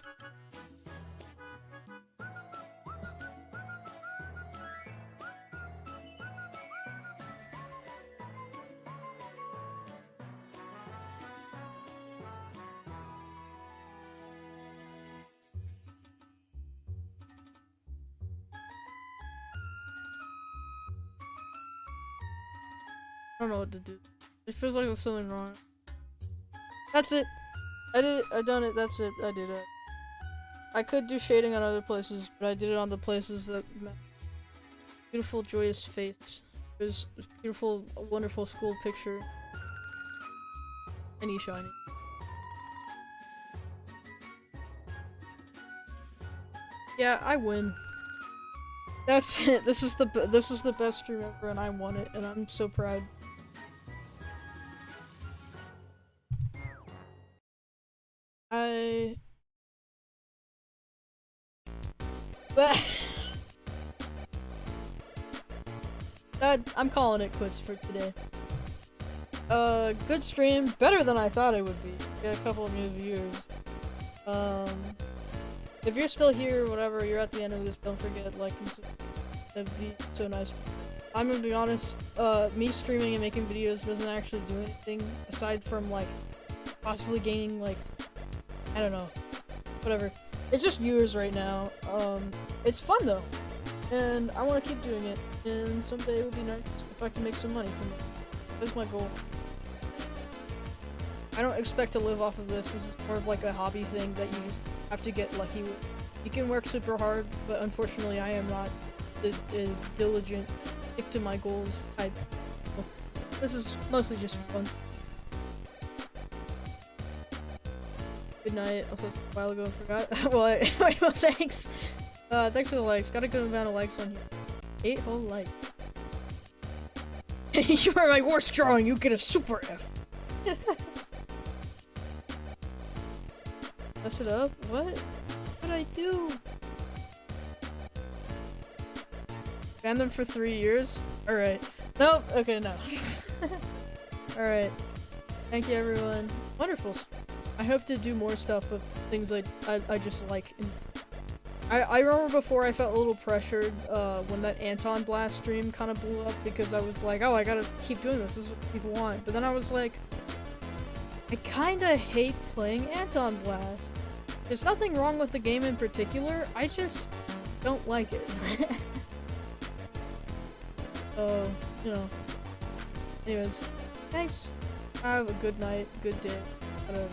I don't know what to do. It feels like there's something wrong. That's it. I done it. That's it. I did it. I could do shading on other places, but I did it on the places that met beautiful, joyous face. It was a beautiful, wonderful school picture. Any shiny. Yeah, I win. That's it. This is the best stream ever, and I won it, and I'm so proud. I'm calling it quits for today. Good stream, better than I thought it would be. Got a couple of new viewers. If you're still here, whatever, you're at the end of this, don't forget, like, and that'd be so nice. I'm gonna be honest, me streaming and making videos doesn't actually do anything, aside from, like, possibly gaining, like, I don't know, whatever. It's just viewers right now. It's fun though, and I want to keep doing it, and someday it would be nice if I can make some money from it. That's my goal. I don't expect to live off of this. This is more of like a hobby thing that you just have to get lucky with. You can work super hard, but unfortunately I am not a diligent, stick to my goals type. This is mostly just for fun. Good night. Also, a while ago, I forgot. Well, thanks. Thanks for the likes. Got a good amount of likes on here. 8 whole likes. You are my worst drawing. You get a super F. Mess it up? What? What did I do? Ban them for 3 years? Alright. Nope. Okay, no. Alright. Thank you, everyone. Wonderful. I hope to do more stuff with things like I just like. I remember before I felt a little pressured when that Anton Blast stream kind of blew up because I was like, oh, I gotta keep doing this. This is what people want. But then I was like, I kind of hate playing Anton Blast. There's nothing wrong with the game in particular. I just don't like it. So, you know. Anyways, thanks. Have a good night, good day, whatever.